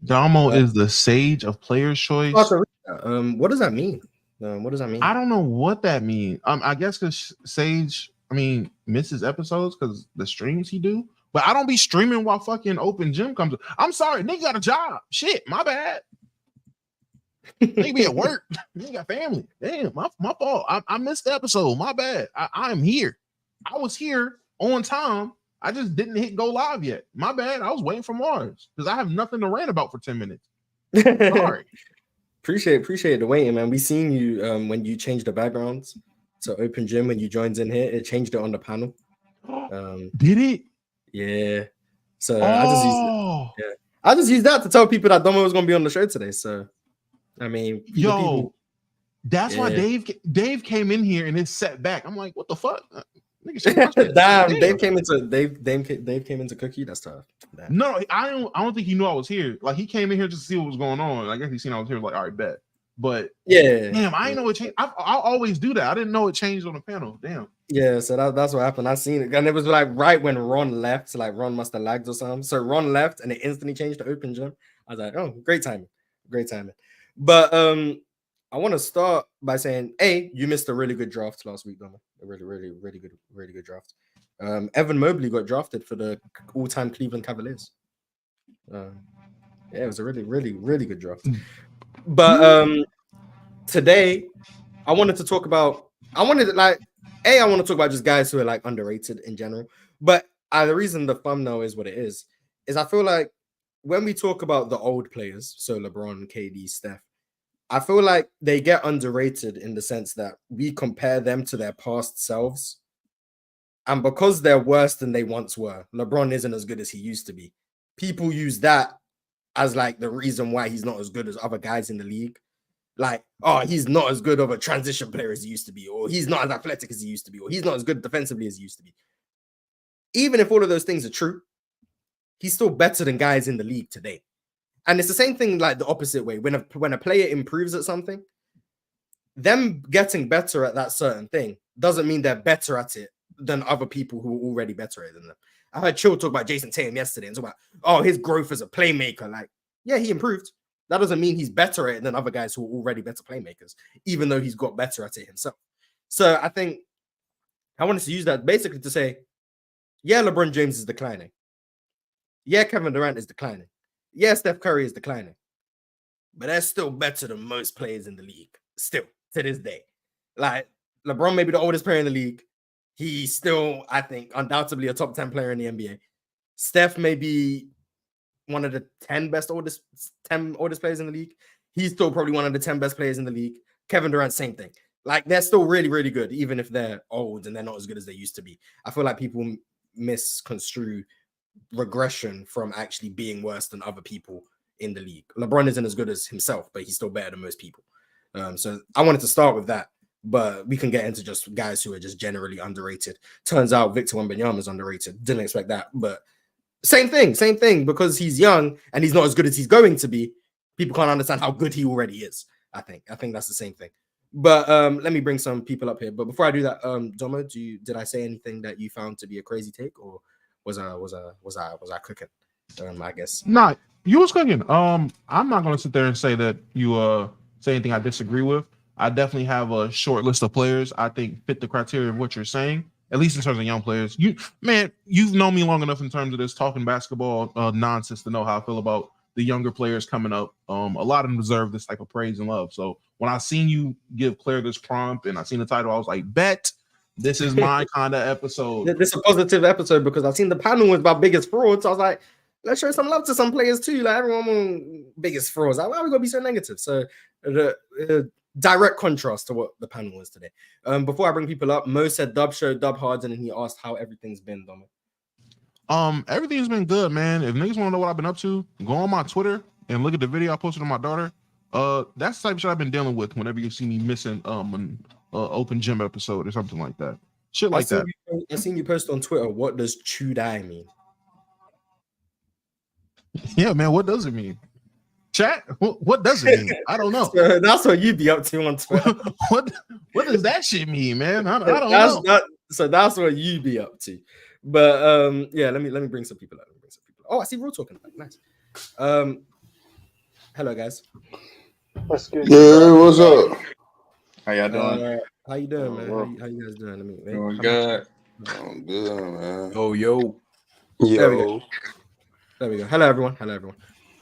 Damo is the sage of player's choice. What does that mean? What does that mean? I don't know what that means. I guess because Sage, misses episodes because the streams he do. But I don't be streaming while fucking open gym comes. I'm sorry, nigga got a job. Shit, my bad. Nigga be at work. Nigga got family. Damn, my fault. I missed the episode. My bad. I'm here. I was here on time. I just didn't hit go live yet. My bad. I was waiting for Mars because I have nothing to rant about for 10 minutes. Sorry. Appreciate the waiting, man. We seen you when you changed the backgrounds to open gym when you joined in here. It changed it on the panel. Did it? Yeah. So I just used that to tell people that Domo was gonna be on the show today. So I mean, that's why Dave came in here and it's set back. I'm like, what the fuck? Damn, Dave came into Cookie. That's tough. Damn. No, I don't think he knew I was here. Like he came in here just to see what was going on. I guess he seen I was here. Like, all right, bet. But yeah, damn, I didn't know it changed. I always do that. I didn't know it changed on the panel. Damn. Yeah, so that's what happened. I seen it, and it was like right when Ron left. So like Ron must have lagged or something. So Ron left, and it instantly changed to open gym. I was like, oh, great timing. But I want to start by saying, you missed a really good draft last week, Donna. A really good draft. Evan Mobley got drafted for the all-time Cleveland Cavaliers. It was a really good draft. But today, I want to talk about just guys who are like underrated in general. But the reason the thumbnail is what it is I feel like when we talk about the old players, so LeBron, KD, Steph, I feel like they get underrated in the sense that we compare them to their past selves. And because they're worse than they once were, LeBron isn't as good as he used to be. People use that as like the reason why he's not as good as other guys in the league. Like, oh, he's not as good of a transition player as he used to be, or he's not as athletic as he used to be, or he's not as good defensively as he used to be. Even if all of those things are true, he's still better than guys in the league today. And it's the same thing like the opposite way. When a player improves at something, them getting better at that certain thing doesn't mean they're better at it than other people who are already better at it than them. I heard Chill talk about Jason Tatum yesterday and talk about, oh, his growth as a playmaker. Like, yeah, he improved. That doesn't mean he's better at it than other guys who are already better playmakers, even though he's got better at it himself. So I think I wanted to use that basically to say, yeah, LeBron James is declining. Yeah, Kevin Durant is declining. Yeah, Steph Curry is declining. But they're still better than most players in the league. Still, to this day. Like, LeBron may be the oldest player in the league. He's still, I think, undoubtedly a top 10 player in the NBA. Steph may be one of the 10 oldest players in the league. He's still probably one of the 10 best players in the league. Kevin Durant, same thing. Like, they're still really, really good, even if they're old and they're not as good as they used to be. I feel like people misconstrue regression from actually being worse than other people in the league. LeBron isn't as good as himself, but he's still better than most people. So I wanted to start with that, but we can get into just guys who are just generally underrated. Turns out Victor Wembanyama is underrated. Didn't expect that, but same thing. Because he's young and he's not as good as he's going to be, people can't understand how good he already is. I think that's the same thing. But let me bring some people up here. But before I do that, Domo, did I say anything that you found to be a crazy take, or was I cooking? I guess. Nah, you was cooking. I'm not gonna sit there and say that you say anything I disagree with. I definitely have a short list of players I think fit the criteria of what you're saying, at least in terms of young players. You've known me long enough in terms of this talking basketball nonsense to know how I feel about the younger players coming up. A lot of them deserve this type of praise and love. So when I seen you give Claire this prompt and I seen the title, I was like, bet this is my kind of episode. This is a positive episode because I've seen the panel was about biggest frauds. So I was like, let's show some love to some players too. Like everyone on biggest frauds. Like, why are we gonna be so negative? So the direct contrast to what the panel was today. Before I bring people up, Mo said Dub show, Dub Harden, and he asked how everything's been, Dom. Everything's been good, man. If niggas want to know what I've been up to, go on my Twitter and look at the video I posted on my daughter. That's the type of shit I've been dealing with whenever you see me missing an open gym episode or something like that. Shit like that. I seen you post on Twitter. What does chew die mean? Yeah, man. What does it mean? Chat. What does it mean? I don't know. So that's what you be up to on Twitter. what does that shit mean, man? I don't know. So that's what you be up to. But yeah, let me bring some people up. Oh, I see Real talking. Nice. Hello, guys. What's good? Yeah, what's up? How y'all doing? How you doing, man? well. How you guys doing? I mean, wait, Doing good. I'm good, man. Yo. There we go. There we go. Hello, everyone.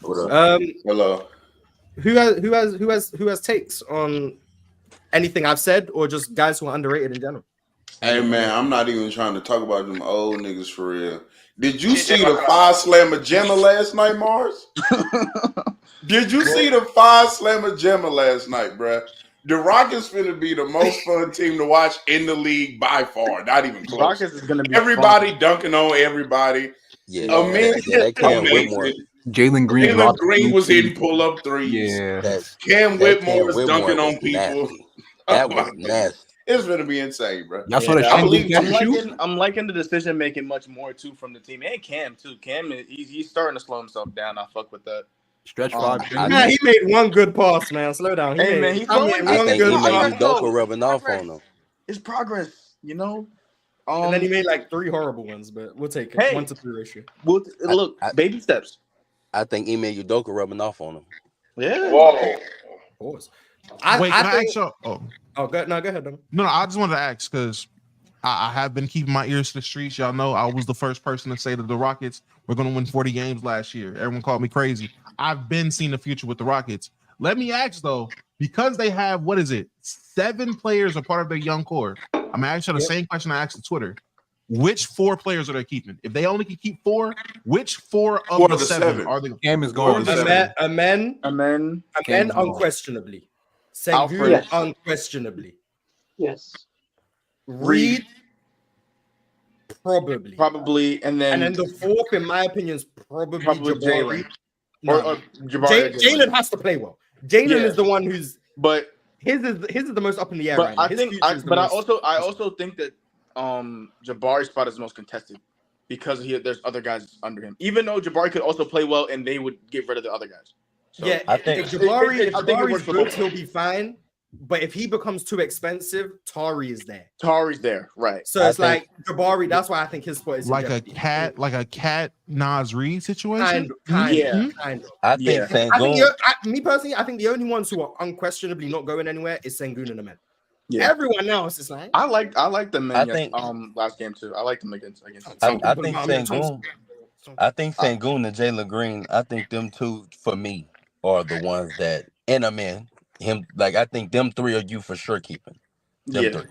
What up? Hello. Who has takes on anything I've said, or just guys who are underrated in general? Hey, man, I'm not even trying to talk about them old niggas for real. Did you see the 5-slammer Gemma last night, Mars? Did you see the 5-slammer Gemma last night, bruh? The Rockets finna be the most fun team to watch in the league by far. Not even close. Rockets is gonna be everybody dunking on everybody. That Cam Whitmore. Jalen Green. Jalen Green was hitting pull-up threes. Yeah. Cam Whitmore was dunking on people. Nasty. That was nasty. It's gonna be insane, bro. Y'all saw that I'm liking the decision making much more too from the team and Cam too. Cam he's starting to slow himself down. I fuck with that. Stretch five. He made one good pass, man. Slow down. I think Udoka rubbing off on him. It's progress, you know. And then he made like 3 horrible ones, but we'll take it. 1 to 3 ratio. Look, baby steps. I think Ime Udoka rubbing off on him. Yeah. Whoa. Pause. Wait, can I ask y'all? Go ahead. No, I just wanted to ask because I have been keeping my ears to the streets. Y'all know I was the first person to say that the Rockets were going to win 40 games last year. Everyone called me crazy. I've been seeing the future with the Rockets. Let me ask though, because they have 7 players a part of their young core. I'm asking the same question I asked on Twitter. Which 4 players are they keeping? If they only can keep 4, which 4 of the 7 are they? Cam is going. Amen. Unquestionably. Sengun unquestionably. Yes. Reed probably, and then the 4th, in my opinion, is probably Jabari. Or Jabari. Jalen has to play well. Jalen is the one who's, but his is the most up in the air. But right now. I also think that Jabari's spot is the most contested because there's other guys under him. Even though Jabari could also play well, and they would get rid of the other guys. So I think if Jabari's good, he'll be fine. But if he becomes too expensive, Tari is there. Tari's there, right? So it's like Jabari. That's why I think his spot is like a cat Nas Reed situation. Kind of. I think Sengun. Me personally, I think the only ones who are unquestionably not going anywhere is Sengun and the men. Yeah. Everyone else is like I like the men. Last game too. I like them against. I think Sengun. I think Sengun and Jalen Green. I think them 2 for me are the ones that him. Like I think them 3 are you for sure keeping. Them 3.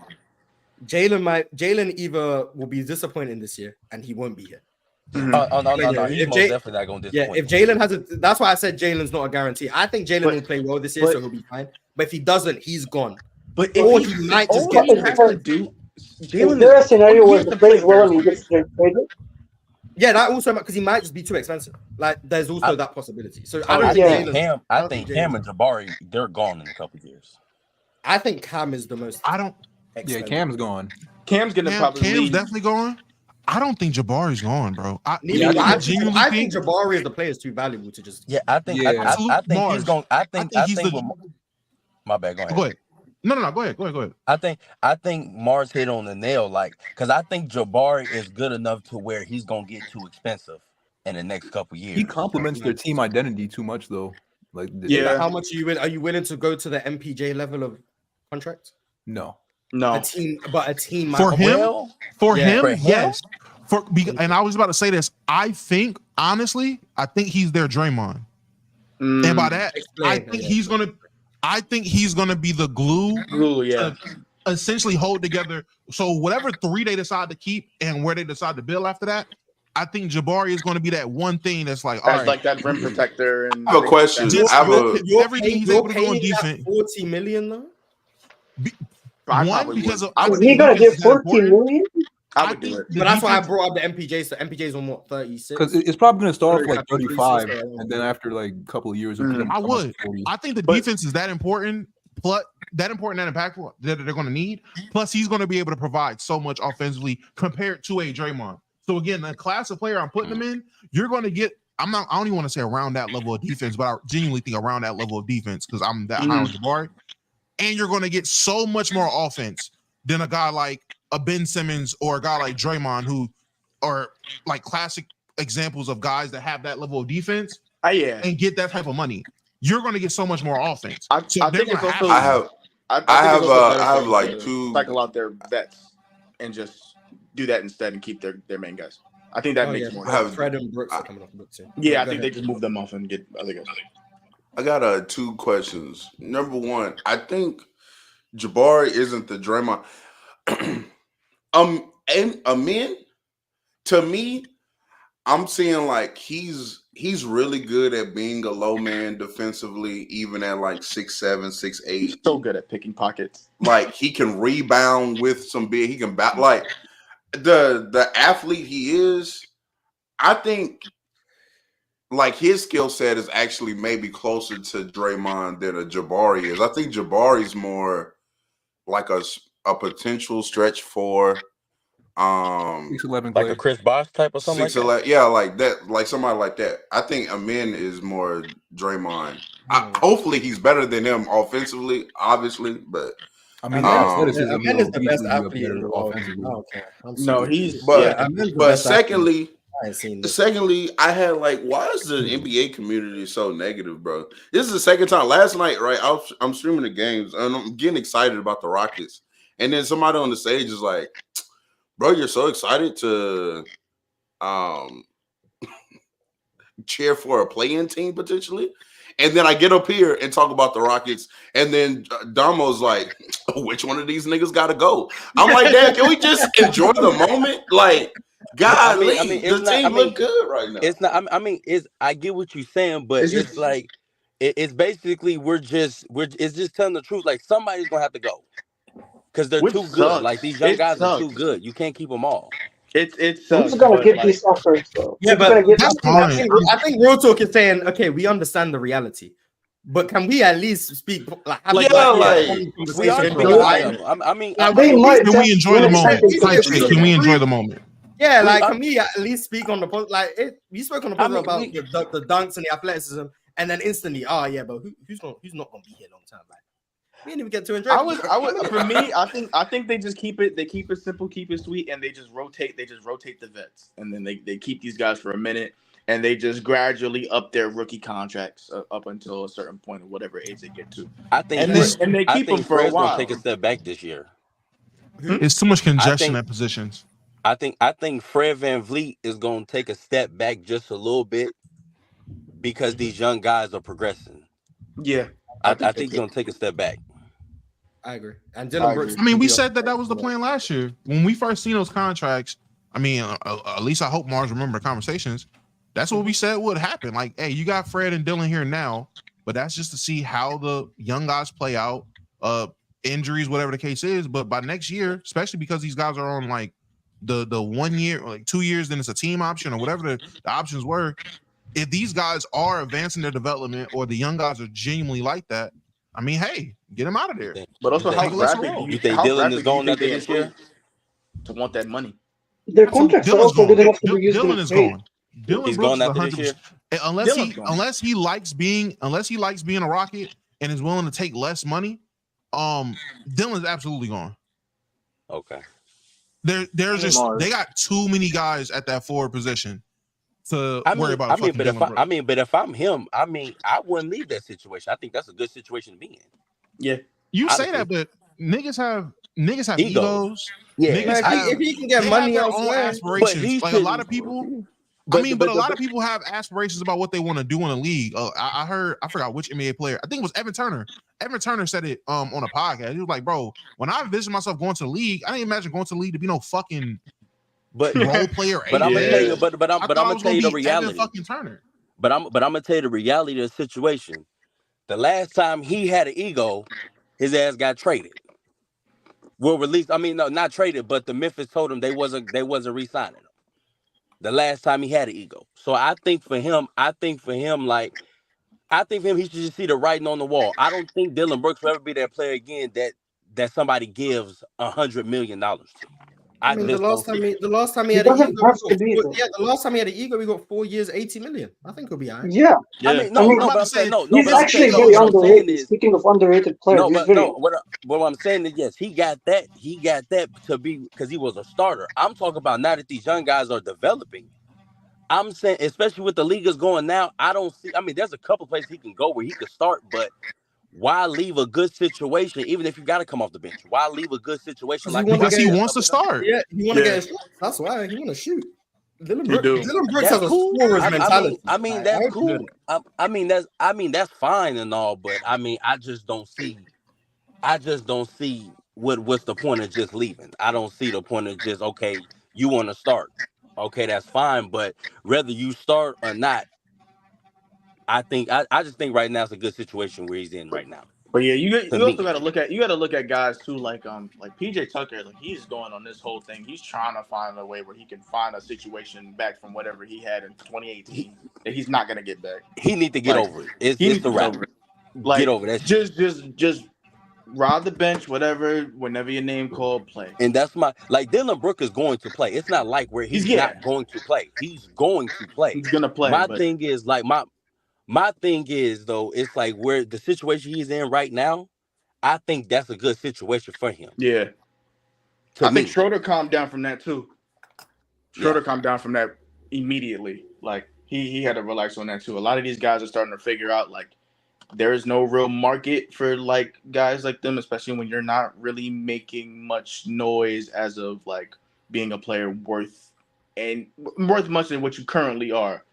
Jalen either will be disappointing this year and he won't be here. No. He's most definitely not going to disappoint. Yeah, if Jalen has that's why I said Jalen's not a guarantee. I think Jalen will play well this year, so he'll be fine. But if he doesn't, he's gone. But he might just get Jalen. Is there a scenario where he plays well and he gets traded? Yeah, that also because he might just be too expensive. Like, there's also that possibility. So I think Cam and Jabari, they're gone in a couple of years. I think Cam is the most. Yeah, Cam's gone. Cam's definitely gone. I don't think Jabari's gone, bro. I think Jabari is the player is too valuable to just. Yeah, I think he's going. I think my bad. Go ahead. No, go ahead. I think Mars hit on the nail, because I think Jabari is good enough to where he's gonna get too expensive in the next couple years. He complements their team identity too much, though. How much are you willing to go to the MPJ level of contract? No. A team for him. Yes. And I was about to say this. I think honestly, he's their Draymond, and by that, I think he's gonna be the glue to essentially hold together. So whatever 3 they decide to keep and where they decide to build after that, I think Jabari is going to be that one thing that's like, all right, like that rim protector. And I have a question. Everything he's able to do on defense. 40 million though. Because is he going to get 14 million? I would do it. But that's why I brought up the MPJ. So MPJ's on what, 36? Because it's probably going to start off like 35, and then after like a couple of years, I would. I think the defense is that important, and impactful that they're going to need. Plus, he's going to be able to provide so much offensively compared to a Draymond. So again, the class of player I'm putting him in, you're going to get. I don't even want to say around that level of defense, but I genuinely think around that level of defense because I'm that high on Jabari. And you're going to get so much more offense than a guy like a Ben Simmons or a guy like Draymond, who are like classic examples of guys that have that level of defense and get that type of money. you're going to get so much more offense. I So think it's also. I have I think I it's also better have for like them to two. cycle out their vets and just do that instead and keep their main guys. I think that makes more sense. Fred and Brooks are coming off the books soon. Yeah, I think they just move them off and get other guys. I got 2 questions. Number 1, I think Jabari isn't the Draymond. And Amin, to me, I'm seeing like he's really good at being a low man defensively, even at like 6'7", 6'8". He's so good at picking pockets. Like he can rebound with some big. He can bat like the athlete he is. I think like his skill set is actually maybe closer to Draymond than a Jabari is. I think Jabari's more like a potential stretch 4. 6'11", Like a Chris Bosh type or something like that. 6'11", yeah, like that, like somebody like that. I think Amin is more Draymond. Hopefully, he's better than him offensively, obviously, but I mean, Amin is the best athlete in the world. No, he's but secondly, I ain't seen this. secondly, I had like, why is the NBA community so negative, bro? This is the second time. Last night, right? I'm streaming the games and I'm getting excited about the Rockets, and then somebody on the stage is like, bro, you're so excited to cheer for a play-in team potentially. And then I get up here and talk about the Rockets, and then Damo's like, which one of these niggas got to go? I'm like, Dad, can we just enjoy the moment? Like, God, the team look good right now. It's not. I get what you're saying, but it's like it's basically it's just telling the truth. Like somebody's gonna have to go. Because they're too good. Like these young guys are too good. You can't keep them all. It's who's gonna get these offers though? Yeah, but I think Real Talk is saying, okay, we understand the reality, but can we at least speak like we are speaking they might. Can we enjoy the moment? Can we enjoy the moment? Yeah, like can we at least speak on the like we spoke on the podcast about the dunks and the athleticism, and then instantly, but who's not gonna be here long time, like. We didn't even get to enjoy. For me, I think they just keep it. They keep it simple, keep it sweet, and they just rotate. They just rotate the vets, and then they keep these guys for a minute, and they just gradually up their rookie contracts up until a certain point of whatever age they get to. I think, and they keep them for a while. Take a step back this year. It's too much congestion at positions. I think Fred VanVleet is going to take a step back just a little bit because these young guys are progressing. Yeah, I think he's going to take a step back. I agree. And Dylan Brooks. I mean, we said that was the plan last year when we first seen those contracts. I mean, at least I hope Mars remember the conversations. That's what we said would happen. Like, hey, you got Fred and Dylan here now, but that's just to see how the young guys play out, injuries, whatever the case is. But by next year, especially because these guys are on like the 1 year, or like 2 years, then it's a team option or whatever the options were. If these guys are advancing their development or the young guys are genuinely like that, I mean, hey, get him out of there. But also, how rapid you think Dylan is going after this year to want that money? Their contracts are also good enough to be used. Dylan is gone. He's going after this year. Unless he likes being a Rocket and is willing to take less money, Dylan's absolutely gone. Okay. They got too many guys at that forward position to worry about. But if I'm him, I wouldn't leave that situation. I think that's a good situation to be in. Yeah, you say that, but niggas have egos. Yeah, if he can get money elsewhere, aspirations. Like a lot of people. But a lot of people have aspirations about what they want to do in the league. I forgot which NBA player. I think it was Evan Turner. Evan Turner said it on a podcast. He was like, bro, when I envisioned myself going to the league, I didn't imagine going to the league to be no fucking role player. But I'm gonna tell you, but I'm gonna tell you the reality. Fucking Turner. But I'm gonna tell you the reality of the situation. The last time he had an ego, his ass got traded. Well, released. I mean, no, not traded, but the Memphis told him they wasn't re-signing him. The last time he had an ego. So I think for him, he should just see the writing on the wall. I don't think Dylan Brooks will ever be that player again that somebody gives $100 million to. I mean, the last time he had an ego, we got 4 years, 80 million. I think he'll be all right. Yeah. He's actually very underrated. Speaking of underrated players, what I'm saying is, yes, he got that to be because he was a starter. I'm talking about now that these young guys are developing. I'm saying, especially with the league is going now, I don't see. I mean, there's a couple places he can go where he could start, but why leave a good situation, even if you got to come off the bench? Why leave a good situation like Because he wants to start. Yeah, he want to get his shots. That's why he want to shoot. Dylan Brooks That's has cool. a scorer's mentality. I mean, that's cool. I mean, that's fine and all, but I mean, I just don't see what's the point of just leaving. I don't see the point of just, okay, you want to start. Okay, that's fine, but whether you start or not, I just think right now it's a good situation where he's in right now. But yeah, you also got to look at guys too, like PJ Tucker. Like, he's going on this whole thing. He's trying to find a way where he can find a situation back from whatever he had in 2018 that he's not gonna get back. He need to get over it. It's the wrap. Like, get over that. Just rob the bench, whatever. Whenever your name called, play. And that's Dylan Brooks is going to play. It's not like where he's not going to play. He's going to play. He's gonna play. My thing is like my thing is, though, it's like where the situation he's in right now, I think that's a good situation for him. Yeah. I think Schroeder calmed down from that, too. Schroeder calmed down from that immediately. Like, he had to relax on that, too. A lot of these guys are starting to figure out, like, there is no real market for, like, guys like them, especially when you're not really making much noise as of, like, being a player worth much than what you currently are.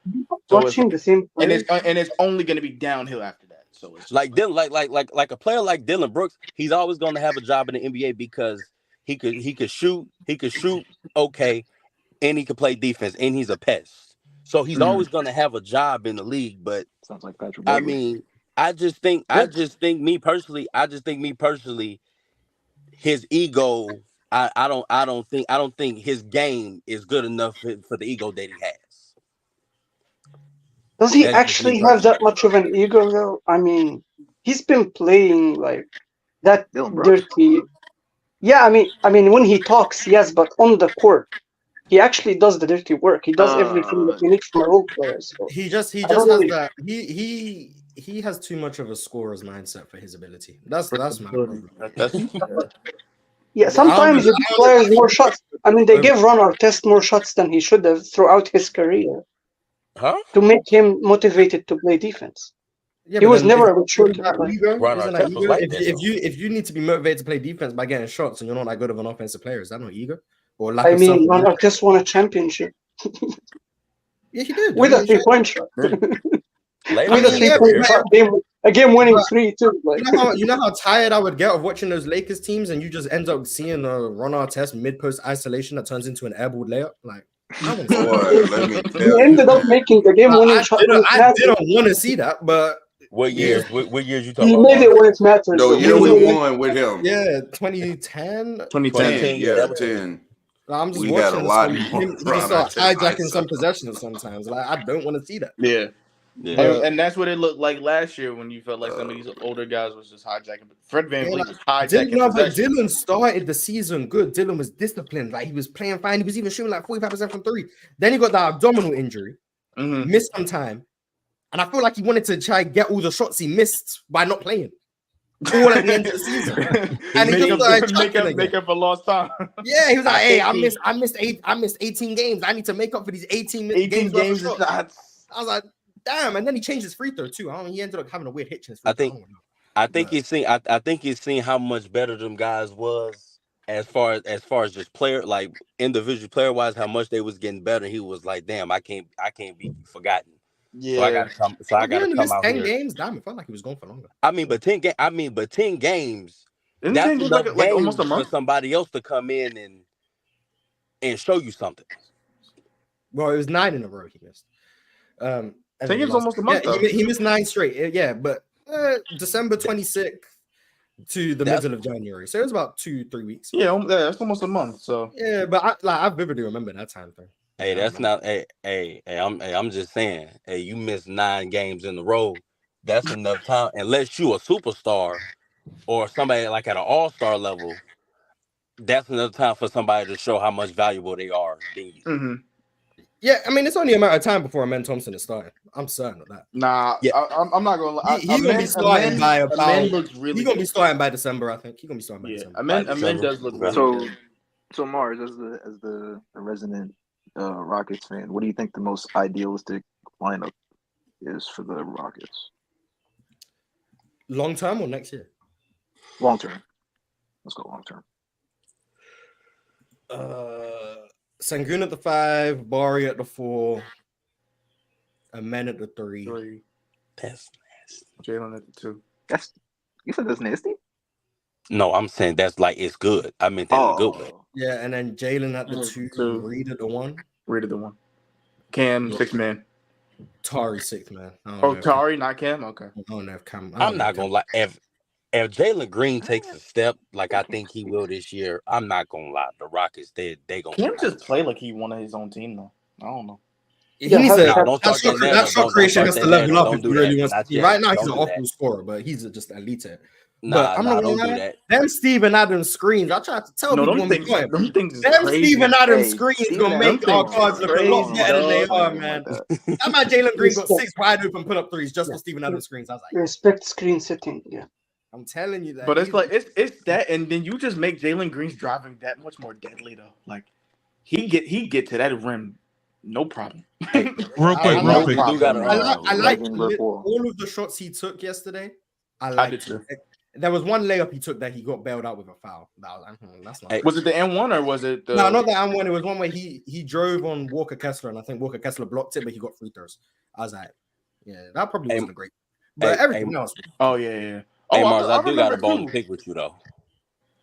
So watching the same players. And it's only going to be downhill after that. So it's like a player like Dylan Brooks, he's always going to have a job in the NBA because he could shoot okay, and he could play defense, and he's a pest. So he's always going to have a job in the league. But sounds like Patrick. I mean, I just think me personally, his ego. I don't think his game is good enough for the ego that he has. Does he actually have that much of an ego though? I mean, he's been playing like that dirty. Yeah, I mean when he talks, yes, but on the court, he actually does the dirty work. He does everything that we need from a role player. So he just has that. He has too much of a scorer's mindset for his ability. That's my problem. Yeah, sometimes he players more shots. I mean, they give Ron Artest more shots than he should have throughout his career. To make him motivated to play defense. Yeah, he was never a mature player. If you need to be motivated to play defense by getting shots and you're not that good of an offensive player, is that not ego? Or Ron Artest won a championship. Yeah, he did. With a 3-point shot. A game-winning 3 too. Like. You know how tired I would get of watching those Lakers teams, and you just end up seeing a Ron Artest mid-post isolation that turns into an airball layup. Like, he ended up making the game-winning shot. I didn't want to see that, but what years? What years you talking about? He made it when it matters. No, year we won with him. Yeah, 2010. 2010. Yeah, 10. I'm just we watching had a lot. He just start hijacking some possessions sometimes. Like, I don't want to see that. Yeah. And that's what it looked like last year when you felt like some of these older guys was just hijacking. But Fred VanVleet was hijacking. Dylan started the season good. Dylan was disciplined. Like, he was playing fine. He was even shooting like 45% from 3. Then he got that abdominal injury, missed some time, and I feel like he wanted to try and get all the shots he missed by not playing. All at the end of the season, and he just make up for lost time. Yeah, he was like, "Hey, I missed 18 games. I need to make up for these 18 games." I was like, damn, and then he changed his free throw too. He ended up having a weird hitch in his free throw. I think he's seen how much better them guys was as far as just player, like individual player wise, how much they was getting better. He was like, damn, I can't be forgotten. Yeah, so I gotta come out 10 here. games. Damn, it felt like he was going for longer. But 10 games. That's enough games almost a month for somebody else to come in and show you something. Well, it was 9 in a row he missed. 10 games almost a month. He missed 9 straight. Yeah, but December 26th to the middle of January, so it was about 2-3 weeks. Yeah, that's almost a month. So yeah, but I vividly remember that time frame. Hey, that's not. I'm just saying. Hey, you missed 9 games in a row. That's enough time. Unless you a superstar or somebody like at an all-star level, that's enough time for somebody to show how much valuable they are. Yeah, I mean, it's only a matter of time before Amen Thompson is starting. I'm certain of that. Nah, yeah. I'm not gonna lie. He's gonna be starting by about. He's gonna be starting by December, I think. He's gonna be starting by December. Amen does look really good. So Mars, as the resident Rockets fan, what do you think the most idealistic lineup is for the Rockets? Long term or next year? Long term. Let's go long term. Sengun at the 5, Bari at the 4, Amen at the 3. That's nasty. Jalen at the 2. You said that's nasty? No, I'm saying that's like it's good. I meant that in a good way. Yeah, and then Jalen at the 2, Reed at the 1. Reed at the 1. Cam, 6th man. Tari, 6th man. Tari, not Cam? Okay. I don't know if Cam. I'm not gonna lie. If Jalen Green takes a step like I think he will this year, I'm not gonna lie. The Rockets, they gonna. Cam just play like he wanted his own team though. I don't know. He needs to. That That shot creation has to level up if he really wants to. Yet. Right now, he's Don't an do awful that. scorer, but he's just elite at it. Nah, I'm not don't gonna do lie. that. Them Steven Adams screens. I tried to tell people when we play. Them Steven Adams screens gonna make our cards look a lot better than they are, man. That man Jalen Green got 6 wide open pull-up threes just for Steven Adams screens. I was like, respect screen setting. Yeah, I'm telling you that. But it's like it's that, and then you just make Jalen Green's driving that much more deadly though. Like he get to that rim, no problem. Real quick. I like all of the shots he took yesterday. I did too. There was one layup he took that he got bailed out with a foul. That's not. Was it the M1 or was it the... No, not the M1. It was one where he drove on Walker Kessler, and I think Walker Kessler blocked it, but he got free throws. I was like, yeah, that probably wasn't a great. But everything else. Oh yeah. Hey, Mars, I do got a bone to pick with you though.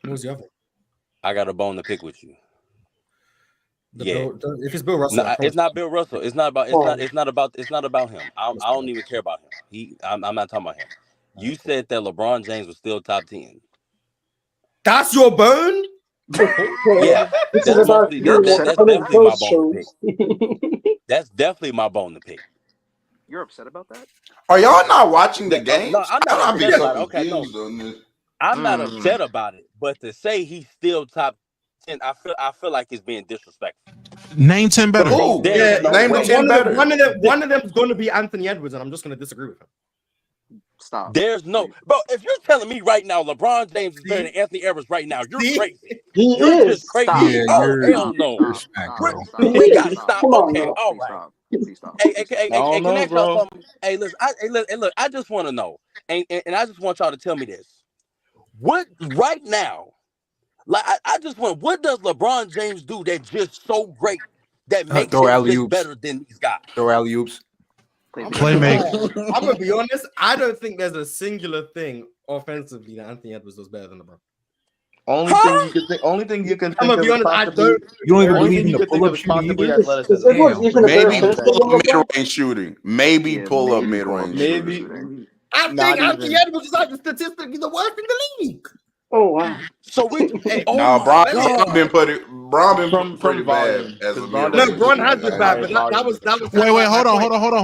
What was the other? I got a bone to pick with you. If it's Bill Russell, no, it's not Bill Russell. It's not about. It's not about him. I don't even care about him. I'm not talking about him. You said that LeBron James was still top 10. That's your bone? Yeah. That's definitely my bone to pick. That's definitely my bone to pick. You're upset about that? Are y'all not watching the game? No, I'm not upset about it. Okay, no. I'm not upset about it, but to say he's still top 10, I feel like it's being disrespectful. Name 10 better. Oh, yeah, name 10 better. One of them is going to be Anthony Edwards, and I'm just going to disagree with him. Stop. There's no, bro. If you're telling me right now LeBron James is better than Anthony Edwards right now, you're crazy. You're just crazy. Yeah, hell no. We gotta stop. Okay, all right. Hey, can I ask y'all something? Hey, listen. Look. I just want to know, and I just want y'all to tell me this. What right now? Like, I just want. What does LeBron James do that's just so great that makes him just better than these guys? Throw alley-oops. Playmaker. I'm gonna be honest. I don't think there's a singular thing offensively that Anthony Edwards does better than LeBron. Only thing you can think I'm gonna be honest. I don't. You don't even believe in the pull-up shooting either? Maybe pull-up mid-range shooting. Maybe pull-up mid-range. Maybe. I think Anthony Edwards is like statistically the worst in the league. Oh wow. So we Bron been pretty bad as a mid-range. No, Bron has been bad, but that was. Wait, hold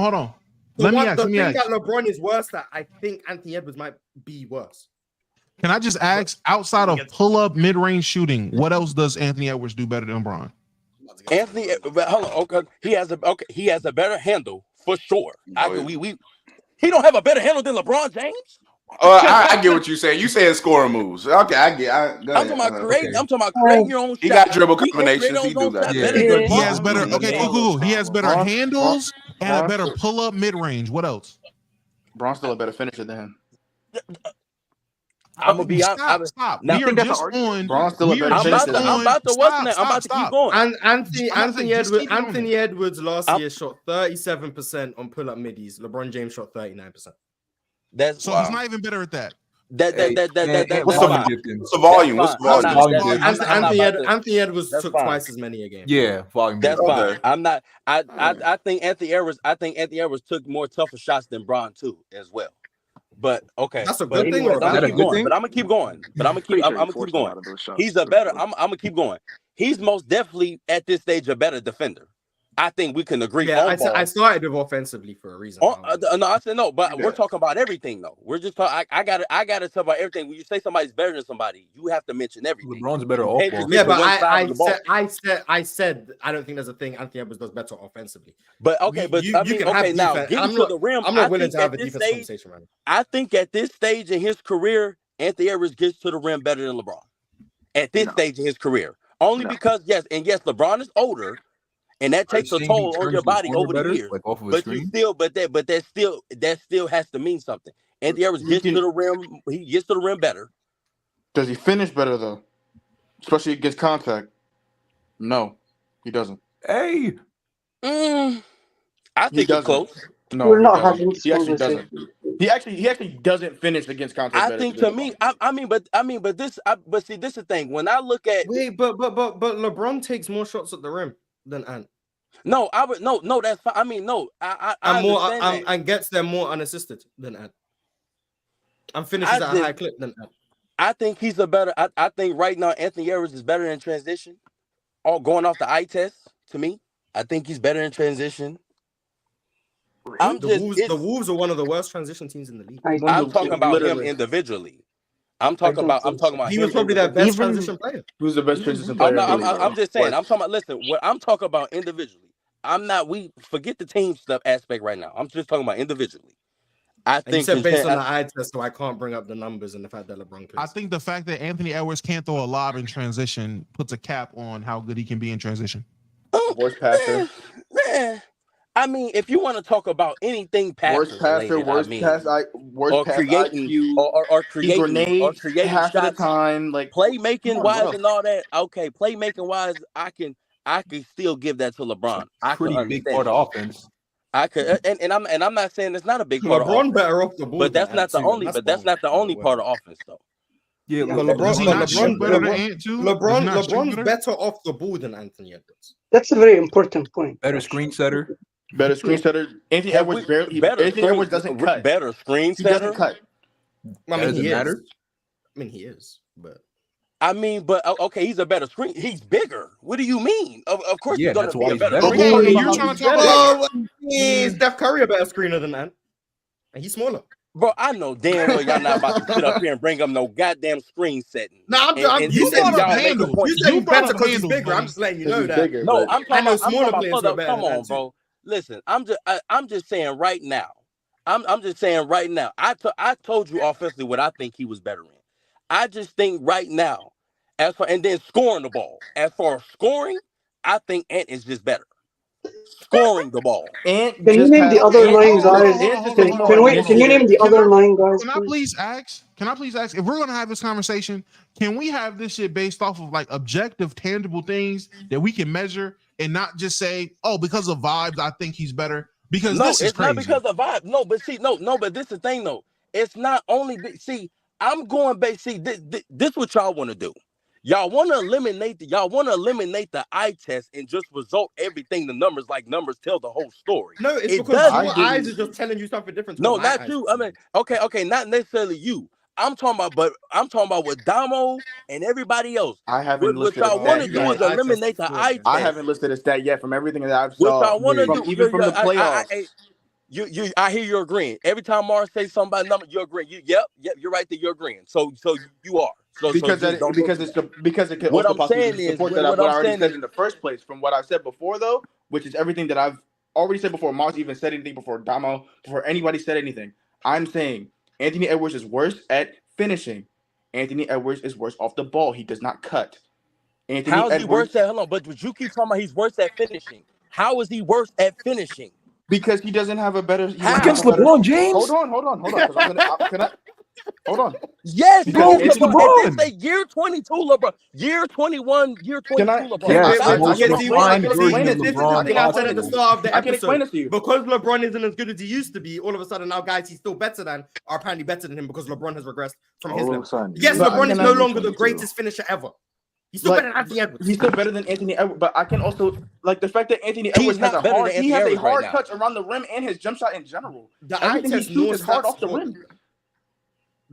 on. Let me ask. That LeBron is worse at, I think Anthony Edwards might be worse. Can I just ask, outside of pull-up mid-range shooting, what else does Anthony Edwards do better than LeBron? Anthony, hold on. Okay, he has a better handle for sure. He don't have a better handle than LeBron James. I get what you're saying. You saying scoring moves. Okay, I get. I'm talking about creating. I'm talking about creating your own shot. He got dribble combinations. He do that. He has better. Okay, cool. He has better handles and a better pull-up mid-range. What else? Bron's still a better finisher than him. I'm gonna be stop. Now, we are just on. Bron's still a better finisher. I'm about to keep going. And Anthony Edwards last year shot 37% on pull-up middies. LeBron James shot 39%. That's so he's not even better at that. What's the volume? What's the volume? Anthony Edwards took twice as many a game. Yeah, volume. That's fine. I'm not. I think Anthony Edwards took more tougher shots than Bron too, as well. But okay, that's a good thing. But I'm gonna keep going. I'm gonna keep going. He's a better. I'm gonna keep going. He's most definitely at this stage a better defender. I think we can agree. Yeah, I started with offensively for a reason. No, I said no, but we're talking about everything though. We're just talking. I got to talk about everything. When you say somebody's better than somebody, you have to mention everything. LeBron's better off ball. Yeah, but I said I don't think there's a thing Anthony Edwards does better offensively. But okay, you can have now getting to the rim. I'm not willing to have a defense conversation right now. I think at this stage in his career, Anthony Edwards gets to the rim better than LeBron. At this stage in his career, only because yes, LeBron is older. and that Are you takes a saying he toll on turns your the body corner over the better, years. like off of a But you screen? still, that still has to mean something. Anthony Edwards gets to the rim. He gets to the rim better. Does he finish better though? Especially against contact. No, he doesn't. Hey, I He think it's doesn't. close. No, We're he not doesn't. having this He actually conversation. doesn't. He actually doesn't finish against contact I better think than to LeBron. me, but see, this is the thing. When I look at Wait, but LeBron takes more shots at the rim than Ant. no, I would no, that's fine. I mean, no, I And more understand that. and gets them more unassisted than Ant. And finishes at a high clip than Ant. I think he's a better. I think right now Anthony Edwards is better in transition. All going off the eye test to me, I think he's better in transition. The Wolves are one of the worst transition teams in the league. I'm talking about him individually. I'm talking about he was probably their best Even- transition player. He was the best transition player. I'm just saying. I'm talking about. Listen, what I'm talking about individually. I'm not. We forget the team stuff aspect right now. I'm just talking about individually. I And you think said based on the eye test, so I can't bring up the numbers and the fact that LeBron could. I think the fact that Anthony Edwards can't throw a lob in transition puts a cap on how good he can be in transition. Worst passer. I mean, if you want to talk about anything Worst passer, worst pass creating IQ, or creating grenades half shots, of the time, like playmaking wise bro. and all that. Okay, playmaking wise, I can still give that to LeBron. I could pretty big understand part of offense. I could, and I'm not saying it's not a big part of LeBron offense, better off the ball, but that's than not Ant the too, only. and But that's not the only part of offense, though. Yeah, Yeah. look, Does he not shoot better than Ant too? Does he not shoot LeBron's better? better off the ball than Anthony Edwards. That's a very important point. better screen setter. Better screen setter. Anthony Edwards barely. Anthony Edwards doesn't cut. Better screen He setter. doesn't cut. I mean, Doesn't he matter. is. I mean, he is, but I mean, but okay, he's a better screen. He's bigger. What do you mean? Of course, Yeah, he's gonna that's be why a he's better. better. screen Okay, setter. you're trying to talk about. Steph Curry a better screener than Ant, and he's smaller. Bro, I know damn well y'all not about to sit up here and bring up no goddamn screen setting. No, You brought up handles. You say he's better because he's handles, bigger. I'm buddy. just letting you know that. Bigger, No, but I'm I talking know about smaller players hold who are up, better come than on, that bro. too. Listen, I'm just saying right now. I'm just saying right now. I told you offensively what I think he was better in. I just think right now, and then scoring the ball. As far as scoring, I think Ant is just better. Scoring the ball. Ant Can you name the other nine guys? Can you name the other nine guys? Can I please ask? If we're gonna have this conversation, can we have this shit based off of like objective, tangible things that we can measure, and not just say, "Oh, because of vibes, I think he's better." Because No, this is it's not crazy. because of vibe. No, but see, no, but this is the thing though. It's not only see. I'm going back. See, this what y'all want to do. Y'all want to eliminate the eye test and just result everything the numbers tell the whole story. No, it's It because doesn't. your eyes are just telling you something different. No, not you. I mean, okay, not necessarily you. I'm talking about with Damo and everybody else. I haven't What listed a y'all want to stat do yet. is eliminate the eye test. I haven't listed a stat yet from everything that I've What saw. y'all want to do? Even from the playoffs. I hear you're agreeing. Every time Mars says something about number, you're agreeing. Yep, you're right there. You're agreeing. So you are. Because it can What also I'm possibly saying is support what that what I I'm already saying said is- in the first place. From what I've said before, though, which is everything that I've already said before. Mars even said anything before Damo, before anybody said anything. I'm saying Anthony Edwards is worse at finishing. Anthony Edwards is worse off the ball. He does not cut. How is he worse at? Hold on, but you keep talking about he's worse at finishing. How is he worse at finishing? Because he doesn't have a better. Against LeBron James? Hold on. Hold on. Yes, Because because it's LeBron. And say year 22 LeBron, year 21, year 22 LeBron. Yes, I the most can refined see version of this is the LeBron thing I said at the possible. start of the I can explain episode. it to you. Because LeBron isn't as good as he used to be, all of a sudden now guys he's still better than are apparently better than him because LeBron has regressed from his All of a level. sudden, Yes, No, LeBron I is no cannot- longer the greatest finisher ever. He's still better than Anthony Edwards. He's still better than Anthony Edwards, but I can also like the fact that Anthony Edwards has not a better hard. than He Anthony has a Edwards right hard now. touch around the rim and his jump shot in general. The eye Everything he test shoots knows is hard stats off the for- rim.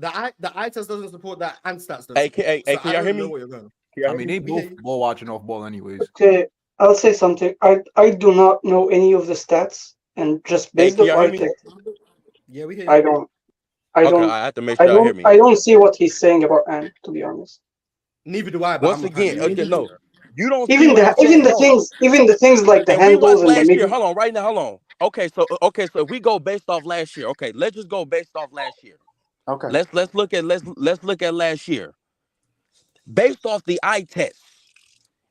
The eye test doesn't support that and stats. Don't Hey, support hey, it. can y'all I don't hear know me? where you're going. I mean, they both ball watching off ball anyways. Okay, I'll say something. I do not know any of the stats, and just based can on y'all hear our me? text, Yeah, we hear you. I don't. I Okay, don't. I have to make sure y'all hear me. I don't see what he's saying about Ant, to be honest. Neither do I. But Once I'm a again, fan. okay, no, you don't. Even see what the I'm even the saying. things like the And we handles watched and the last year. mid. Hold on, right now, hold on. Okay, so if we go based off last year, okay, let's just go based off last year. Okay. Let's look at last year. Based off the eye test,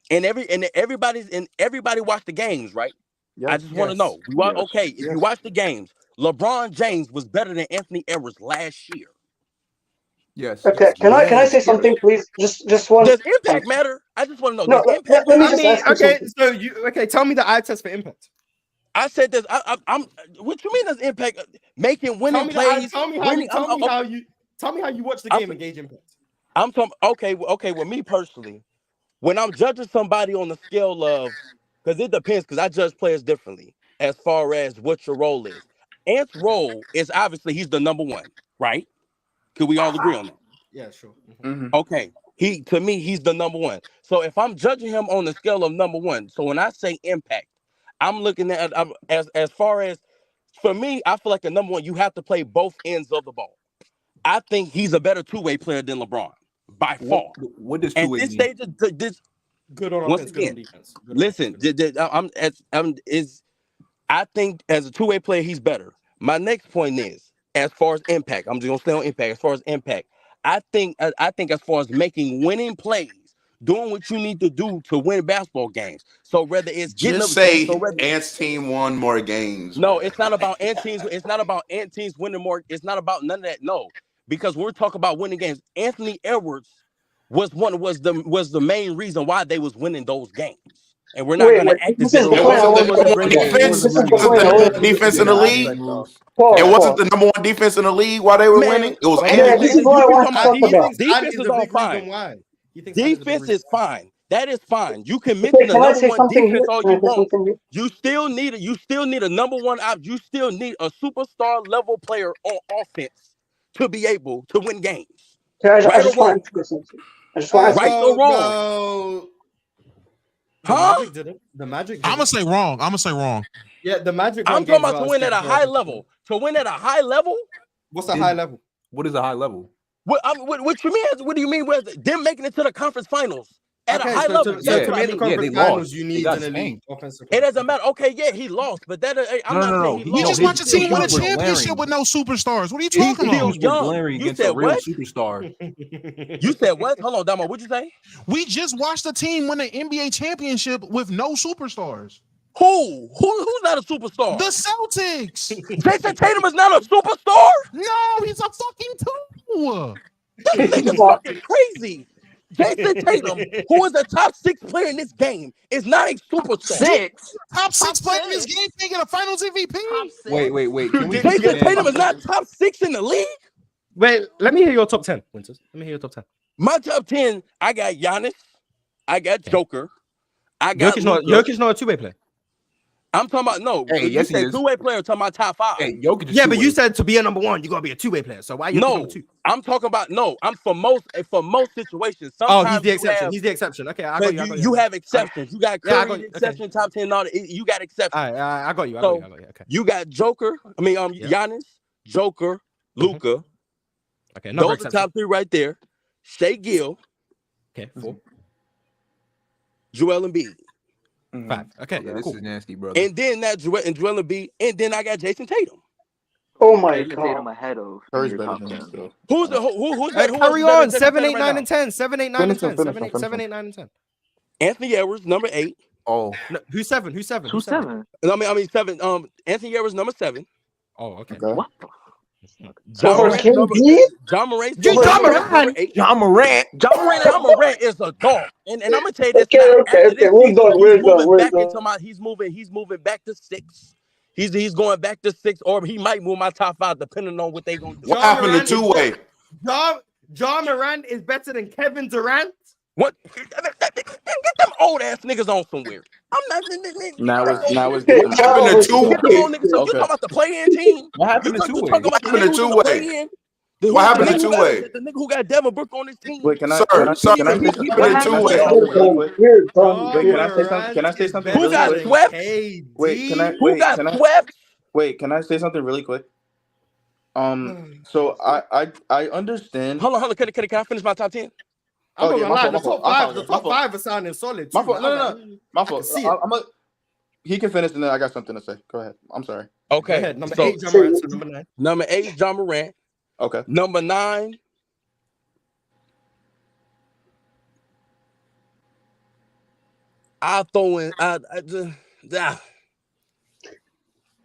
And everybody watched the games, right? Yes. I just want to know. Okay, if Yes. you watch the games, LeBron James was better than Anthony Edwards last year. Yes. Okay, can I say something, please? Just one. Does impact matter? I just want to know. No, Does impact let me matter? just ask you something. So tell me the eye test for impact. I said this. I'm. What you mean? Does impact making winning plays? Tell me winning, how you watch the game and gauge impact. I'm talking. Okay. Well, me personally, when I'm judging somebody on the scale of, because it depends, because I judge players differently as far as what your role is. Ant's role is obviously he's the number one, right? Could we all agree on that? Yeah, sure. Mhm. Okay. To me, he's the number one. So if I'm judging him on the scale of number one, so when I say impact, I'm looking at as far as, for me, I feel like a number one, you have to play both ends of the ball. I think he's a better two-way player than LeBron by far. What does At two-way this mean? stage, this Good on once offense, good on again, defense. listen, I think as a two-way player, he's better. My next point is, as far as impact, I'm just gonna stay on impact. As far as impact, I think as far as making winning plays, doing what you need to do to win basketball games. So whether it's getting Just up, say Ant's team won more games. no, it's not about ant teams. It's not about ant teams winning more. It's not about none of that. No, because we're talking about winning games. Anthony Edwards was the main reason why they was winning those games. And we're not going to act as This is if the It point I wasn't want the to number get one to. defense. This is the Wasn't point I the want number to one defense in the league. Pause, It wasn't pause. the number one defense in the league while they were Man, winning. It was man, Yeah, Anthony. this is what I want to talk He about. thinks defense is is the all big reason fine. why. He thinks Ant is the big Defense reason. is fine. That is fine. You can Okay, mention the can I number say one something defense here? all Can you I say want. something here? You still need a number one op. You still need a superstar level player on offense to be able to win games. Okay, I Right or just want wrong? to say something. I just want to ask Right you. or wrong? No. The Huh? Magic didn't. The Magic I'm didn't. gonna say wrong. Yeah, the Magic. I'm talking about to win at a high level. To win at a high level? What's the high level? What is a high level? What you mean? What do you mean with them making it to the conference finals at a high level? To That's what I make the mean. conference they finals, lost. you They need got an elite spanked. offensive. It doesn't matter. Okay, yeah, he lost, but I'm not saying he We lost. just watched a his team win a issues were championship glaring. with no superstars. What are you He's talking still about? Were young. glaring You against said a real what? superstar. You said what? Hold on, Damo. What'd you say? We just watched a team win an NBA championship with no superstars. Who's not a superstar? The Celtics. Jason Tatum is not a superstar? No, he's a fucking two. This nigga's fucking crazy. Jason Tatum, who is a top 6 player in this game, is not a superstar. Top six player in this game can't get a Finals MVP. Wait. Can we Jason Tatum is not top 6 in the league. Wait, let me hear your top 10, Winters. Let me hear your top 10. My top 10, I got Giannis, I got Joker, I got Jokic not a two-way player. I'm talking about no. Hey, you yes, he said is. two-way player. Talking about top 5. Hey, Jokic is Yeah, but two-way. you said to be a number one, you gotta be a two-way player. So why you no? two? I'm talking about no. I'm for most situations. Oh, Sometimes he's the exception. Have, he's the exception. Okay, I got you. You have exceptions. You got Curry got you. exception, top 10. All you got exceptions. All right, I got you. Okay. You got Joker. Giannis, Joker, Luka. Okay, those are top 3 right there. Shea Gill. Okay, 4. Joel Embiid. 5. Okay, Yeah, this cool. is nasty, brother. And then that Joel Embiid. And then I got Jason Tatum. Oh my Jason god. Tatum ahead of Curry's your better top than 10. him still. Who's better? Carry on. 7, 8, 9, and 10. 7, 8, 9, and Finish 10. him, finish 7, him, 8, finish 7, him. 8, 9, and 10. Anthony Edwards, number 8. Oh, No, who's 7? Who's 7? Who's 7? I mean 7. Anthony Edwards, number 7. Oh, okay. Okay. What the? John Over Morant, KD? John Morant, Dude, John number 8. John Morant. John Morant is a dog, and I'm gonna tell you this. Okay, Now, okay, after okay. this We're season, done. he's We're moving done. We're back done. into my. He's moving back to 6. He's going back to 6, or he might move my top 5 depending on what they gonna do. What happened to two-way? John Morant is better than Kevin Durant. What? Get them old ass niggas on somewhere. I'm not. Now it's What happened to two-way? Get them old niggas. So you Okay. talking about the play-in team? What happened to You two-way? talking about the What happened nigga to who's in the two-way? play-in? What happened to The two-way? nigga who got Devin Booker on his team. Wait, can I? Sir, Can I sir, can I say what something? happened to Can I say two-way? something really quick? We're done. Wait, We're can I say done. something? Can I say something Who really got quick? swept? Wait, can I? Who Wait, got can I? swept? Wait, can I say something really quick? So I understand. Hold on. Can I finish my top 10? I'm not yeah, gonna lie, my the fault, top my 5, fault, the top 5 are sounding solid. My too. fault. No. My fault. see it. He can finish, and then I got something to say. Go ahead. I'm sorry. Okay. Go ahead. Number So, 8, John Morant. So number 9. number 8, John Morant. Okay. Number 9. I throw in.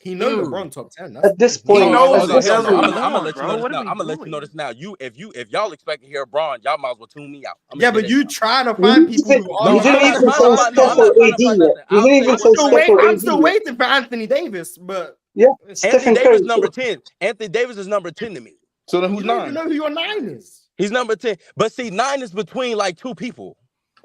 He knows Dude. LeBron top 10. At this He point, knows at this he doesn't. point, I'm gonna let you know this What are now. we I'm gonna let you know doing? this now. If y'all expect to hear Braun, y'all might as well tune me out. Yeah, but you trying to you find didn't people say- who No, you are. didn't I'm not even trying say to find. No, Steph I'm or not trying to AD find yet. nothing. You I'll didn't say even one say thing. Steph or I'm AD still yet. waiting for Anthony Davis, but Yeah, Anthony Stephen Davis Curry. is number 10. Anthony Davis is number 10 to me. So then you who's don't even 9? know who your 9 is. He's number 10. But see, 9 is between like two people.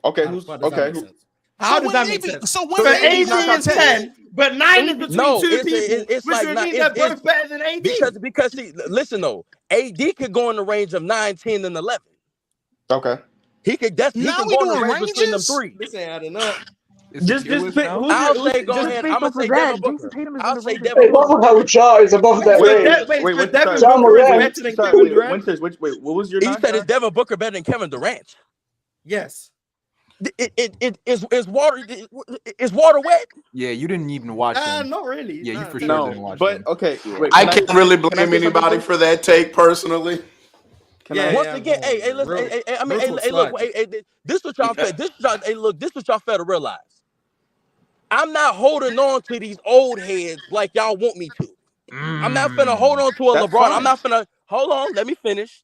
Okay, How the who's fuck does that okay? make sense? How does that make sense? So For when AD AD not top is 10. 10, but 9 is between No, two people, it's which like would not. mean they're It's both better than AD. because see, listen though, AD could go in the range of 9, 10, and 11. Okay. He now can we go in the doing range between them ranges. three. This ain't adding up. Just pick I'll say go Just ahead. based I'm gonna off of say that, Devin Booker. Jason Tatum is I'll say underrated. Devin Hey, love Booker. how Ja is above that range. So Devin Ja Booker is Morant. better than Kevin Durant? Winters, what was your He 9? said it's Devin Booker better than Kevin Durant. Yes. It's water. It's water wet. Yeah, you didn't even watch them. Not really. Yeah, you for sure No, didn't watch but them. okay. Yeah. Wait, I can't really can I blame say something, anybody please? for that take personally. Once again, hey, listen, I mean, hey, look, this what y'all fed. This what y'all fail to realize. I'm not holding on to these old heads like y'all want me to. I'm not finna hold on to a That's LeBron. fine. I'm not finna hold on. Let me finish.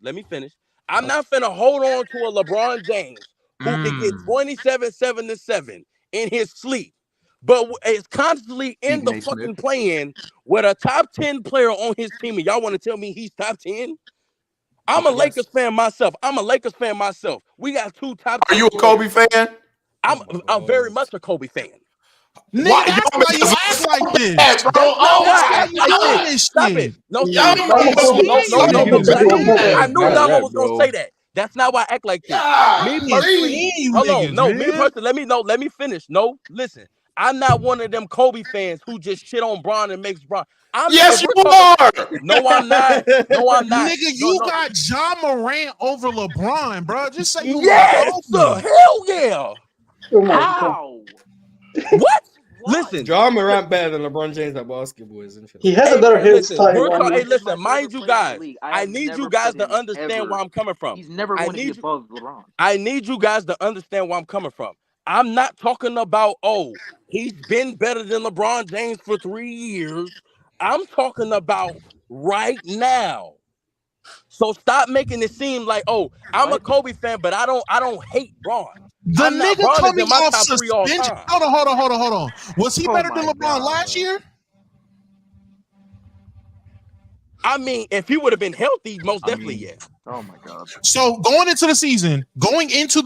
I'm not finna hold on to a LeBron James who can get 27, 7 to 7 in his sleep, but is constantly in Stephen the A. fucking Smith. playing with a top 10 player on his team, and y'all want to tell me he's top 10? I'm a Lakers fan myself. We got 2 top 10 Are you a Kobe fan? I'm very much a Kobe fan. Nigga, that's why you act like this. Bro, That's not why That's I why act you like doing this. this Stop shit. it. No, Y'all stop it. motherfuckers Because I Yeah. knew Damo was gonna say that. That's not why I act like this. Me God, personally, geez. You hold on. niggas, No, man. me personally, let me finish. No, listen. I'm not one of them Kobe fans who just shit on Bron and makes Bron. Yes, you talking, are. no, I'm not. No, I'm not. Nigga, you got Ja Morant over LeBron, bro. Just say you Yes, love sir. Kobe. Hell yeah. Oh my god. How? What? Listen. Ja Morant better than LeBron James at basketball is interesting. He has Hey, a better man, listen. hairstyle. I mean, Hey, listen. My Mind favorite you, player in the guys. league. I have need never you guys put to him understand ever. where I'm coming from. He's never going to be above LeBron. I need you guys to understand where I'm coming from. I'm not talking about, he's been better than LeBron James for 3 years. I'm talking about right now. So stop making it seem like, I'm a Kobe fan, but I don't hate Bron. The I'm not. nigga Bron is coming in my off top 3 all suspension. time. Hold on. Was he Oh better than my LeBron God, last bro. year? I mean, if he would have been healthy, most definitely, yeah. Oh my God. So going into the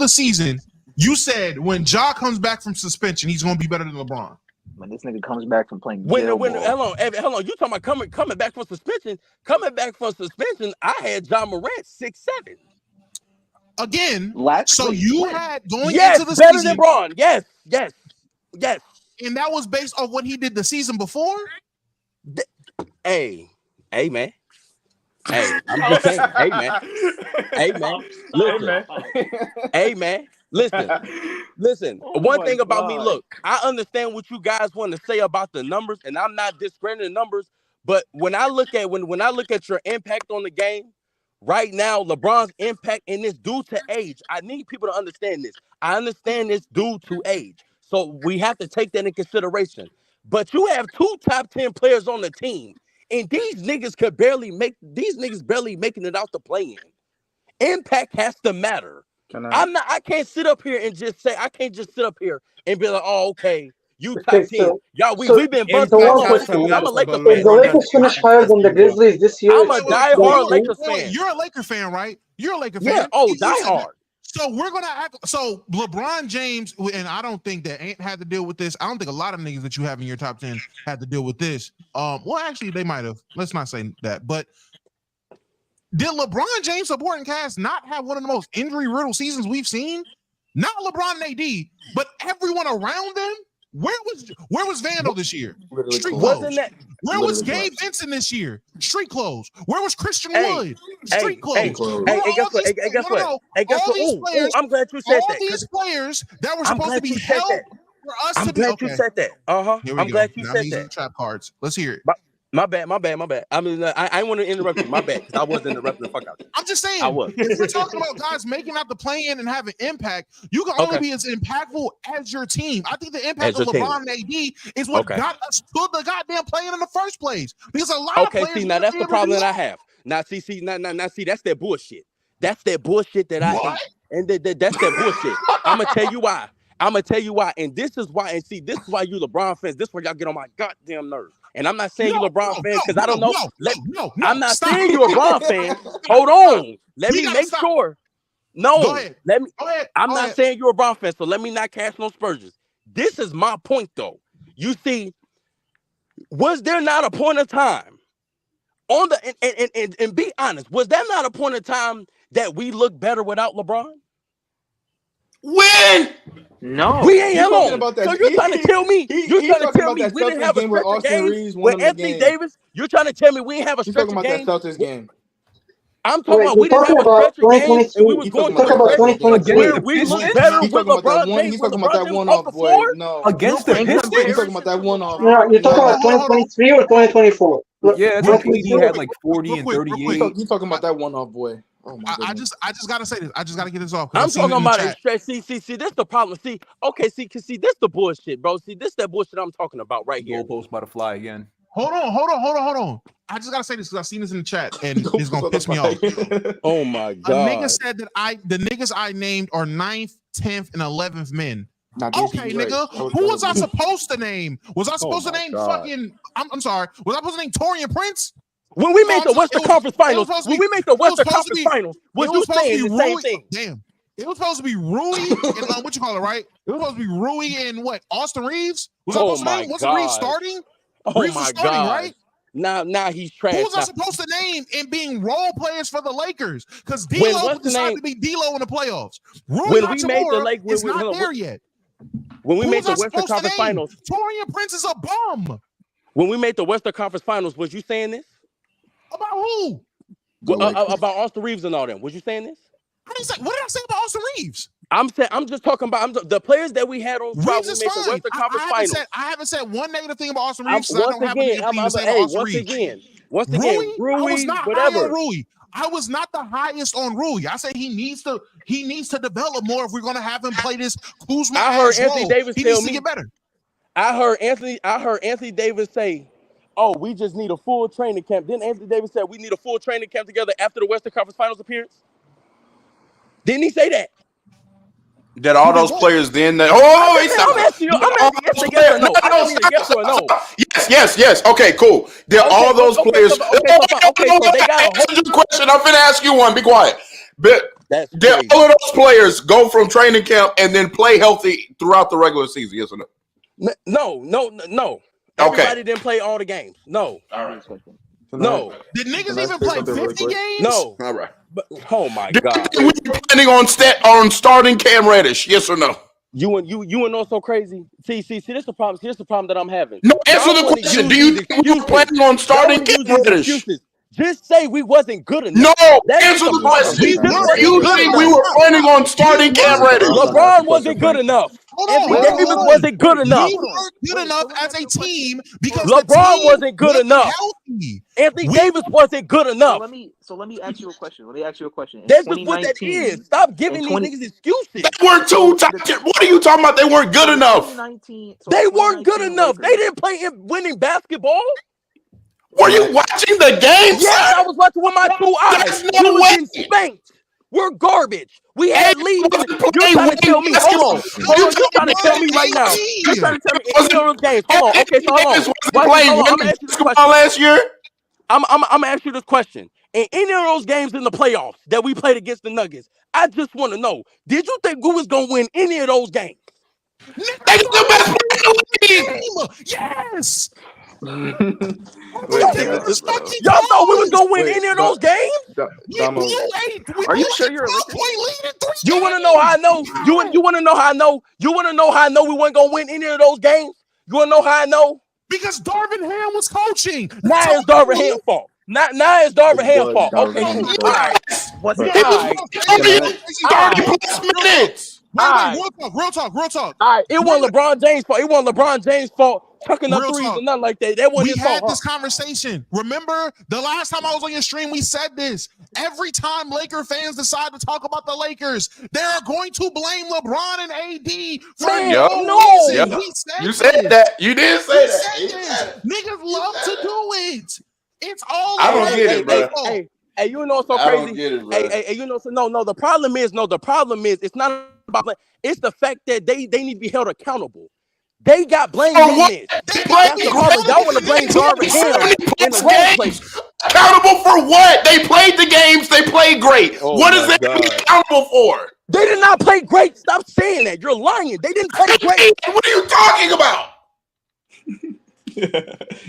season, you said when Ja comes back from suspension, he's gonna be better than LeBron. When this nigga comes back from playing When jail hold ball, on, you talking about coming back from suspension? Coming back from suspension, I had Ja Morant 6'7". Again, when? had going Yes, into the better season, than Bron. Yes. and that was based on what he did the season before. Hey, man. Hey, I'm just saying. Hey, man. Listen. Hey, man. Listen. One thing about me, look, I understand what you guys want to say about the numbers, and I'm not discrediting numbers. But when I look at your impact on the game right now, LeBron's impact, and it's due to age. I need people to understand this. I understand it's due to age, so we have to take that in consideration. But you have 2 top 10 players on the team. And these niggas barely making it out the play-in. Impact has to matter. I can't sit up here and just say, I can't just sit up here and be like, okay, you top 10. Y'all, we've been busting. one Hold on, question. I'm a Lakers If fan. the Lakers finish higher than the Grizzlies this year, I'm a diehard Lakers fan. You're a Laker fan, right? You're a Laker Yeah, fan. diehard. So we're gonna act. So LeBron James, and I don't think that Ant had to deal with this. I don't think a lot of niggas that you have in your top 10 had to deal with this. Well, actually, they might have. Let's not say that. But did LeBron James supporting cast not have one of the most injury-riddled seasons we've seen? Not LeBron and AD, but everyone around them. Where was Vandal this year? Street clothes. Wasn't that? Where was Gabe Vincent this year? Street clothes. Where was Christian Wood? Street clothes. Guess what? I'm glad you said that. All these players that were I'm supposed to glad be you said held that. for us I'm to be. glad you said that. Here we I'm go. glad you Now said he's in that. trap cards. Let's hear it. My bad. I mean, I want to interrupt you. My bad, because I was interrupting the fuck out of you. I'm just saying, I was. if we're talking about guys making out the play-in and having impact, you can only be as impactful as your team. I think the impact of LeBron and AD is what got us to the goddamn play-in in the first place. Because a lot of players. See, now that's the problem that I have. Now, see, that's that bullshit. That's that bullshit that I hate. And that's that bullshit. I'm gonna tell you why. And this is why. And see, this is why you LeBron fans. This is why y'all get on my goddamn nerves. And I'm not saying you LeBron fans because I don't know. I'm not saying you a LeBron fan. Hold on. Let me make sure. No. Go ahead. I'm not saying you're a LeBron fan, so let me not cast no aspersions. This is my point, though. You see, was there not a point of time on the and be honest, was there not a point of time that we look better without LeBron? When? No, we ain't talking about that. So you're trying to tell me? You're trying to tell me we didn't have a stretch of games with Anthony Davis? You're trying to tell me we didn't have a stretch of games? That Celtics game. I'm talking about we didn't have a stretch of games, and we was going to about where we look better with LeBron James. He's talking about that one-off, boy. No, against the Pistons. He's talking about that one-off. No, you're talking about 2023 or 2024. Yeah, he had like 40 and 38. He's talking about that one-off, boy. Oh I just gotta say this. I just gotta get this off. I'm talking about a stretch. See, this the problem. See, this the bullshit, bro. See, this that bullshit I'm talking about right here. Goalpost about to fly again. Hold on. I just gotta say this because I've seen this in the chat and it's gonna piss me off. Oh my god. A nigga said that the niggas I named are 9th, 10th, and 11th men. Okay, nigga. Who was I supposed to name? Was I supposed to name fucking? I'm sorry. Was I supposed to name Torian Prince? When we made the Western Conference Finals, was you saying the same thing? Damn. It was supposed to be Rui and what you call it, right? It was supposed to be Rui and what? Austin Reeves? Was I supposed to name? Wasn't Reeves starting? Oh my god! Right? Now he's trash. Who was I supposed to name in being role players for the Lakers? Because D'Lo decided to be D'Lo in the playoffs. Rui Hachimura is not there yet. When we made the Western Conference Finals, Torian Prince is a bum. When we made the Western Conference Finals, was you saying this? About who? About Austin Reeves and all them. Was you saying this? What did I say about Austin Reeves? I'm just talking about the players that we had on trial. We made the Western Conference Finals. I haven't said one negative thing about Austin Reeves. Once again, Rui, I was not high on Rui. I was not the highest on Rui. I said he needs to develop more if we're going to have him play this Kuzma. I heard Anthony Davis tell me to get better. I heard Anthony Davis say, "Oh, we just need a full training camp." Then Anthony Davis said, "We need a full training camp together after the Western Conference Finals appearance." Didn't he say that? That all those players then that I'm asking yes or no. I don't need a yes or no. Yes. Okay, cool. Did all those players? So they got answer the question. I'm finna ask you one. Be quiet. But did all of those players go from training camp and then play healthy throughout the regular season? Yes or no? No. Everybody didn't play all the games. No. All right. No. Did niggas even play 50 games? No. All right. But, oh my god. We were planning on starting Cam Reddish. Yes or no? You and know so crazy. See, this is the problem. Here's the problem that I'm having. No, answer the question. Do you think we were planning on starting Cam Reddish? Just say we wasn't good enough. No, answer the question. You think we were planning on starting Cam Reddish? LeBron wasn't good enough. Anthony Davis wasn't good enough. We weren't good enough as a team because LeBron wasn't good enough. Anthony Davis wasn't good enough. So let me ask you a question. That's just what that is. Stop giving these niggas excuses. They weren't what are you talking about? They weren't good enough. They weren't good enough. They didn't play winning basketball. Were you watching the games? Yes, I was watching with my 2 eyes. No way. Getting spanked. We're garbage. We had leads. You're trying to tell me. Hold on. You're trying to tell me right now. You're trying to tell me any of those games. Hold on. Okay, so hold on. I'm asking this question. Last year. I'm gonna ask you this question. In any of those games in the playoffs that we played against the Nuggets, I just want to know: did you think we was gonna win any of those games? They the best player in the league. Yes. Y'all thought we was gonna win any of those games? Are you sure you're You want to know how I know? You want to know how I know? You want to know how I know we weren't gonna win any of those games? You want to know how I know? Because Darvin Ham was coaching. Now it's Darvin Ham's fault. Now it's Darvin Ham's fault. Okay, all right. Was it 30 plus minutes? Real talk. All right, it wasn't LeBron James' fault. It wasn't LeBron James' fault chucking up threes and nothing like that. That wasn't his fault. We had this conversation. Remember the last time I was on your stream, we said this. Every time Laker fans decide to talk about the Lakers, they're going to blame LeBron and AD for no reason. You said that. You did say that. Niggas love to do it. It's all I don't get it, bro. Hey, you know what's so crazy? I don't get it, bro. Hey, you know, so no. The problem is it's not about. It's the fact that they need to be held accountable. They got blamed in this. That's the problem. Y'all want to blame Darvin Ham in the wrong place. Accountable for what? They played the games. They played great. What is that accountable for? They did not play great. Stop saying that. You're lying. They didn't play great. What are you talking about?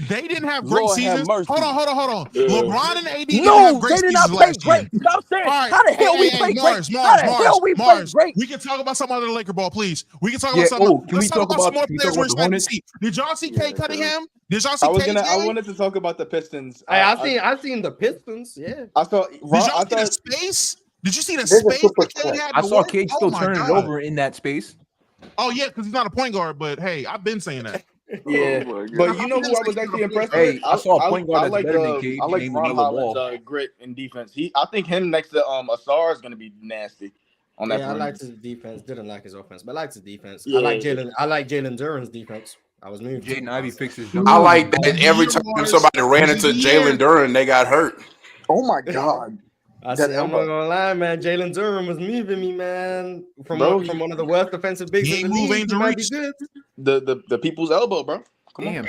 They didn't have great seasons. Hold on. LeBron and AD they did not play great. Stop saying. How the hell we play great? How the hell we play great? We can talk about some other Laker ball, please. We can talk about something. Let's talk about some more players we're expecting to see. Did y'all see Kay Cunningham? Did y'all see KJ? I wanted to talk about the Pistons. I seen the Pistons. Yeah. Did y'all see the space? Did you see the space that Kay had? I saw Kate still turning it over in that space. Oh yeah, because he's not a point guard. But hey, I've been saying that. Yeah, but you know who I was actually impressed with? Hey, I saw a point guard that's better than Cade. I like Ron Holland's grit and defense. I think him next to Asar is going to be nasty on that. Yeah, I liked his defense. Didn't like his offense, but I liked his defense. Yeah. I like Jalen Duren's defense. I was moved. Jaden Ivey fixes. I like that every time somebody ran into Jalen Duren, they got hurt. Oh my god. I'm not gonna lie, man. Jalen Duren was moving me, man. From one of the worst defensive bigs in the league. He might be good. The people's elbow, bro. Come on.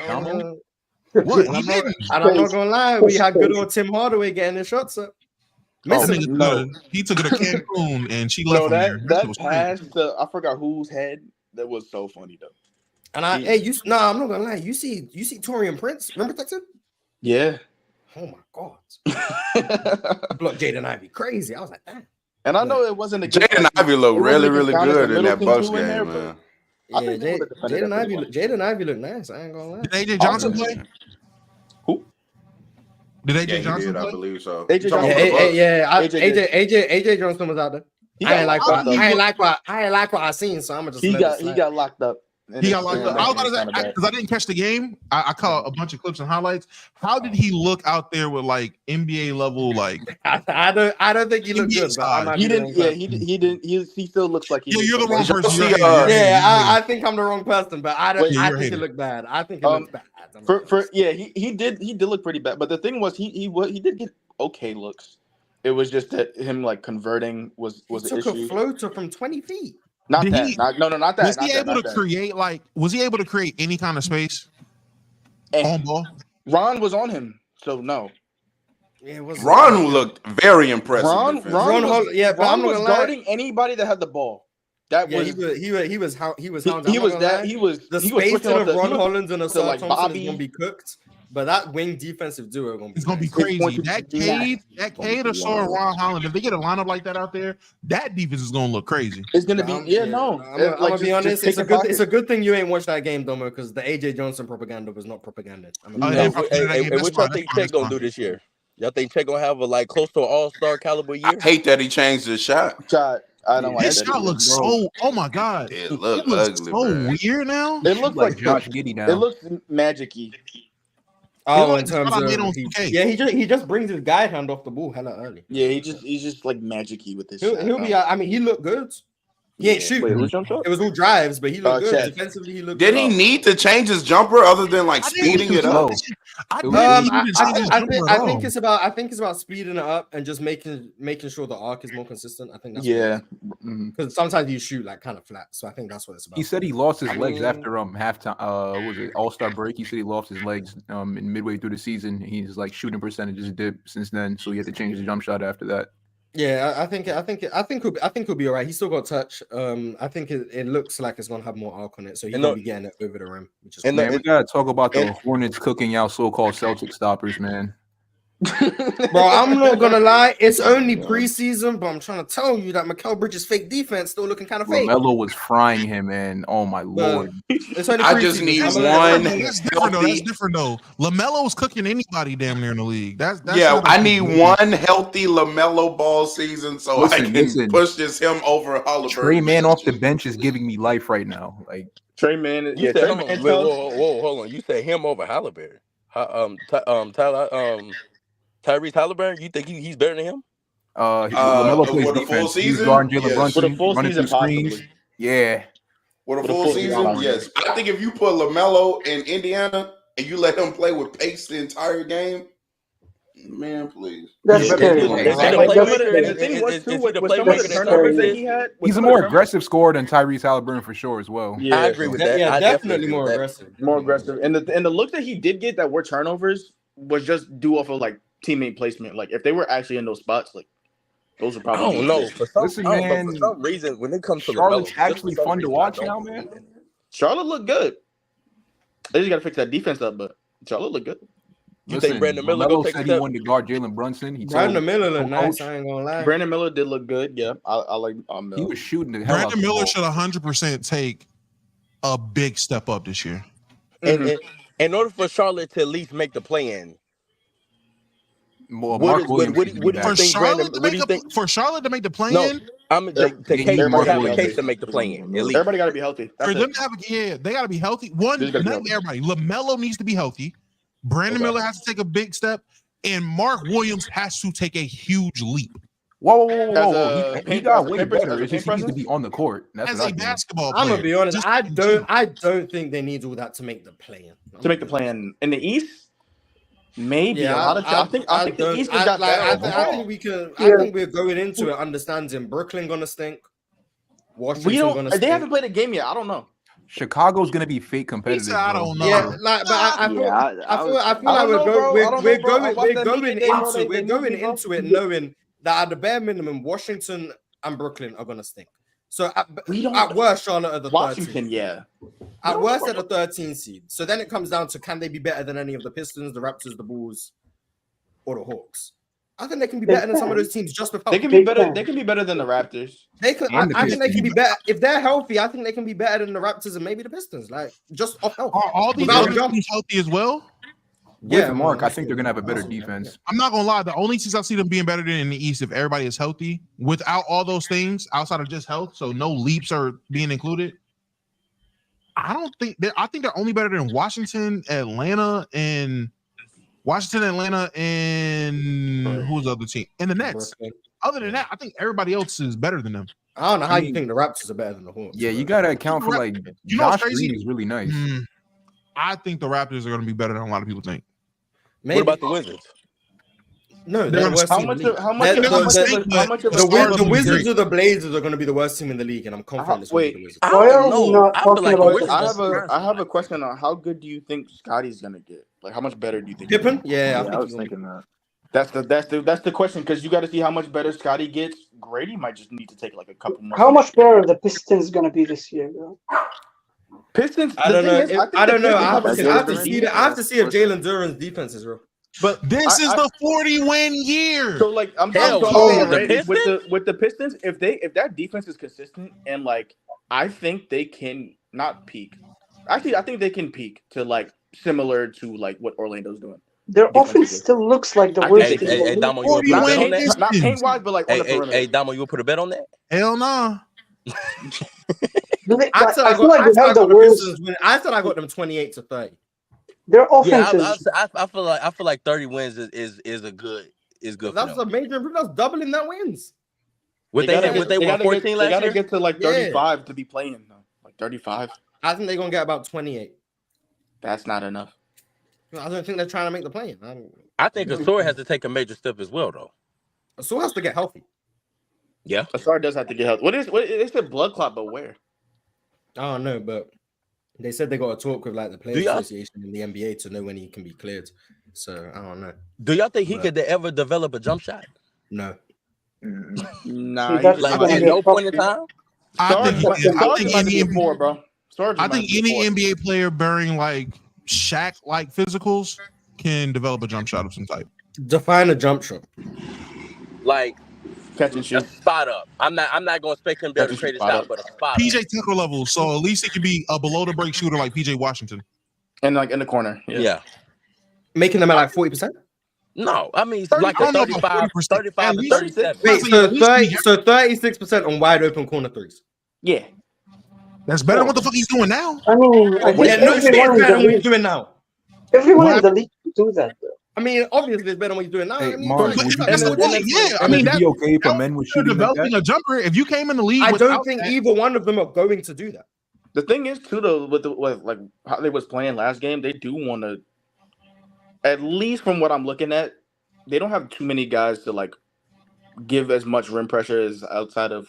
What? I'm not gonna lie. We had good old Tim Hardaway getting his shots up. He took it to Cancun and she left. That pass to I forgot whose head. That was so funny though. And I'm not gonna lie. You see Torian Prince? Remember that? Yeah. Oh my god. Look, Jaden Ivey crazy. I was like, damn. And I know it wasn't a Jaden Ivey looked really good in that Bucks game, man. Yeah, Jaden Ivey looked nice. I ain't gonna lie. Did AJ Johnson play? Who? Did AJ Johnson play? I believe so. AJ Johnson was out there. I ain't like what I seen, so I'm gonna just he got locked up. He got locked up. I was about to say, because I didn't catch the game. I caught a bunch of clips and highlights. How did he look out there with like NBA level? Like I don't think he looked good. But he didn't. Yeah, he didn't. He still looks like he. You're the wrong person. I think I'm the wrong person, but I think he looked bad. I think he looked bad. He did look pretty bad. But the thing was, he did get okay looks. It was just that him like converting was an issue. Took a floater from 20 feet. Not that. Not that. Was he able to create Was he able to create any kind of space on ball? Ron was on him, so no. Yeah, Ron looked very impressive. Ron was guarding anybody that had the ball. That was he was the spacing of Ron Holland and Asar Thompson is gonna be cooked. But that wing defensive duo is gonna be crazy. That Cade or Ron Holland, if they get a lineup like that out there, that defense is gonna look crazy. It's gonna be I'm gonna be honest. It's a good thing you ain't watched that game, Domo, because the AJ Johnson propaganda was not propaganda. What y'all think Chet gonna do this year? Y'all think Chet gonna have a close to an all-star caliber year? I hate that he changed his shot. I don't like his shot looks so. Oh my god, it looks ugly, so weird now. It looks like Josh Giddey now. It looks magic-y. Oh, in terms of he just brings his guide hand off the ball hella early. Yeah, he's just like magic-y with this. He'll be. I mean, he looked good. He ain't shooting. It was all drives, but he looked good. Defensively, he looked good. Did he need to change his jumper other than speeding it up? I think it's about speeding it up and just making sure the arc is more consistent. I think that's because sometimes you shoot kind of flat. So I think that's what it's about. He said he lost his legs after halftime. Was it All-Star break? He said he lost his legs in midway through the season. He's shooting percentages dipped since then, so he had to change his jump shot after that. Yeah, I think he'll be all right. He's still got touch. I think it looks like it's gonna have more arc on it, so he's gonna be getting it over the rim. We gotta talk about the Hornets cooking out so-called Celtic stoppers, man. Bro, I'm not gonna lie. It's only preseason, but I'm trying to tell you that Mikal Bridges' fake defense still looking kind of fake. LaMelo was frying him, and oh my lord, It's only I just preseason. need I'm one. That's different though. That's different though. LaMelo's cooking anybody damn near in the league. That's Yeah, not a- I need one healthy LaMelo Ball season so I can push this him over Halliburton. Trey Man off the bench is giving me life right now. Like Trey Man, You said, hold on. You said him over Halliburton. Tyrese Halliburton. You think he's better than him? LaMelo plays for the defense. full He's season? guarding Jalen Yes. Brunson, For the full running season, through screens. possibly. Yeah. For the full season, yes. I think if you put LaMelo in Indiana and you let him play with pace the entire game, man, please. That's Yeah, scary. is he the Like, playmaker? And the thing was, too, with some of the That's turnovers that scary. he had, He's a more aggressive scorer than Tyrese Halliburton for sure as well. Yeah, I agree with that. Yeah, I definitely agree more with that. aggressive. more aggressive. And the looks that he did get that were turnovers was just due off of like teammate placement. Like if they were actually in those spots, like those are I probably. don't know. For some, Listen, I don't know, man, for some reason, when it comes to Charlotte's LaMelo, actually just for some fun to reason, watch I now, don't man. believe in him. Charlotte looked good. They just got to fix that defense up, but Charlotte looked good. You Listen, think Brandon Miller gonna LaMelo take a said he step? wanted to guard Jalen Brunson. He Brandon told Miller look nice. coach I ain't gonna lie. Brandon Miller did look good. Yeah, I like he Miller. was shooting the hell out Brandon the Miller ball. should 100% take a big step up this year. And in order for Charlotte to at least make the play-in, Well, what Mark is- Williams what needs to do be you For back. think, Charlotte Brandon? to What do make you think? for Charlotte to make the play No, in, I'm to need have Mark a Williams. case to make the play-in. At least. Everybody got to be healthy. That's for them it. to have they got to be healthy. One, Just gotta be not healthy. everybody. LaMelo needs to be healthy. Brandon Okay. Miller has to take a big step, and Mark Williams has to take a huge leap Whoa. As a He paint- got as a way paint- better. as a It's just paint he needs to be on the court. That's as what I a think. basketball player. I'm gonna be honest. Just- I don't think they need all that to make the play-in. To make the play in the East. Maybe Yeah, a lot of. I think the don't- East has got better I overall. think we can. Yeah. I think we're going into it understanding Brooklyn gonna stink. Washington We gonna don't. stink. They haven't played a game yet. I don't know. Chicago's gonna be fake He competitive. said, I bro. don't know. Yeah, like, but I feel like we're going knowing that at the bare minimum, Washington and Brooklyn are gonna stink. So at worst, Charlotte are the Washington, 13th. yeah. At worst, at the 13th seed. So then it comes down to can they be better than any of the Pistons, the Raptors, the Bulls, or the Hawks? I think they can be better than some of those teams just without. They can be better. They can be better than the Raptors. They could. And the I think they Pistons. can be better if they're healthy. I think they can be better than the Raptors and maybe the Pistons. Like just off health. Are all these Without other jump. teams healthy as well? With Mark, I think they're gonna have a better defense. I'm not gonna lie. The only teams I see them being better than in the East if everybody is healthy, without all those things outside of just health, so no leaps are being included. I don't think I think they're only better than Washington, Atlanta, and who's the other team? And the Nets. Brooklyn. Other than that, I think everybody else is better than them. I don't know how I you mean, think the Raptors are better than the Hawks. Yeah, you but- gotta account for like You know what's Josh crazy? Green is really nice. I think the Raptors are going to be better than a lot of people think. Maybe. What about the Wizards? No, They're they're the gonna worst How team in much? the league. How much? They're- How much? the- How much of a the star Wiz- The be Wizards great. or the Blazers are going to be the worst team in the league, and I'm confident it's going to be the Wizards. I Why don't are we know. not I feel talking like the about Wizards this? I have a question on how good do you think Scotty's gonna get? Like how much better do you think? Pippen? Yeah, I I was think thinking that. That's the question because you got to see how much better Scotty gets. Grady might just need to take like a couple more. How much better are the Pistons gonna be this year, bro? Pistons? I don't know. I don't know. I have Pistons to have a see. I have to see if Jalen Duren's defense is real. But This is the 40-win year. So like I'm Hell, saying, the right, Pistons? with the Pistons, if that defense is consistent and like I think they can not peak. Actually, I think they can peak to like similar to like what Orlando's doing. Their Defense offense is- still looks like the I worst. think in they- the Hey, league. Damo, you want to put a bet on that? Not paint wise, but like on the perimeter. Hey, Damo, you want to put a bet on that? Hell nah. I said I feel like they have the got the worst. Pistons winning. I said I got them 28-30. Their Yeah, offense is. I feel like 30 wins is a good for That's a them. major improvement. That's doubling that wins. What they gotta won get- 14 They last gotta year? get to like Yeah. 35 to be playing though. Like 35. I think they're gonna get about 28. That's not enough. I don't think they're trying to make the play-in. I think Asura has to take a major step as well, though. So has to get healthy. Yeah. Asar does have to get help. What is the blood clot? But where? I don't know, but they said they got to talk with like the Do Players y'all- Association and the NBA to know when he can be cleared. So I don't know. Do y'all think he But- could ever develop a jump shot? No. Nah, See, that's Like gonna at be no a point in tough time? I think any four, bro. I think any NBA player bearing like Shaq like physicals can develop a jump shot of some type. Define a jump shot. Like Catch and a shoot. spot up. I'm not gonna expect him to be able to create a shot, but a spot up. PJ Tucker level, so at least he could be a below the break shooter like PJ Washington. And like in the corner. Yeah. Making them at like 40%? No, I mean, 30, like I a don't know about 35 to 37. Wait, so 36% on wide open corner threes. Yeah. That's better than what the fuck he's doing now. I mean, I think Yeah, no, it's everyone, better than what in he's doing now. the league can do that, though. I mean, obviously it's better than what he's doing now. Hey, I mean, Mars, like, would you That's the point. Yeah, I mean, Would it that, be okay for men with you're shooting like developing that? a jumper. If you came in the league, I don't without think that, either one of them are going to do that. The thing is too though, with like how they was playing last game, they do want to, at least from what I'm looking at, they don't have too many guys to like give as much rim pressure as outside of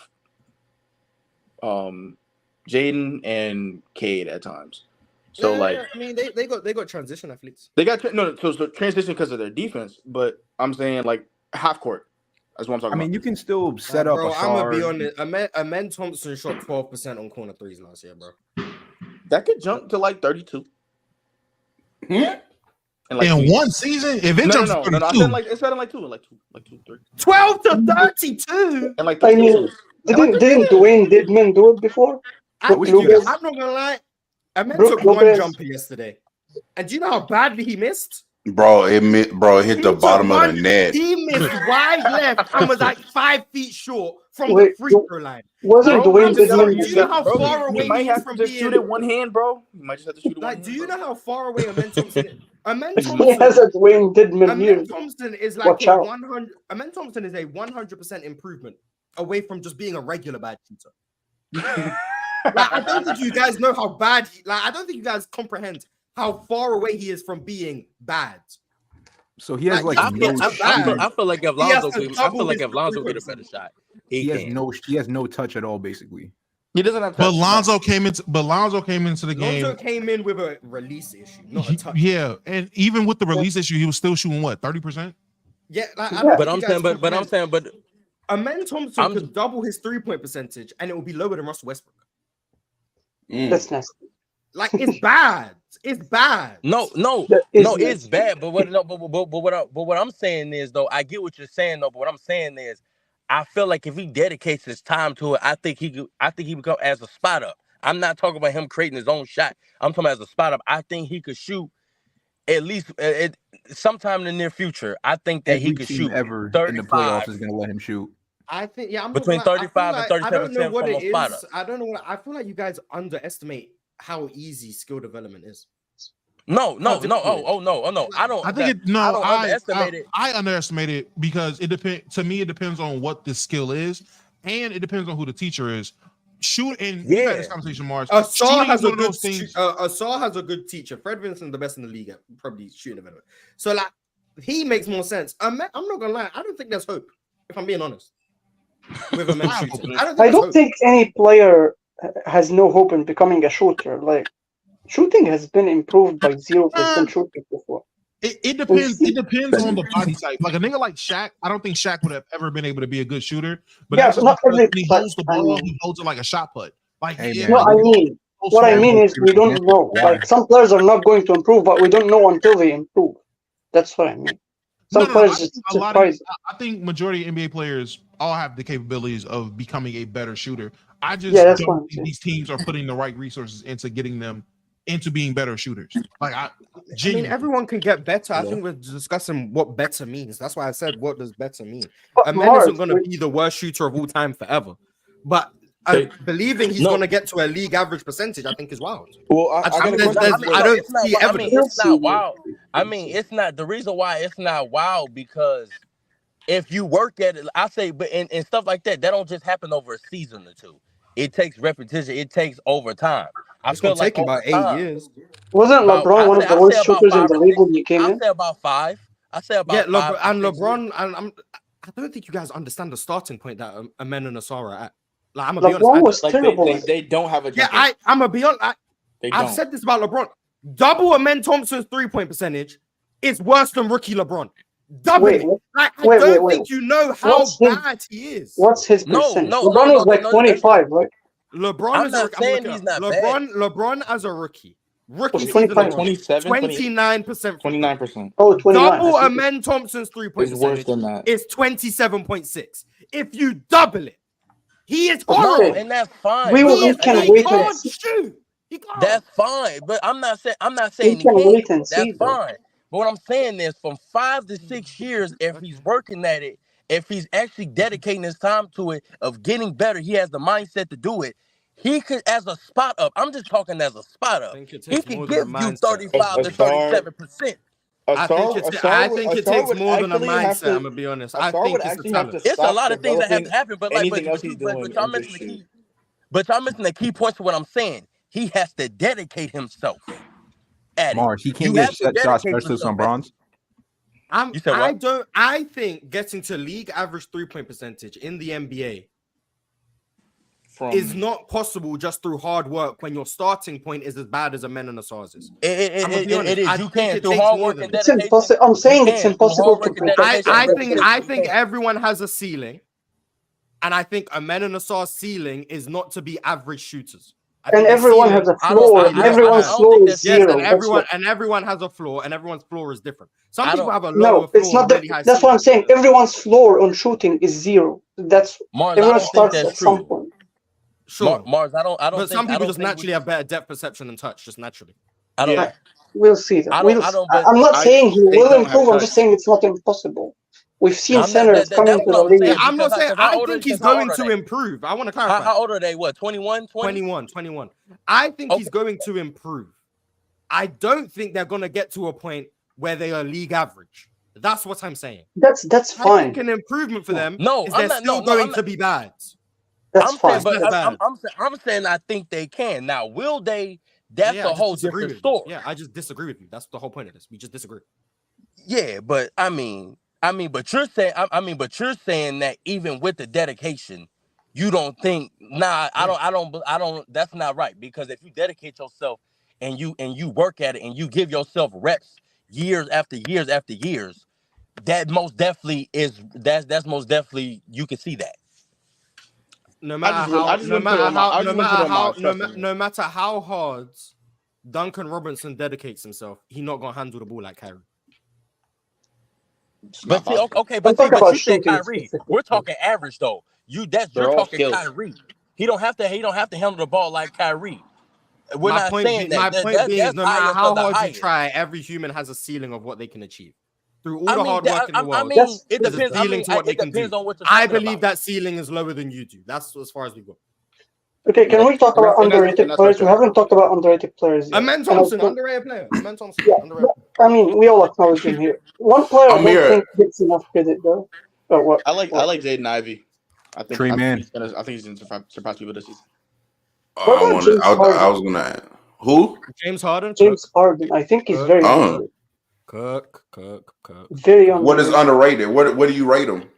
Jaden and Cade at times. So I mean, they got transition athletes. they got so transition because of their defense, but I'm saying like half court. That's what I'm talking I mean, about. you can still set up Bro, a I'm gonna be guard. honest. Amen Thompson shot 12% on corner threes last year, bro. That could jump to like 32. Yeah. In like in 2 years. one season, if it No, jumps no, to no, no. I 32, said like it's better like 3. 12 to 32. And like I 3 mean, seasons. didn't Dwayne Dedman do it before? I'm Brook not Lopez. gonna lie. Amen Brook took one Lopez. jumper yesterday. And do you know how badly he missed? Bro, it hit the took bottom of one- the net. He missed wide left and was like 5 feet short from Wait, the free throw line. Wasn't Bro, Dwayne do Dedman? you know how Bro, far you away might he have is to from just being shoot it one hand, bro. You might just have to shoot it one like? hand. Do you bro. know how far away Amen Thompson is? Amen He Thompson, has a Dwayne Dedman here. Amen Thompson is like Watch a out. 100. Amen Thompson is a 100% improvement away from just being a regular bad shooter. Like, I don't think you guys know how bad. I don't think you guys comprehend how far away he is from being bad. So he has Like, like I no feel- shooting. I feel like if He has Lonzo to could, I double feel like his if Lonzo three-point get a better percentage. shot, He has can. he has no touch at all, basically. He doesn't have but touch. Lonzo came into the game. Lonzo came in with a release issue, not a touch. Yeah, and even with the release issue, he was still shooting what 30%. Yeah, like, Yeah. I don't But think I'm you guys saying, but I'm comprehend. saying, but Amen Thompson I'm- could double his 3-point percentage, and it will be lower than Russell Westbrook. That's nasty. Like, it's bad. It's bad. no, That is it's nasty. bad. But what I'm saying is though, I get what you're saying though. But what I'm saying is, I feel like if he dedicates his time to it, I think he become as a spot up. I'm not talking about him creating his own shot. I'm talking about as a spot up. I think he could shoot at least sometime in the near future. I think that he Every could team shoot ever in 35. the playoffs is going to let him shoot. I think, yeah, I'm Between not gonna lie, 35 and I feel like, I don't know 37% what from it a spot is. up. I don't know what I feel like you guys underestimate how easy skill development is. No. difficult Oh no. I don't. I think I don't underestimate it. I underestimate it because it depends. To me, it depends on what the skill is, and it depends on who the teacher is. Shoot, and we had this conversation, Mars. Asar Shooting has is a one of good those things. Asar has a good teacher. Fred Vincent's the best in the league at probably shooting development. So like he makes more sense. I'm not gonna lie. I don't think there's hope. If I'm being honest, with a man shooting, I don't think any player has no hope in becoming a shooter. Like shooting has been improved by 0% shooting before. It depends. It depends on the body type. Like a nigga like Shaq, I don't think Shaq would have ever been able to be a good shooter. But Yeah, that's just not because every- when he but holds the I ball, mean- he holds it like a shot put. Like Hey, yeah, man. No, I mean, what I mean is we don't know. Like some players are not going to improve, but we don't know until they improve. That's what I mean. Some players just surprise. I think majority of NBA players all have the capabilities of becoming a better shooter. I just Yeah, that's what I'm don't think saying. these teams are putting the right resources into getting them into being better shooters. Like I mean, genuinely. everyone can get better. I think we're discussing what better means. That's why I said, what does better mean? But A man Mars, isn't going to be the worst shooter of all time forever. But believing he's going to get to a league average percentage, I think is wild. Well, I got a don't It's not see wild. evidence. It's not wild. I mean, it's not the reason why it's not wild because if you work at it, I say, but and stuff like that, that don't just happen over a season or two. It takes repetition. It takes over time. I It's feel going to like take about 8 over time, years. Wasn't LeBron one of the worst shooters in the league when he came I in? say about 5. I say about Yeah, 5. and LeBron, and I don't think you guys understand the starting point that Amen and Asar are at. Like, I'm gonna be LeBron was honest. terrible. They don't have a Yeah, jumper. I'm gonna be honest. They I've don't. said this about LeBron. Double Amen Thompson's 3-point percentage is worse than rookie LeBron. Double Wait, it. Like, I wait, don't wait. think you know how What's his- bad he is. What's his No, percentage? no, LeBron no, was no, like no, 25, right? LeBron I'm is not a rookie. saying he's not bad. LeBron as a rookie Rookie Was season 25. 27, 29%. 29%. Oh, 29. Double I think Amen Thompson's 3-point It's worse percentage than that. is 27.6. If you double it, he is No, horrible. and that's fine. We but will- no, we and can I He wait get and that. can't see. shoot. He can't. That's fine, but I'm not saying We he can can't. wait and That's see, though. fine. But what I'm saying is, from 5 to 6 years, if he's working at it, if he's actually dedicating his time to it, of getting better, he has the mindset to do it. He could, as a spot up. I'm just talking as a spot I up. think it He takes could more than a give you mindset. 35 to 37%. I think it takes more than a mindset. I'm gonna be honest. I think would it's a actually have to talent. It's a stop lot of things that have to developing happen, but anything else he's you, doing but y'all and missing just the shoot. key. But y'all missing the key points to what I'm saying. He has to dedicate himself at it. Mars, he can't You get have to set shots dedicate versus yourself on at it. bronze. You said what? I think getting to league average 3-point percentage in the NBA is not possible just through hard work when your starting point is as bad as a Men and a Stars is. It is. I You think can it through takes hard more work than and that. It's dedication. impossible. I'm saying it's Through impossible hard to work and predict. dedication. I think everyone has a ceiling, and I think a Men and a Stars ceiling is not to be average shooters. I And think the everyone ceiling- has a I don't- floor. I don't- Everyone's I don't floor think is that's- Yes, zero. and everyone has a floor, and everyone's floor is different. Some I people don't- have a No, lower floor. it's not really that. high That's what I'm ceiling. saying. Everyone's floor on shooting is zero. That's Mars, I everyone don't think starts that's at some true. point. Sure, Mars, I don't but think. some I people don't just think naturally have better depth perception and touch, just naturally. I don't. Yeah. We'll see that. I We'll don't. see. I'm not saying he they will don't have improve. I'm just touch. saying it's not impossible. We've seen I'm not- centers that- coming that's to what the I'm league. saying. I'm not Because saying how I old think are- he's because how going old are to they? improve. I want to clarify. How old are they? What, 21, 20? 21. I think he's going to improve. I don't think they're going to get to a point where they are league average. That's what I'm saying. That's I fine. think an improvement for them No, is I'm they're not- still no, going I'm to be bad. That's I'm fine. saying, but It's bad. I'm saying I think they can. Now, will they? That's Yeah, I a just whole disagree different with you. story. Yeah, I just disagree with you. That's the whole point of this. We just disagree. Yeah, but I mean, but you're saying, but you're saying that even with the dedication, you don't think? Nah, I don't. That's not right, because if you dedicate yourself and you work at it and you give yourself reps years after years after years, that most definitely is. That's most definitely, you can see that. No matter how hard Duncan Robinson dedicates himself, he's not gonna handle the ball like Kyrie. But see, okay, I'm but talking about you said shooting Kyrie. specifically. We're talking average though. You're all talking skills. Kyrie. He don't have to handle the ball like Kyrie. We're My not point saying being that. is no matter highest how of the hard you highest. try, every human has a ceiling of what they can achieve. Through all I the mean, hard work in the world, it there's a depends. ceiling to what they It can depends do. on what you're I talking believe about. that ceiling is lower than you do. That's as far as we go. Okay, can we talk about and that's underrated players? We okay. haven't talked about underrated players yet. Amen And I Thompson, think- underrated player. Amen Thompson, Yeah, underrated. I mean, we all acknowledge him here. One player I don't Amir. think gets enough credit though. Oh, what? I like Jaden Ivey. I think Trey Man. he's gonna surpass people this season. What about James I Harden? was gonna add. Who? James Harden. James Harden. I think he's very Oh. underrated. Cook. Very underrated. What is underrated? What do you rate him?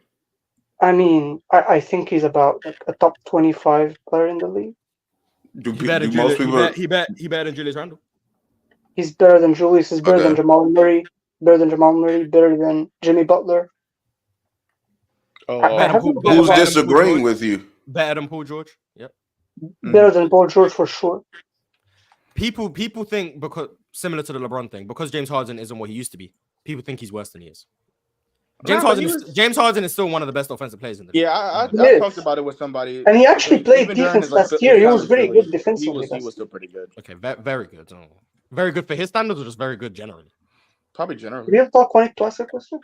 I mean, I think he's about like a top 25 player in the league. He better than Julius Randle. He's better than Julius. He's better than Okay. Jamal Murray. Better than Jimmy Butler. Who's disagreeing with you? Better than Paul George. Yep. Better than Paul George for sure. People think, because similar to the LeBron thing, because James Harden isn't what he used to be, people think he's worse than he is. James Harden is still one of the best offensive players in the league. Yeah, I talked about it with somebody. And he actually played Even during defense his, last year. He was very good defensively. He was still pretty good. Okay, very good. Very good for his standards, or just very good generally? Probably Do generally. you have to connect to ask a question?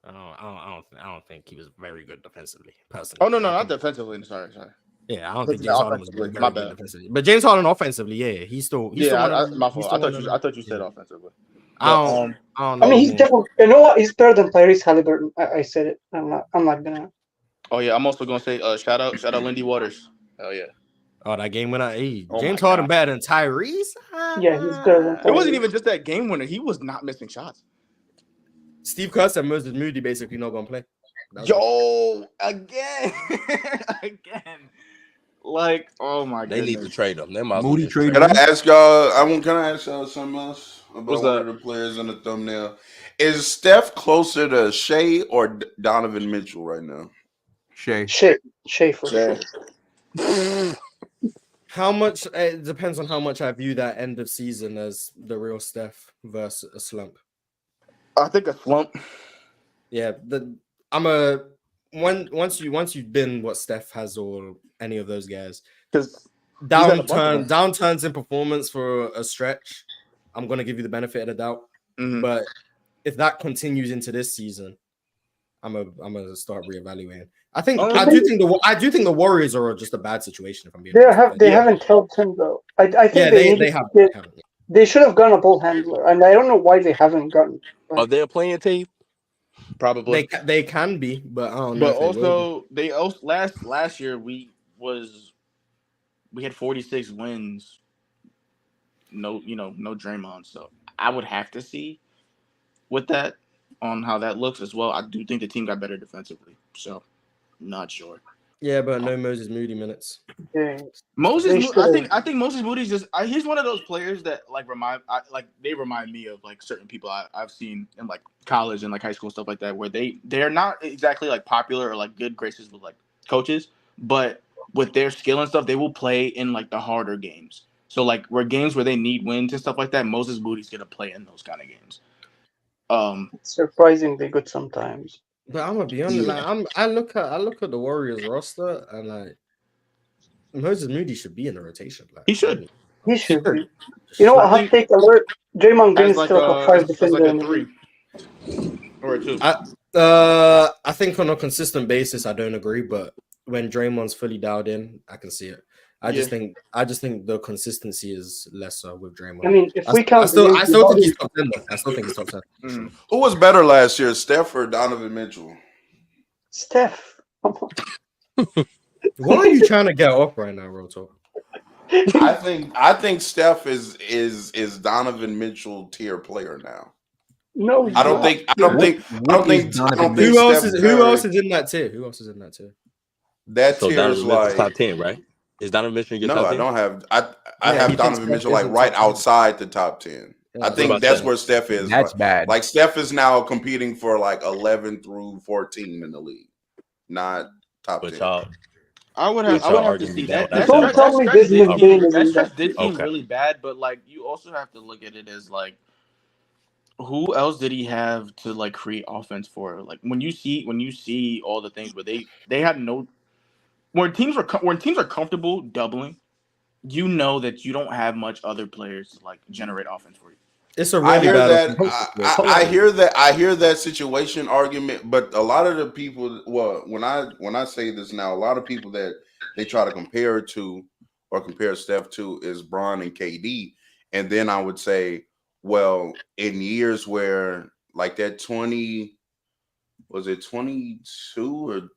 I don't think he was very good defensively, personally. Oh no, not defensively. Sorry. Yeah, I don't think James Harden was very My good bad. defensively. But James Harden offensively, yeah, he's still my fault. I thought you said offensively. I don't know. I mean, he's definitely. You know what? He's better than Tyrese Halliburton. I said it. I'm not gonna. Oh yeah, I'm also gonna say shout out Lindy Waters. Hell yeah. Oh, that game winner. Hey, Oh James my Harden God. better than Tyrese? Yeah, he's better than It wasn't even just that game winner. He was not missing shots. Steve Kerr said Moses Moody basically not gonna play. Yo, again. Like, oh my god. They need to trade him. They might Moody well trade Can I him. ask y'all? Can I ask y'all something else about What's one that? of the players in the thumbnail? Is Steph closer to Shea or Donovan Mitchell right now? Shea. Shea for sure. How much? It depends on how much I view that end of season as the real Steph versus a slump. I think a slump. Yeah, once you've been what Steph has or any of those guys, Because downturns in performance for a stretch, I'm gonna give you the benefit of the doubt. Mhm. But if that continues into this season, I'm gonna start reevaluating. I do think the Warriors are just a bad situation. If I'm being honest. They haven't helped him though. I think they haven't. They should have gone a ball handler, and I don't know why they haven't gotten. Are they a playing team? Probably. They can be, but I don't know. But they also last year we had 46 wins. No Draymond. So I would have to see with that on how that looks as well. I do think the team got better defensively. So not sure. Yeah, but no Moses Moody minutes. Yeah. I think Moses Moody's he's one of those players that they remind me of like certain people I've seen in like college and like high school and stuff like that, where they're not exactly like popular or like good graces with like coaches, but with their skill and stuff, they will play in like the harder games. So like games where they need wins and stuff like that, Moses Moody's gonna play in those kind of games. It's surprisingly good sometimes. But I'm gonna be honest, I look at the Warriors roster and like Moses Moody should be in the rotation. Like, he should. He should be. You know what? Hot take alert. Draymond Green is still a 5 defender. Like a 3 or a 2. I think on a consistent basis, I don't agree, but when Draymond's fully dialed in, I can see it. I just think the consistency is lesser with Draymond. I mean, if we count, I still think he's top 10. I still think he's top 10. Mm-hmm. Who was better last year, Steph or Donovan Mitchell? Steph. What are you trying to get off right now, real talk? I think Steph is Donovan Mitchell tier player now. No, I don't think. Who else is in that tier? Who else is in that tier? That tier is like top 10, right? Is Donovan Mitchell in your top 10? I don't have. I have Donovan Mitchell like right outside the top 10. I think that's where Steph is. That's bad. Like Steph is now competing for like 11 through 14 in the league, not top 10. I would have to see that. That stretch did seem really bad, but like you also have to look at it as like, who else did he have to like create offense for? Like when you see all the things where they had no, when teams are comfortable doubling, you know that you don't have much other players to like generate offense for you. It's a really bad. I hear that situation argument, but a lot of the people, well, when I say this now, a lot of people that they try to compare to or compare Steph to is Bron and KD, and then I would say, well, in years where like that 22 or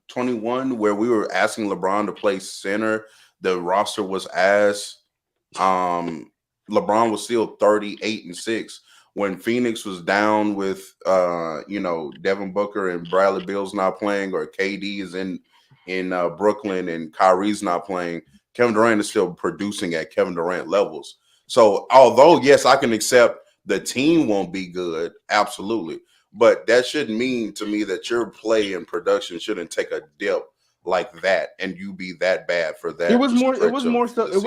21 where we were asking LeBron to play center, the roster was ass. LeBron was still 38-6 when Phoenix was down with Devin Booker and Bradley Beal's not playing, or KD is in Brooklyn and Kyrie's not playing. Kevin Durant is still producing at Kevin Durant levels. So although yes, I can accept the team won't be good, absolutely, but that shouldn't mean to me that your play and production shouldn't take a dip like that and you be that bad for that. It was more so his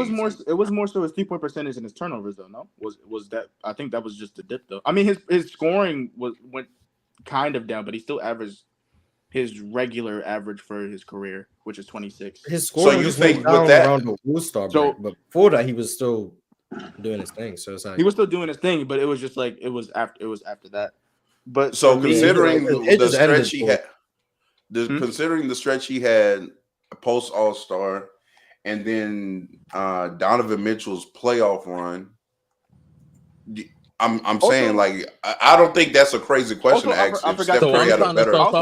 3-point percentage and his turnovers though. No, was that? I think that was just a dip though. I mean, his scoring went kind of down, but he still averaged his regular average for his career, which is 26. His scoring just went down around the All-Star break, but before that he was still doing his thing. So it's like he was still doing his thing, but it was just like it was after that. But so considering the stretch he had. Considering the stretch he had post All-Star, and then Donovan Mitchell's playoff run, I'm saying like I don't think that's a crazy question to ask. If Steph Curry had a better, hold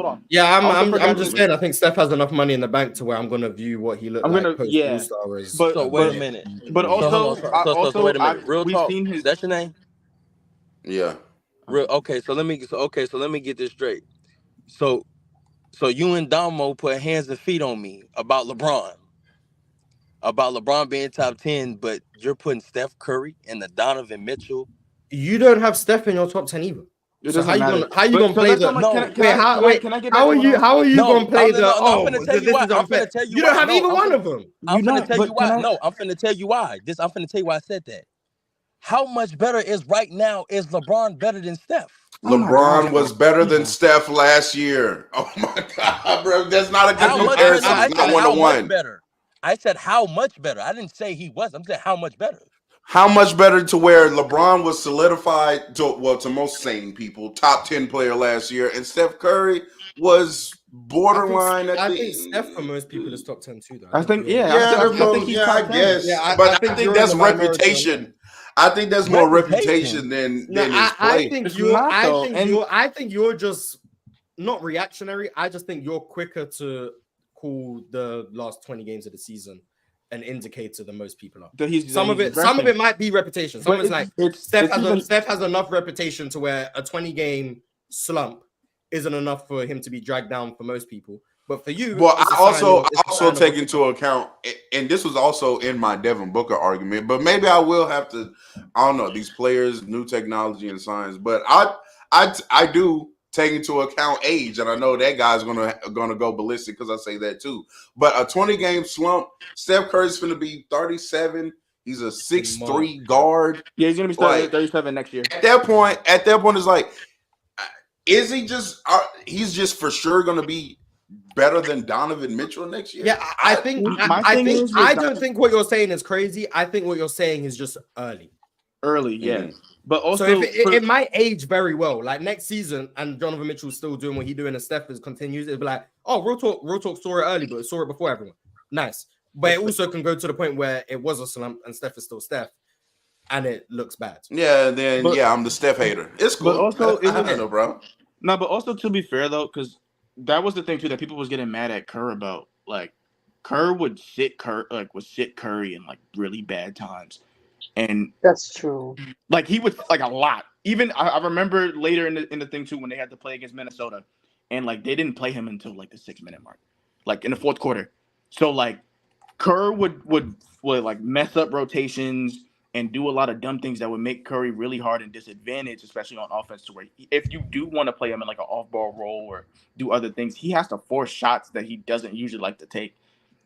on. Yeah, I'm just saying I think Steph has enough money in the bank to where I'm gonna view what he looked like post All-Star as. But wait a minute. But also wait a minute. Real talk. That's your name? Yeah. Okay, so let me get this straight. So you and Damo put hands and feet on me about LeBron being top 10, but you're putting Steph Curry and the Donovan Mitchell. You don't have Steph in your top 10 either. It So doesn't matter. how you gonna So play that's the? what I'm like, Can I get back how are you No, gonna play the? I'm Oh, finna tell you this why. is I'm unfair. finna tell you You why. don't have No, either one of them. I'm You finna don't, tell but you why. can I? No, I'm finna tell you why. I'm finna tell you why I said that. How much better is right now is LeBron better than Steph? Oh my gosh, LeBron bro. was better than Yeah. Steph last year. Oh my god, bro, that's not a good How much better? No, comparison. I It's said not how much 1-to-1. better. I said how much better. I didn't say he was. I'm saying how much better. How much better to where LeBron was solidified to most sane people, top 10 player last year, and Steph Curry was borderline at I the. think Steph for most people is top 10 too, though. I think, you're- yeah, Yeah, I think he's top 10. guess. Yeah, I But I think think you're in that's the minority on reputation. that. I think that's more Reputation. reputation than No, his I play. think It's not, though, and- I think you're just not reactionary. I just think you're quicker to call the last 20 games of the season an indicator than most people are. That he's Some of it might be reputation. Some of it's like Steph has enough reputation to where a 20-game slump isn't enough for him to be dragged down for most people. But for you, Well, it's I a sign also of- it's a sign of take what's into account, and this was also in my Devin Booker argument, but maybe I will have to. I don't know these players, new technology and science, but I do take into account age, and I know that guy's gonna go ballistic because I say that too. But a 20-game slump, Steph Curry's gonna be 37. He's a 6'3" guard. Yeah, he's gonna be starting 37 next year. At that point, it's like, is he just? He's just for sure gonna be better than Donovan Mitchell next year? Yeah, I think I don't think what you're saying is crazy. I think what you're saying is just early. Early, yeah. But also, so if it might age very well. Like next season, and Donovan Mitchell's still doing what he's doing, and Steph continues. It'll be like, oh, real talk saw it early, but saw it before everyone. Nice, but it also can go to the point where it was a slump, and Steph is still Steph, and it looks bad. Yeah, then I'm the Steph hater. It's cool. But also, I have no problem. No, but also to be fair though, because that was the thing too that people was getting mad at Kerr about. Like, Kerr would sit Curry in like really bad times, and that's true. Like he would like a lot. Even I remember later in the thing too when they had to play against Minnesota, and like they didn't play him until like the 6-minute mark, like in the fourth quarter. So like Kerr would like mess up rotations and do a lot of dumb things that would make Curry really hard and disadvantaged, especially on offense. To where if you do want to play him in like an off-ball role or do other things, he has to force shots that he doesn't usually like to take.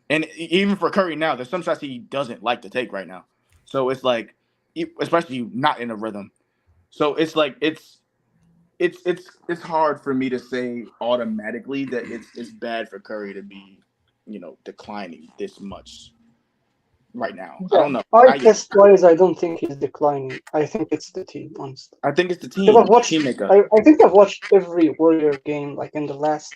And even for Curry now, there's some shots he doesn't like to take right now. So it's like, especially not in a rhythm. So it's like it's hard for me to say automatically that it's bad for Curry to be, declining this much right now. Yeah, I don't know. I don't think he's declining. I think it's the team, honestly. I think it's the team. I think I've watched every Warrior game like in the last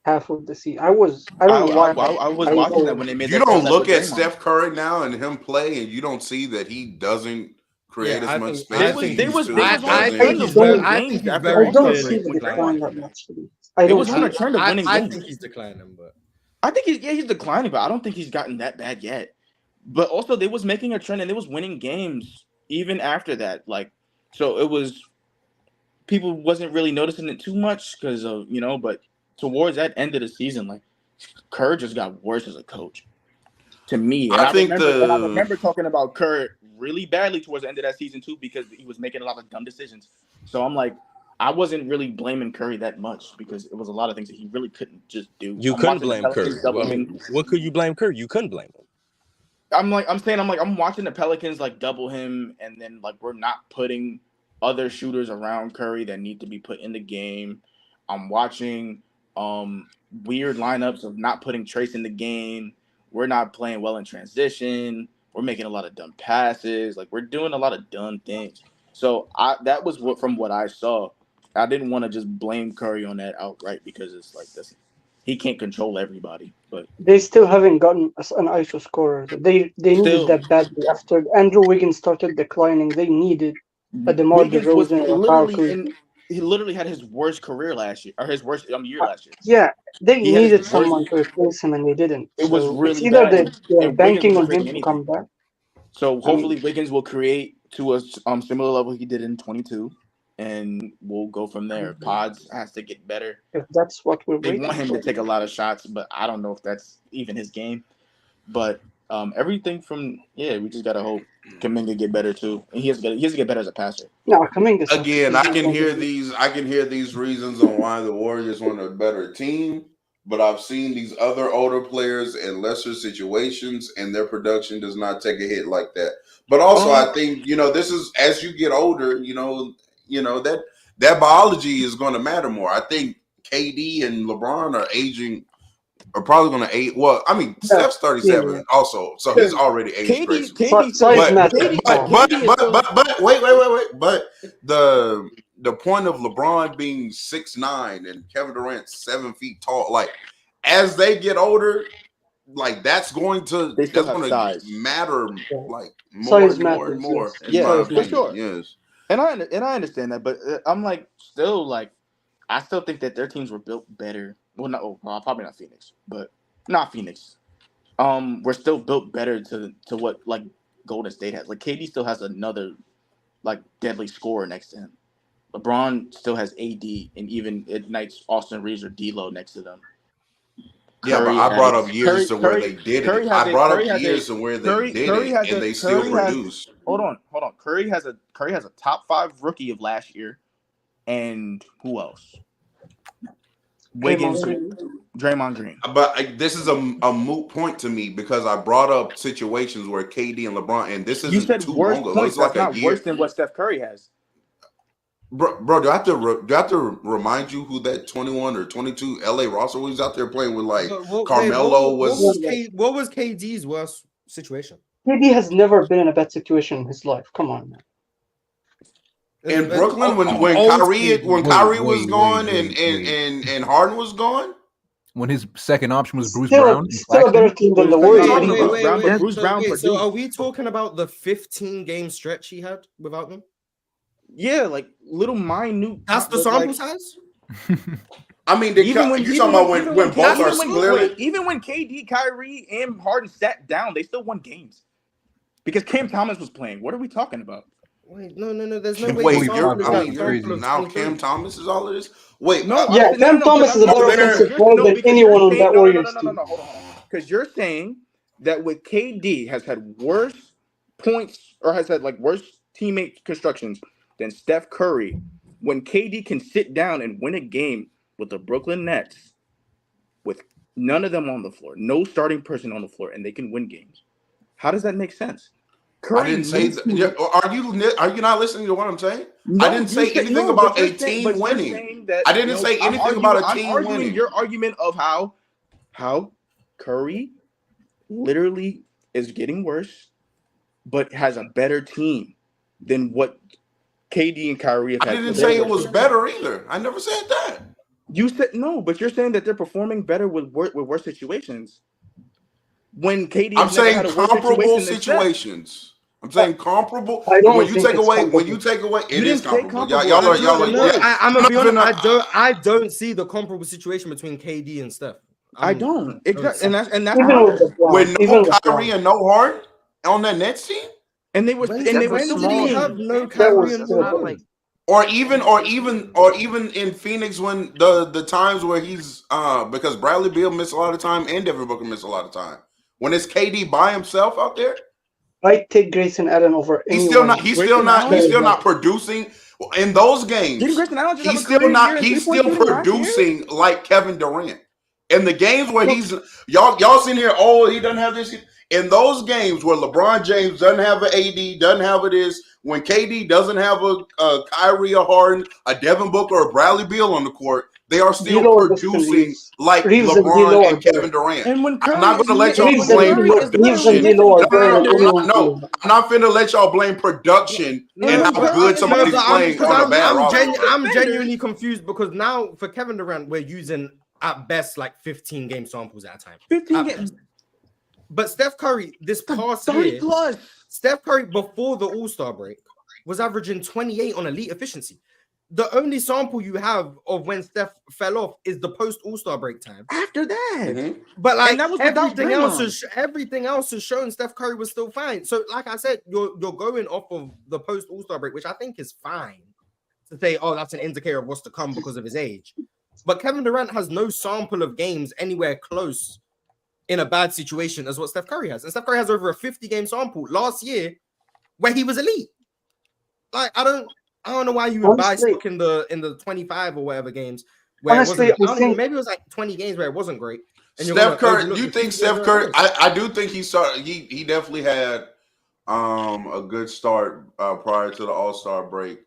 half of the season. I was watching that when they made. You don't look at Steph Curry now and him play, and you don't see that he doesn't create as much space. I don't see the decline that much. I think he's declining, but I think he's declining, but I don't think he's gotten that bad yet. But also, they was making a trend and they was winning games even after that. Like, so it was people wasn't really noticing it too much because of but towards that end of the season, like Kerr just got worse as a coach. To me, and I remember talking about Kerr really badly towards the end of that season too because he was making a lot of dumb decisions. So I'm like, I wasn't really blaming Curry that much because it was a lot of things that he really couldn't just do. You couldn't blame Curry. What could you blame Curry? You couldn't blame him. I'm watching the Pelicans like double him, and then like we're not putting other shooters around Curry that need to be put in the game. I'm watching weird lineups of not putting Trace in the game. We're not playing well in transition. We're making a lot of dumb passes. Like we're doing a lot of dumb things. So that was from what I saw. I didn't want to just blame Curry on that outright because it's like this. He can't control everybody, but they still haven't gotten an ISO scorer. They needed that badly after Andrew Wiggins started declining. They needed a DeMar DeRozan. He literally had his worst career last year, or his worst year last year. Yeah, they needed someone to replace him, and they didn't. It was really it's either bad. they're banking on him to come back. So hopefully Wiggins will create to a similar level he did in 22. And we'll go from there. Pods has to get better. If that's what they want him to take a lot of shots, but I don't know if that's even his game. But everything we just gotta hope Kuminga get better too, and he has to get better as a passer. No, Kuminga. Again, I can hear these reasons on why the Warriors want a better team, but I've seen these other older players in lesser situations, and their production does not take a hit like that. But also, I think this is as you get older, that biology is going to matter more. I think KD and LeBron are probably going to age. Well, I mean, Steph's 37 also, so he's already aged gracefully. But wait. But the point of LeBron being 6'9" and Kevin Durant 7 feet tall, like as they get older, like that's going to matter, like more and more. Yeah, for sure. Yes, and I understand that, but I'm like still like I still think that their teams were built better. Well, probably not Phoenix, but not Phoenix. We're still built better to what like Golden State has. Like KD still has another like deadly scorer next to him. LeBron still has AD, and even ignites Austin Reeves or D'Lo next to them. Yeah, but I brought up years to where they did it. I brought up years to where they did it, and they still produced. Hold on. Curry has a top 5 rookie of last year, and who else? Wiggins, Draymond Green. But this is a moot point to me because I brought up situations where KD and LeBron, and this isn't too long ago. It's like not worse than what Steph Curry has. Bro, do I have to remind you who that 21 or 22 LA roster was out there playing with? Like Carmelo what was KD's worst situation? KD has never been in a bad situation in his life. Come on, man. In Brooklyn, when Kyrie was gone and Harden was gone, when his second option was Bruce still, Brown, still a better team than the Warriors. Bruce Brown. So are we talking about the 15-game stretch he had without them? Yeah, like little minute. That's the sample size. I mean, you're talking about when both are clearly. Even when KD, Kyrie, and Harden sat down, they still won games because Cam Thomas was playing. What are we talking about? Wait, no. There's no way. Now Cam Thomas is all of this. Wait, Cam Thomas is a better offensive player than anyone on that Warriors team. No, hold on. Because you're saying that with KD has had worse points or has had like worse teammate constructions than Steph Curry. When KD can sit down and win a game with the Brooklyn Nets with none of them on the floor, no starting person on the floor, and they can win games. How does that make sense? Curry, I didn't say that. Are you not listening to what I'm saying? No, I didn't say anything about a team winning. I didn't say anything about a team winning. Your argument of how Curry literally is getting worse, but has a better team than what KD and Kyrie have had. I didn't say it was better either. I never said that. You said no, but you're saying that they're performing better with worse situations. When KD, I'm saying comparable situations. I'm saying comparable. When you take away, it is comparable. Y'all are. I'm gonna be honest. I don't see the comparable situation between KD and Steph. I don't exactly, and that's with no Kyrie and no Harden on that Nets team. And they were still have no Kyrie and no Harden. Or even in Phoenix when the times where he's because Bradley Beal missed a lot of time and Devin Booker missed a lot of time. When it's KD by himself out there, I take Grayson Allen over. He's still not producing in those games. He's still producing like Kevin Durant. In the games where he's y'all sitting here, he doesn't have this. In those games where LeBron James doesn't have an AD, doesn't have this, when KD doesn't have a Kyrie, a Harden, a Devin Booker, or Bradley Beal on the court, they are still producing like LeBron and Kevin Durant. And when I'm not going to let y'all blame production. No, I'm not going to let y'all blame production and how good somebody's playing on a bad roster. I'm genuinely confused because now for Kevin Durant, we're using at best like 15 game samples at a time. 15 games. But Steph Curry, this past year, Steph Curry before the All-Star break was averaging 28 on elite efficiency. The only sample you have of when Steph fell off is the post All-Star break time. After that, but like that was everything else has shown Steph Curry was still fine. So, like I said, you're going off of the post All-Star break, which I think is fine to say, that's an indicator of what's to come because of his age. But Kevin Durant has no sample of games anywhere close in a bad situation as what Steph Curry has. And Steph Curry has over a 50-game sample. Last year, where he was elite. Like I don't know why you would buy Honestly- stock in the 25 or whatever games where Honestly, it wasn't. I think- Maybe it was like 20 games where it wasn't great. And you're Steph gonna Curry, overlook you the think 2 Steph games Curry? where it was. I do think he started. He definitely had a good start prior to the All-Star break.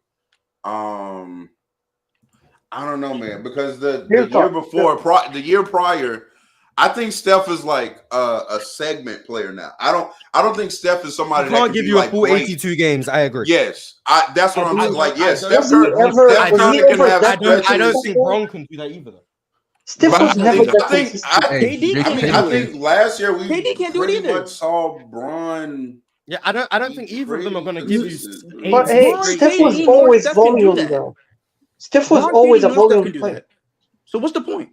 I don't know, man, because the year before, the year prior, I think Steph is like a segment player now. I don't think Steph is somebody He can't that give can you be a like full great. 82 games. I agree. Yes, that's what I'm like. Yes, Steph Was he Curry, ever- Steph was he Curry can ever have that stretches. I don't consistent? think Bron can do that either. Though. Steph But was never that I think consistent. I think last year we KD can't do it pretty either. much saw Bron. Yeah, I don't think either of them are going to give you. But hey, Bron, Steph was KD, nor always Steph can do volume that. though. Steph was Bron, always KD, a nor Steph volume can do player. that. So what's the point?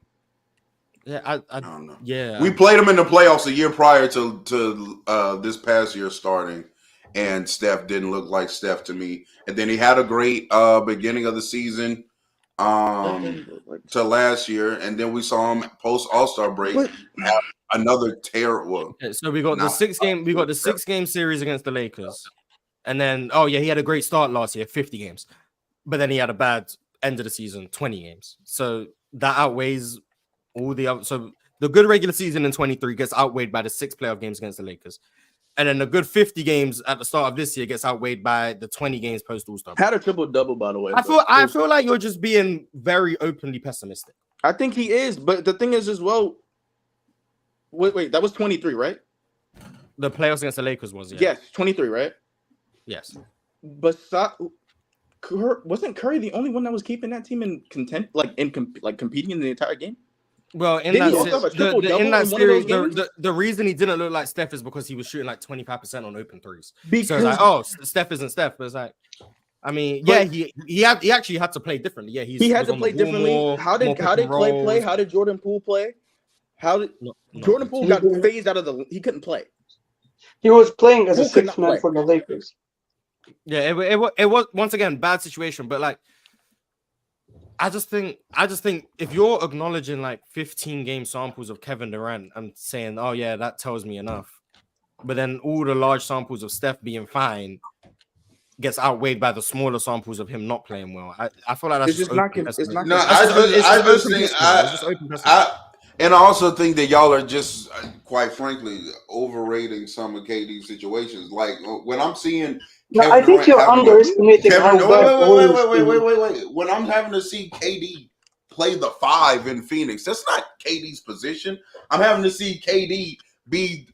Yeah, I don't know. Yeah, We played him in the playoffs a year prior to this past year starting, and Steph didn't look like Steph to me. And then he had a great beginning of the season to last year, and then we saw him post All-Star break have another terrible. Yeah, so we got the 6-game series against the Lakers, and then he had a great start last year, 50 games, but then he had a bad end of the season, 20 games. So that outweighs all the other. So the good regular season in 23 gets outweighed by the 6 playoff games against the Lakers, and then the good 50 games at the start of this year gets outweighed by the 20 games post All-Star. Had a triple-double, by the way. I feel like you're just being very openly pessimistic. I think he is, but the thing is as well. Wait, that was 23, right? The playoffs against the Lakers was Yes, 23, right? Yes. But wasn't Curry the only one that was keeping that team in content, competing in the entire game? Well, in Didn't that, he also have a triple-double in that in one of those series, games? the reason he didn't look like Steph is because he was shooting like 25% on open threes. Because So it's like, Steph isn't Steph, but it's like, I mean, he actually had to play differently. Yeah, he had to play differently. How did Clay play? How did Jordan Poole play? Jordan Poole got phased out of he couldn't play. He was playing as a Poole could not 6th man play. for the Lakers. Yeah, it was once again bad situation, but like, I just think if you're acknowledging like 15 game samples of Kevin Durant and saying, oh yeah, that tells me enough, but then all the large samples of Steph being fine gets outweighed by the smaller samples of him not playing well. I feel like that's It's not. No, I just think and I also think that y'all are just, quite frankly, overrating some of KD's situations. Like when I'm seeing, No, I think you're underestimating how wait. When I'm having to see KD play the 5 in Phoenix, that's not KD's position. I'm having to see KD be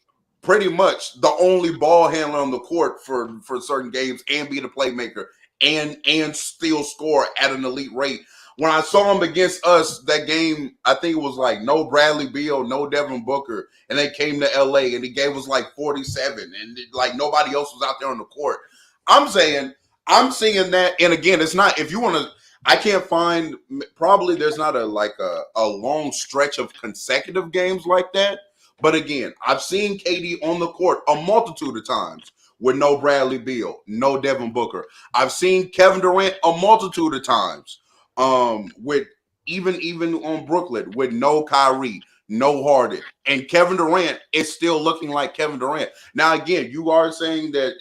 pretty much the only ball handler on the court for certain games and be the playmaker and still score at an elite rate. When I saw him against us that game, I think it was like no Bradley Beal, no Devin Booker, and they came to LA and he gave us like 47, and like nobody else was out there on the court. I'm seeing that, and again, it's not, if you want to, I can't find, probably there's not a long stretch of consecutive games like that. But again, I've seen KD on the court a multitude of times with no Bradley Beal, no Devin Booker. I've seen Kevin Durant a multitude of times with even on Brooklyn with no Kyrie, no Harden, and Kevin Durant is still looking like Kevin Durant. Now, again, you are saying that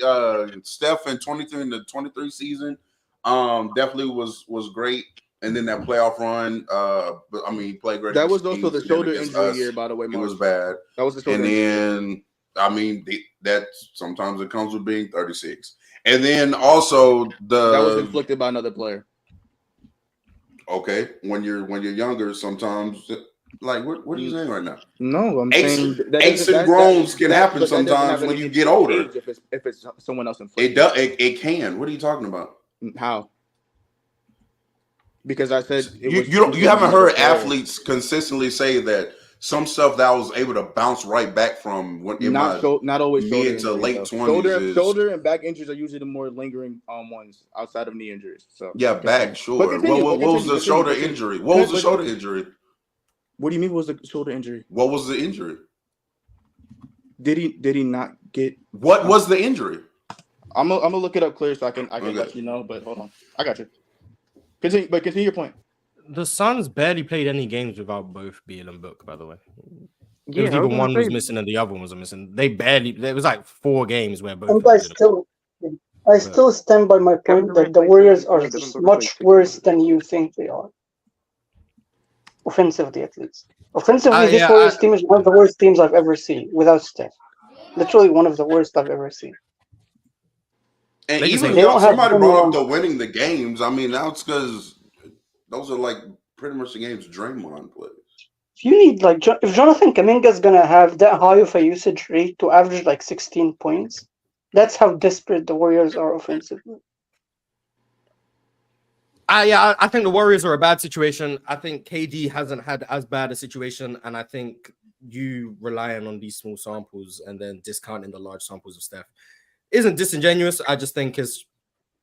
Steph in the 23 season definitely was great. And then that playoff run, but I mean, he played great. That was also the shoulder injury year, by the way. It was bad. That was the shoulder injury. And then, I mean, that sometimes it comes with being 36. And then also that was inflicted by another player. Okay, when you're younger, sometimes like what are you saying right now? No, I'm saying that aches and groans can happen sometimes when you get older. If it's someone else inflicted. It does. It can. What are you talking about? How? Because I said you haven't heard athletes consistently say that some stuff that I was able to bounce right back from when not always mid to late 20s. Shoulder and back injuries are usually the more lingering ones outside of knee injuries. So yeah, back sure. What was the shoulder injury? What was the shoulder injury? What do you mean? What was the shoulder injury? What was the injury? Did he not get? What was the injury? I'm gonna look it up clear so I can let you know. But hold on, I got you. Continue your point. The Suns barely played any games without both Beal and Book, by the way. Yeah, it was even one was missing and the other one was missing. They barely. There was like 4 games where both. And guys still. I still stand by my point that the Warriors are just much worse than you think they are. Offensively, at least. Offensively, this Warriors team is one of the worst teams I've ever seen without Steph. Literally one of the worst I've ever seen. And They even don't have somebody brought up anyone- the winning the games. I mean, that's because those are like pretty much the games Draymond plays. If you need if Jonathan Kuminga's gonna have that high of a usage rate to average like 16 points, that's how desperate the Warriors are offensively. I think the Warriors are a bad situation. I think KD hasn't had as bad a situation, and I think you relying on these small samples and then discounting the large samples of Steph isn't disingenuous. I just think is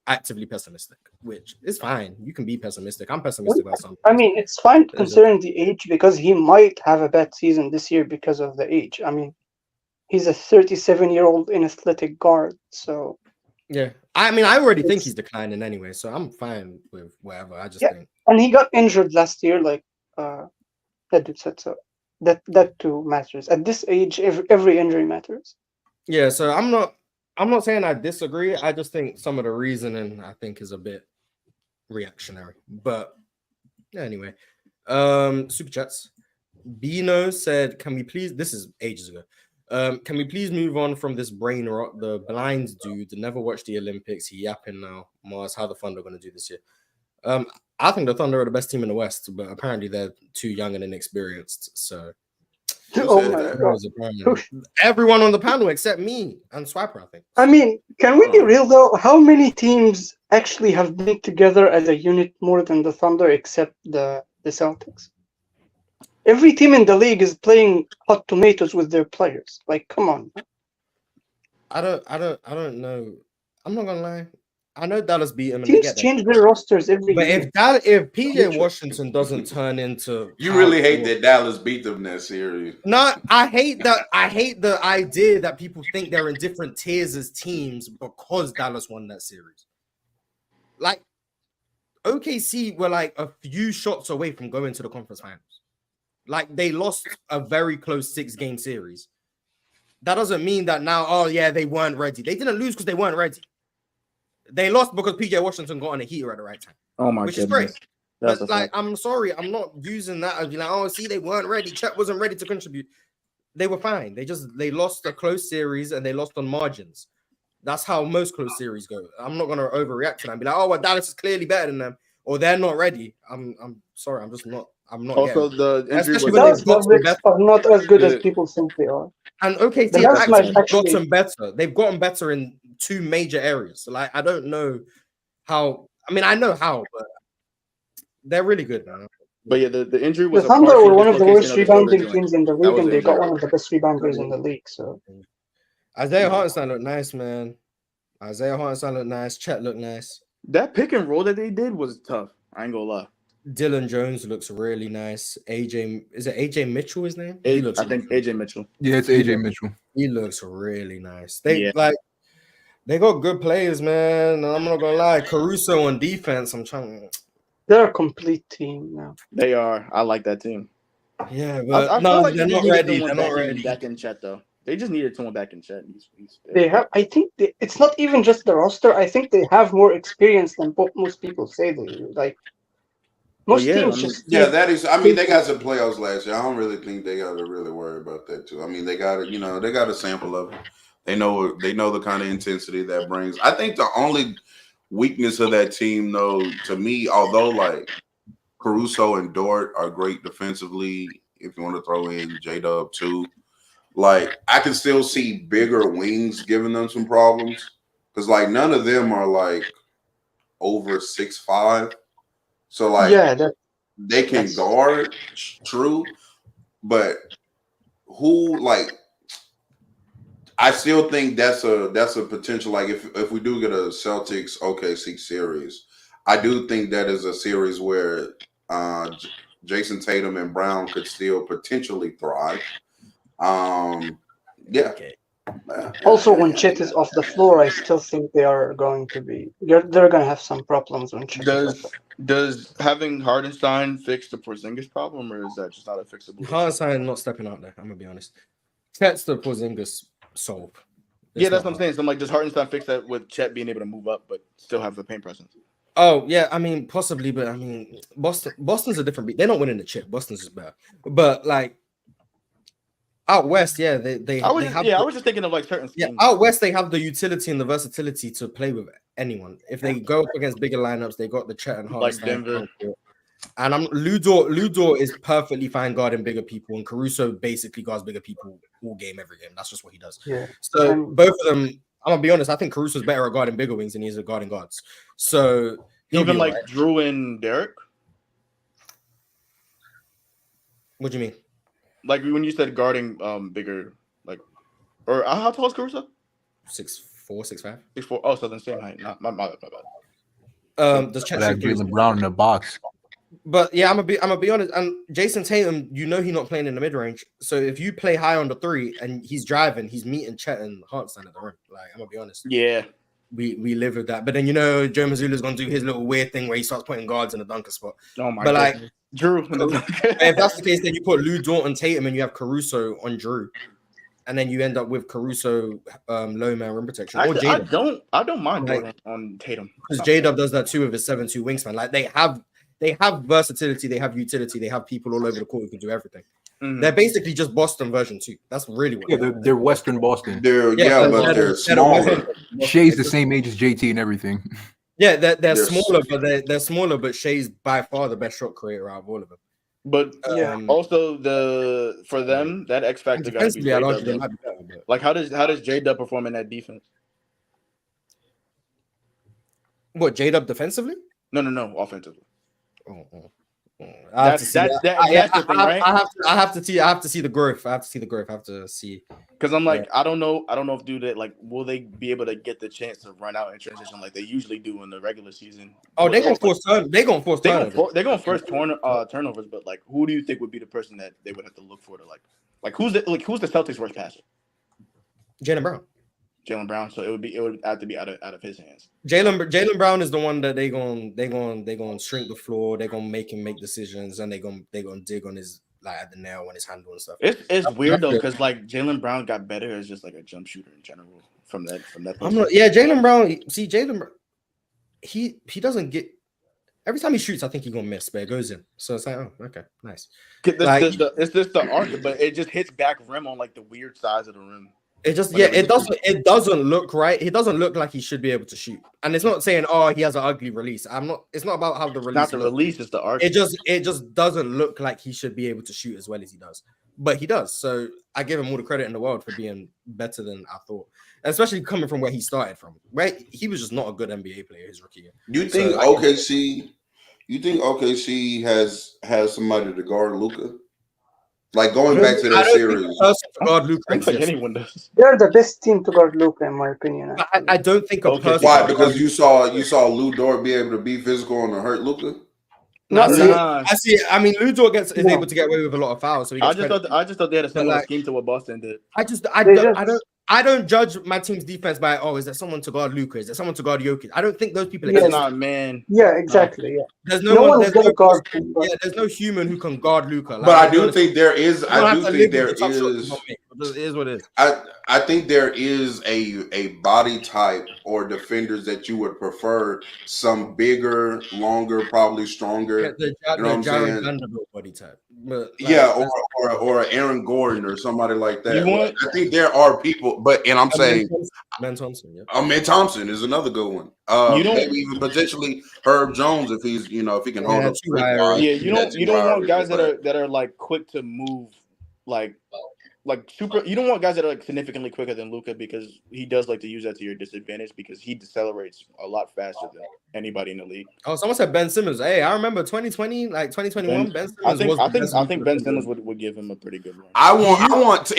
actively pessimistic, which is fine. You can be pessimistic. I'm pessimistic about something. I mean, it's fine considering the age because he might have a bad season this year because of the age. I mean, he's a 37-year-old inathletic guard, so yeah. I mean, I already think he's declining anyway, so I'm fine with whatever. I just think. And he got injured last year, like that dude said. So that too matters. At this age, every injury matters. Yeah, so I'm not saying I disagree. I just think some of the reasoning I think is a bit reactionary. But yeah, anyway. Super chats. Bino said, can we please, this is ages ago. Can we please move on from this brain rot? The blind dude never watched the Olympics. He yapping now. Mars, how the Thunder going to do this year? I think the Thunder are the best team in the West, but apparently they're too young and inexperienced. So Oh my God. Everyone on the panel except me and Swiper, I think. I mean, can we be real though? How many teams actually have been together as a unit more than the Thunder except the Celtics? Every team in the league is playing hot tomatoes with their players. Like, come on. I don't know. I'm not gonna lie. I know Dallas beat them. Teams change their rosters every year. But if PJ Washington doesn't turn into, you really hate that Dallas beat them that series. No, I hate that. I hate the idea that people think they're in different tiers as teams because Dallas won that series. Like OKC were like a few shots away from going to the conference finals. Like they lost a very close 6-game series. That doesn't mean that now, oh yeah, they weren't ready. They didn't lose because they weren't ready. They lost because PJ Washington got on a heater at the right time. Oh my which goodness. is great. But like, I'm sorry, I'm not using that as be like, oh, see, they weren't ready. Chet wasn't ready to contribute. They were fine. They lost a close series and they lost on margins. That's how most close series go. I'm not gonna overreact to that and be like, oh, well, Dallas is clearly better than them, or they're not ready. I'm sorry, I'm just not. I'm not. Also, the injury was are not as good as people think they are. And okay, they've gotten better. They've gotten better in 2 major areas. So like, I don't know how. I mean, I know how, but they're really good, man. But yeah, the injury was. The Thunder were one of the worst rebounding teams in the league, and they got one of the best rebounders in the league. So Isaiah Hartenstein looked nice, man. Isaiah Hartenstein looked nice. Chet looked nice. That pick and roll that they did was tough. I ain't gonna lie. Dylan Jones looks really nice. Is it AJ Mitchell? His name? I think AJ Mitchell. Yeah, it's AJ Mitchell. He looks really nice. They got good players, man. I'm not gonna lie. Caruso on defense. They're a complete team now. They are. I like that team. Yeah, but I feel like they're not ready. They're not ready. Back in Chet though. They just needed someone back in Chet. They have. I think it's not even just the roster. I think they have more experience than what most people say they do. Like most teams just. Yeah, that is. I mean, they got some playoffs last year. I don't really think they got to really worry about that too. I mean, they got to. They got a sample of it. They know the kind of intensity that brings. I think the only weakness of that team, though, to me, although like Caruso and Dort are great defensively, if you want to throw in J-Dub too. Like, I can still see bigger wings giving them some problems because, like, none of them are like over 6'5". So, like, they can guard, true, but who, like, I still think that's a potential. Like, if we do get a Celtics OKC series, I do think that is a series where Jason Tatum and Brown could still potentially thrive. Also, when Chet is off the floor, I still think they are going to be. They're going to have some problems when Chet is off. Does having Hardenstein fix the Porzingis problem, or is that just not a fixable? Hardenstein not stepping out there. I'm gonna be honest. Chet's the Porzingis solve. Yeah, that's what I'm saying. So I'm like, does Hartenstein fix that with Chet being able to move up but still have the paint presence? Oh yeah, I mean possibly, but I mean Boston's a different beat. They're not winning the chip. Boston's just better. But like out west, yeah, I was just thinking of like certain schemes. Out west they have the utility and the versatility to play with anyone. If they go up against bigger lineups, they got the Chet and Hartenstein. Like Denver. And Ludor is perfectly fine guarding bigger people, and Caruso basically guards bigger people all game, every game. That's just what he does. Yeah. So both of them, I'm gonna be honest, I think Caruso's better at guarding bigger wings than he is at guarding guards. So even like right. Drew and Derek. What do you mean? Like when you said guarding bigger, like, or how tall is Caruso? 6'4", 6'5". 6'4". Oh, so the same height. My bad. Does Chet Jaylen Brown in the box? But yeah, I'm gonna be honest. And Jason Tatum, he's not playing in the mid range. So if you play high on the three and he's driving, he's meeting Chet and Hartenstein at the rim. Like I'm gonna be honest. Yeah, we live with that. But then Joe Mazzulla's gonna do his little weird thing where he starts putting guards in the dunker spot. Oh my! But goodness. like Drew, if that's the case, then you put Lou Dort on Tatum and you have Caruso on Drew, and then you end up with Caruso low man rim protection. Or I don't mind on Tatum because J-Dub does that too with his 7'2" wingspan. Like they have versatility, they have utility, they have people all over the court who can do everything. Mm-hmm. They're basically just Boston version 2. That's really what they're Western Boston. But they're smaller. Shea's the same age as JT and everything. Yeah, they're smaller, but they're smaller. But Shea's by far the best shot creator out of all of them. But also for them that X factor got to be J-Dub. Like how does J-Dub perform in that defense? What, J-Dub defensively? No, offensively. That's the thing, right? I have to see the growth. I have to see because I'm like I don't know if that like will they be able to get the chance to run out in transition like they usually do in the regular season? Oh, they're gonna force turnovers. They're gonna force turnovers, but like who do you think would be the person that they would have to look for to like who's the Celtics' worst passer? Jaylen Brown. So it would have to be out of his hands. Jaylen Brown is the one that they gonna shrink the floor. They're gonna make him make decisions, and they're gonna dig on his like at the nail on his handle and stuff. It's weird though because like Jaylen Brown got better as just like a jump shooter in general from that. Jaylen Brown. See, Jaylen Brown, he doesn't get every time he shoots. I think he's gonna miss, but it goes in. So it's like, oh, okay, nice. It's just the arc, but it just hits back rim on like the weird size of the rim. It just it doesn't look right. He doesn't look like he should be able to shoot. And it's not saying he has an ugly release. It's not about how the release. Not the release, it's the arc. It just doesn't look like he should be able to shoot as well as he does. But he does. So I give him all the credit in the world for being better than I thought. Especially coming from where he started from. Right? He was just not a good NBA player his rookie year. You think OKC has somebody to guard Luka? Like going back to that series, anyone does. They're the best team to guard Luka, in my opinion. I don't think a person. Why? Because you saw Lou Dort be able to be physical and hurt Luka. I see. I mean, Lou Dort is able to get away with a lot of fouls. So I just thought they had a similar scheme to what Boston did. I don't judge my team's defense by is there someone to guard Luka? Is there someone to guard Jokic? I don't think those people exist. Man. Yeah, exactly. Yeah. There's no one going to guard. There's no human who can guard Luka. But I do think there is. It is what it is. I think there is a body type or defenders that you would prefer. Some bigger, longer, probably stronger. The Jared Vanderbilt body type. But, or Aaron Gordon or somebody like that. I think there are people, I'm saying Ben Thompson. Yeah. Ben Thompson is another good one. Maybe even potentially Herb Jones if he's if he can hold up. You don't want guys that are like quick to move like super. You don't want guys that are like significantly quicker than Luka because he does like to use that to your disadvantage because he decelerates a lot faster than anybody in the league. Oh, someone said Ben Simmons. Hey, I remember 2020, like 2021. Ben Simmons. I think Ben Simmons would give him a pretty good run. I want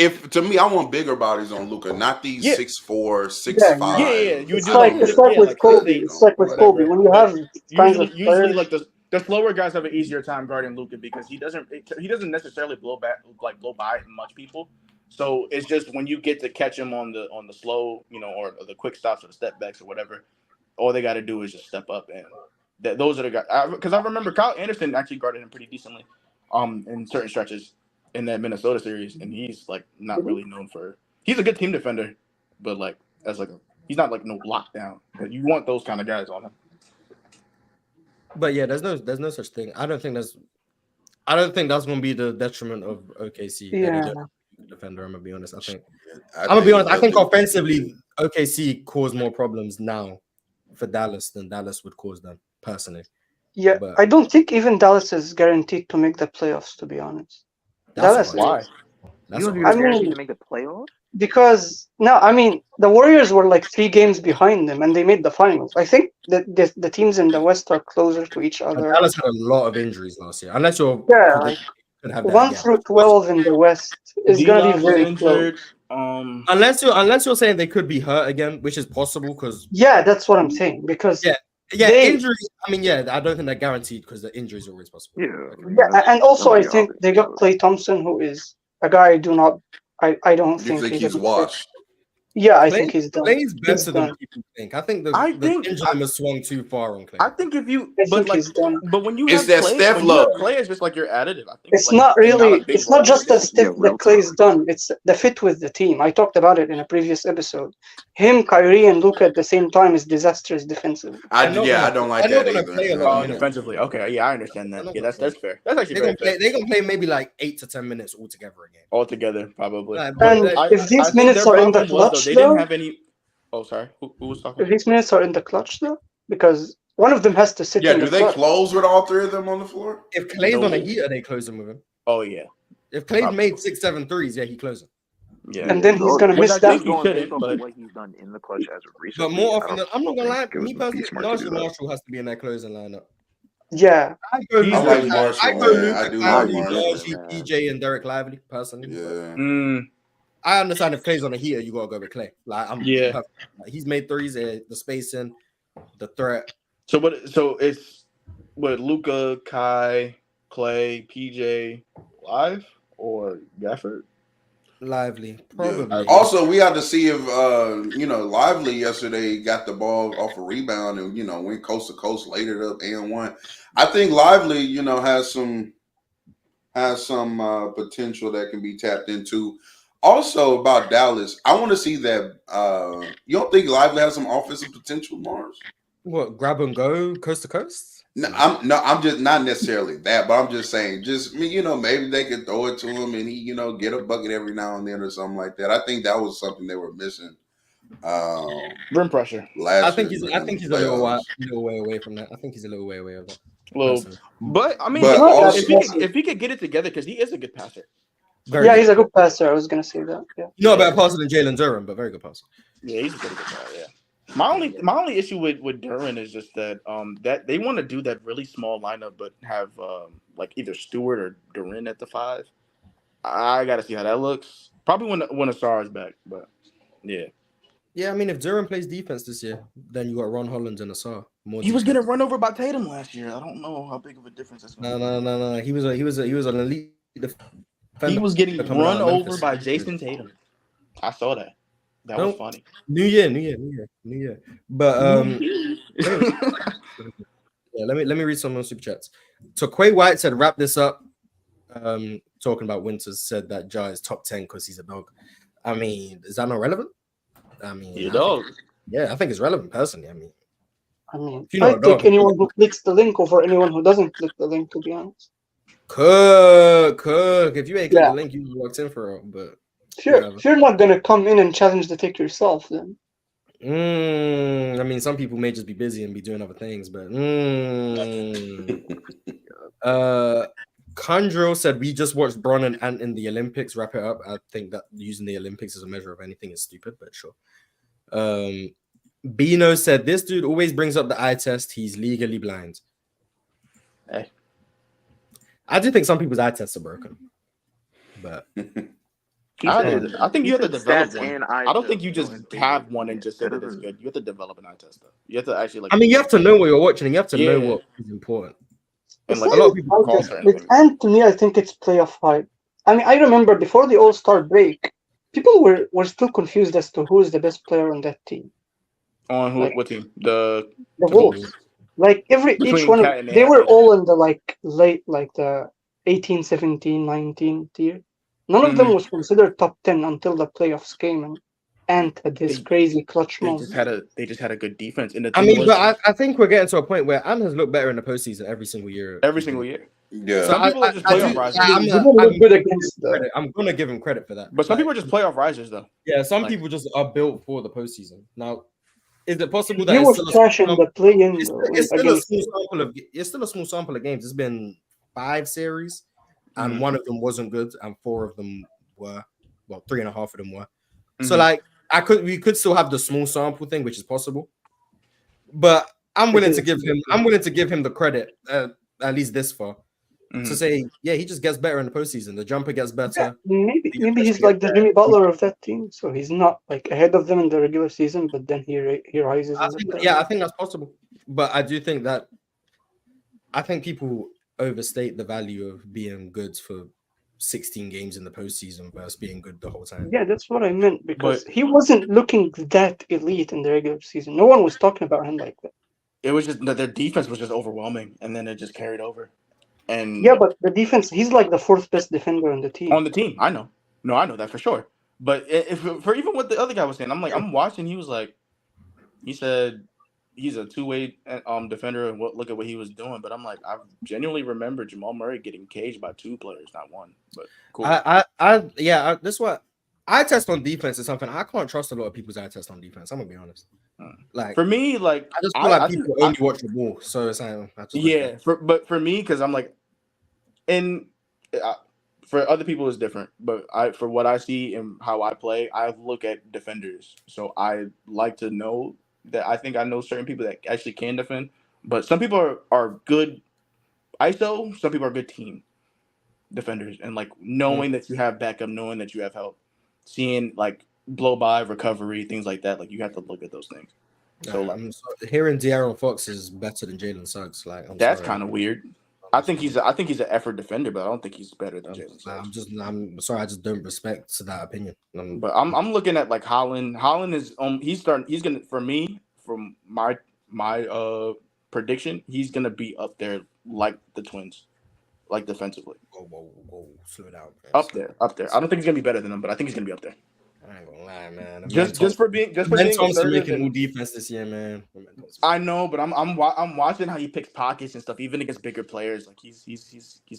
bigger bodies on Luka, not these 6'4", 6'5". It's like with Kobe. It's like with Kobe when you have usually like the slower guys have an easier time guarding Luka because he doesn't necessarily blow by much people. So it's just when you get to catch him on the slow, or the quick stops or the step backs or whatever, all they got to do is just step up, and those are the guys. Because I remember Kyle Anderson actually guarded him pretty decently, in certain stretches in that Minnesota series, and he's like not really known for. He's a good team defender, but like as like he's not like no lockdown. You want those kind of guys on him. But yeah, there's no such thing. I don't think that's going to be the detriment of OKC. That they don't have a defender. I'm gonna be honest. I think offensively, OKC caused more problems now for Dallas than Dallas would cause them personally. Yeah, but I don't think even Dallas is guaranteed to make the playoffs. To be honest, that's Dallas. You don't think they're guaranteed to make the playoffs? Because no, I mean the Warriors were like 3 games behind them, and they made the finals. I think that the teams in the West are closer to each other. Dallas had a lot of injuries last year, unless you're like 1 through 12 in the West is gonna be very close. Unless you're saying they could be hurt again, which is possible because that's what I'm saying. Because injuries. I mean, I don't think they're guaranteed because the injuries are always possible. And also I think they got Klay Thompson, who is a guy I don't think he's washed. Yeah, I think he's done. Clay's better than people think. I think the pendulum has swung too far on Klay. I think if you, but when you it's have that Klay, Steph love. Klay is just like your additive. I think it's not really. It's not just the Steph that Klay's done. It's the fit with the team. I talked about it in a previous episode. Him, Kyrie, and Luka at the same time is disastrous defensively. I don't like that either. Defensively, okay, yeah, I understand that. Yeah, that's fair. That's actually they're gonna play maybe like 8 to 10 minutes altogether again. Altogether, probably. And if these minutes are in the clutch, they didn't have any. Oh, sorry. Who was talking? If these minutes are in the clutch, though, because one of them has to sit. Yeah, do they close with all 3 of them on the floor? If Klay's on a heater, they close him with him. Oh yeah. If Klay made 6-7 threes, he closes. Yeah, and then he's gonna miss that. What he's done in the clutch as of recently. But more often than I'm not gonna lie, me personally, Marshall has to be in that closing lineup. Yeah, I like Marshall. I do like Marshall. PJ and Derek Lively personally. Yeah. I understand if Klay's on a heater, you gotta go with Klay. Like he's made threes, the spacing, the threat. So it's Luka, Kai, Klay, PJ, Live or Gafford? Lively, probably. Yeah. Also, we had to see if Lively yesterday got the ball off a rebound and went coast to coast, laid it up and one. I think Lively, has some potential that can be tapped into. Also about Dallas, I want to see that. You don't think Lively has some offensive potential, Mars? What, grab and go coast to coast? No, I'm just not necessarily that, but I'm just saying, maybe they could throw it to him and he, get a bucket every now and then or something like that. I think that was something they were missing. Rim pressure. I think he's a little way away from that. I think he's a little way away of that. But I mean, if he could get it together, because he is a good passer. He's a good passer. I was gonna say that. Yeah. Not a bad passer than Jalen Duren, but very good passer. Yeah, he's a pretty good guy. Yeah. My only issue with Duren is just that that they want to do that really small lineup, but have like either Stewart or Duren at the 5. I gotta see how that looks. Probably when Asar is back, but yeah. Yeah, I mean, if Duren plays defense this year, then you got Ron Holland and Asar. He was getting run over by Tatum last year. I don't know how big of a difference that's going to be. No. He was an elite defender. He was getting run over by Jason Tatum. I saw that. That was funny. New year. But let me read some of the super chats. So Quay White said, wrap this up. Talking about Winters, said that Ja is top 10 because he's a dog. I mean, is that not relevant? I mean, I think it's relevant personally. I take anyone who clicks the link over anyone who doesn't click the link, to be honest. Cook. If you ain't clicked the link, you locked in for it. But if you're not gonna come in and challenge the tick yourself, then. I mean, some people may just be busy and be doing other things, but. Condro said we just watched Bron and Ant in the Olympics. Wrap it up. I think that using the Olympics as a measure of anything is stupid, but sure. Bino said this dude always brings up the eye test. He's legally blind. Hey. I do think some people's eye tests are broken, but I think you have to develop one. I don't think you just have one and just say that it's good. You have to develop an eye test, though. You have to actually you have to know what you're watching, and you have to know what is important. And a lot of people call it. And to me, I think it's playoff hype. I mean, I remember before the All-Star break, people were still confused as to who is the best player on that team. On what team? The Wolves. Like each one, they were all in the late the 18, 17, 19 tier. None of them was considered top 10 until the playoffs came, and Ant had his crazy clutch They moment. just had a good defense. And the I thing mean, was, but I think we're getting to a point where Ant has looked better in the postseason every single year. every single year. Yeah. Some people are just playoff risers. He didn't look good against the. I'm gonna give him credit for that. But some people are just playoff risers, though. Yeah, some people just are built for the postseason. Now, is it possible that He it's was still trash in the play-in. it's still a small sample of games. It's been 5 series, and one of them wasn't good, and 4 of them were. Well, 3.5 of them were. So like, we could still have the small sample thing, which is possible. But I'm willing to give him the credit, at least this far, to say, yeah, he just gets better in the postseason. The jumper gets better. Yeah, maybe he's like the Jimmy Butler of that team, so he's not like ahead of them in the regular season, but then he rises. I think that's possible. But I do think that people overstate the value of being good for 16 games in the postseason versus being good the whole time. Yeah, that's what I meant, because he wasn't looking that elite in the regular season. No one was talking about him like that. It was just that their defense was just overwhelming, and then it just carried over. And yeah, but the defense, he's like the 4th best defender on the team. On the team, I know. No, I know that for sure. But for even what the other guy was saying, I'm watching. He was like, he said he's a 2-way defender, and look at what he was doing. But I'm like, I genuinely remember Jamal Murray getting caged by 2 players, not 1. But cool. That's what I test on defense is something I can't trust a lot of people's eye test on defense. I'm gonna be honest. Like for me, like I just feel like people only watch the ball, so it's but for me, because I'm like, and for other people it's different. But for what I see and how I play, I look at defenders. So I like to know that I think I know certain people that actually can defend. But some people are good ISO. Some people are good team defenders, and like knowing that you have backup, knowing that you have help, seeing like blow by recovery, things like that. Like you have to look at those things. So like hearing De'Aaron Fox is better than Jalen Suggs. Like that's kind of weird. I think he's an effort defender, but I don't think he's better than Jalen Suggs. I'm sorry, I just don't respect to that opinion. But I'm looking at like Holland. Holland is he's gonna, for me, from my prediction, he's gonna be up there like the Twins, like defensively. Whoa, slow down. Man. Up there. I don't think he's gonna be better than them, but I think he's gonna be up there. I ain't gonna lie, man. Just for being Thompson making new defense this year, man. I know, but I'm watching how he picks pockets and stuff, even against bigger players. Like he's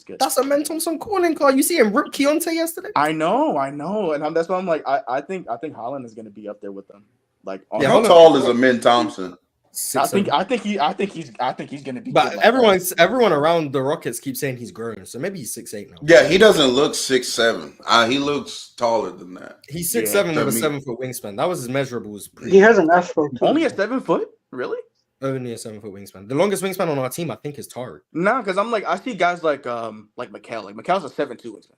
good. That's a Ben Thompson calling card. You see him rip Keontae yesterday. I know, and that's why I'm like, I think Holland is gonna be up there with them. Like, how tall is a Ben Thompson? I think he's gonna be. But everyone around the Rockets keeps saying he's growing, so maybe he's 6'8" now. Yeah, he doesn't look 6'7". He looks taller than that. He's 6'7" with a 7-foot wingspan. That was his measurables. He has an afro. Only a 7 foot, really? Only a 7-foot wingspan. The longest wingspan on our team, I think, is Tari. Nah, because I'm like, I see guys like Mikal. Like Mikal's a 7'2" wingspan.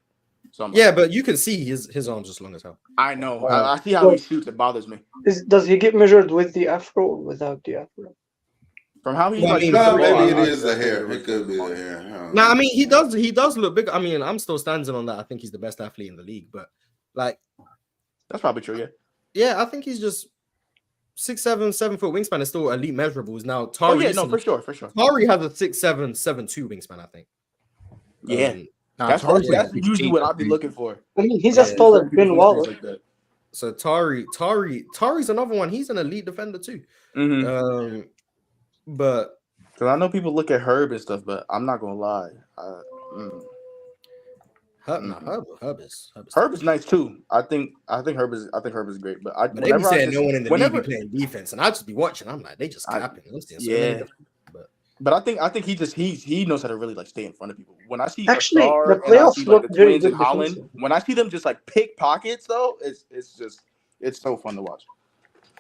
So yeah, but you can see his arms just long as hell. I know. I see how he shoots. It bothers me. Does he get measured with the afro or without the afro? From how he maybe it is the hair. It could be the hair. No, I mean he does look big. I mean, I'm still standing on that. I think he's the best athlete in the league, but like that's probably true. Yeah. Yeah, I think he's just 6'7", 7-foot wingspan is still elite measurables. Now Tari, for sure. Tari has a 6'7", 7'2" wingspan, I think. Yeah. That's usually what I'd be looking for. I mean, he's as tall as Ben Wallace. Like so Tari's another one. He's an elite defender too. Mm-hmm. But because I know people look at Herb and stuff, but I'm not gonna lie. Herb is nice too. I think Herb is great. But they be saying no one in the league be playing defense, and I just be watching. I'm like, they just capping. But I think he knows how to really like stay in front of people. When I see actually Star the playoffs and look the very Twins good in Holland, when I see them just like pick pockets though, it's so fun to watch.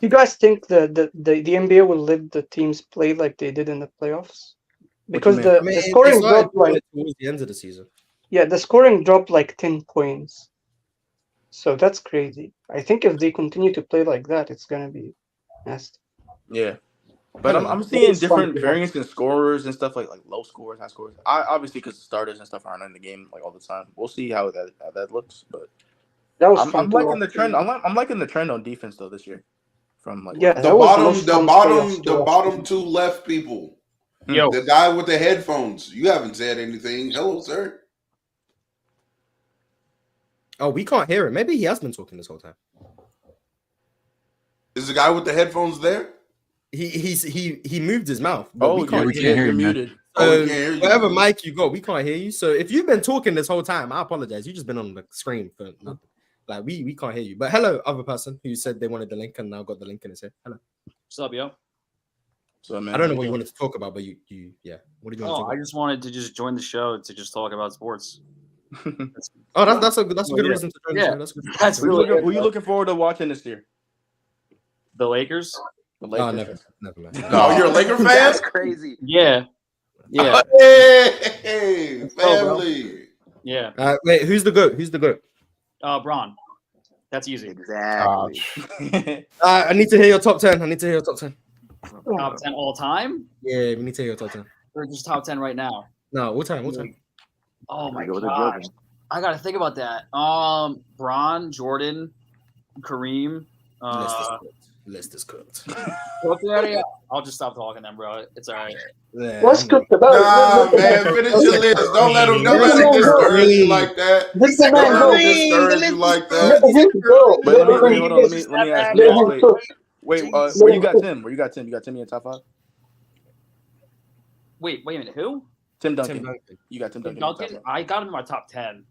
Do you guys think the NBA will let the teams play like they did in the playoffs? Because the scoring dropped like towards the end of the season. Yeah, the scoring dropped like 10 points. So that's crazy. I think if they continue to play like that, it's gonna be nasty. Yeah. But I'm seeing different variants in scorers and stuff like low scores, high scores. Obviously because the starters and stuff aren't in the game like all the time. We'll see how that looks. But that was I'm liking the trend. I'm liking the trend on defense though this year. From like the bottom 2 left people. Yo. The guy with the headphones. You haven't said anything. Hello, sir. Oh, we can't hear him. Maybe he has been talking this whole time. Is the guy with the headphones there? He moved his mouth. But Oh, we can't we can't hear you're you, man. muted. Oh, we can't hear you. Whatever mic you got, we can't hear you. So if you've been talking this whole time, I apologize. You've just been on the screen for nothing. Like we can't hear you. But hello, other person who said they wanted the link and now got the link in his head. Hello. What's up, yo? So, man, I don't know what you wanted to talk about, but you yeah. What did you want to talk I about? just wanted to just join the show to just talk about sports. That's a good reason to join the Yeah. show. That's good. That's who really you looking forward to watching this year? the Lakers. The Oh, Lakers. never mind. Oh, you're a Laker fan? That's crazy. Yeah. Hey, family. Yeah. Wait, who's the GOAT? Who's the GOAT? Braun. That's easy. Exactly. I need to hear your top 10. Top 10 all time? Yeah, we need to hear your top 10. Or just top 10 right now? No, what time? Oh my Go with the gosh. Jordan. I gotta think about that. Braun, Jordan, Kareem. List is cooked. I'll just stop talking then, bro. It's all right. Yeah, What's cooked about it? Nah, man, finish your list. Don't let it discourage you like that. Let the man Don't go. let it discourage you like Let that. him go. But Let hold him on. Let me ask. let him cook. Wait, where you got Tim? You got Tim in your top 5? Wait a minute. Who? Tim Duncan. You got Tim Duncan. In your top Duncan? 5. I got him in my top 10.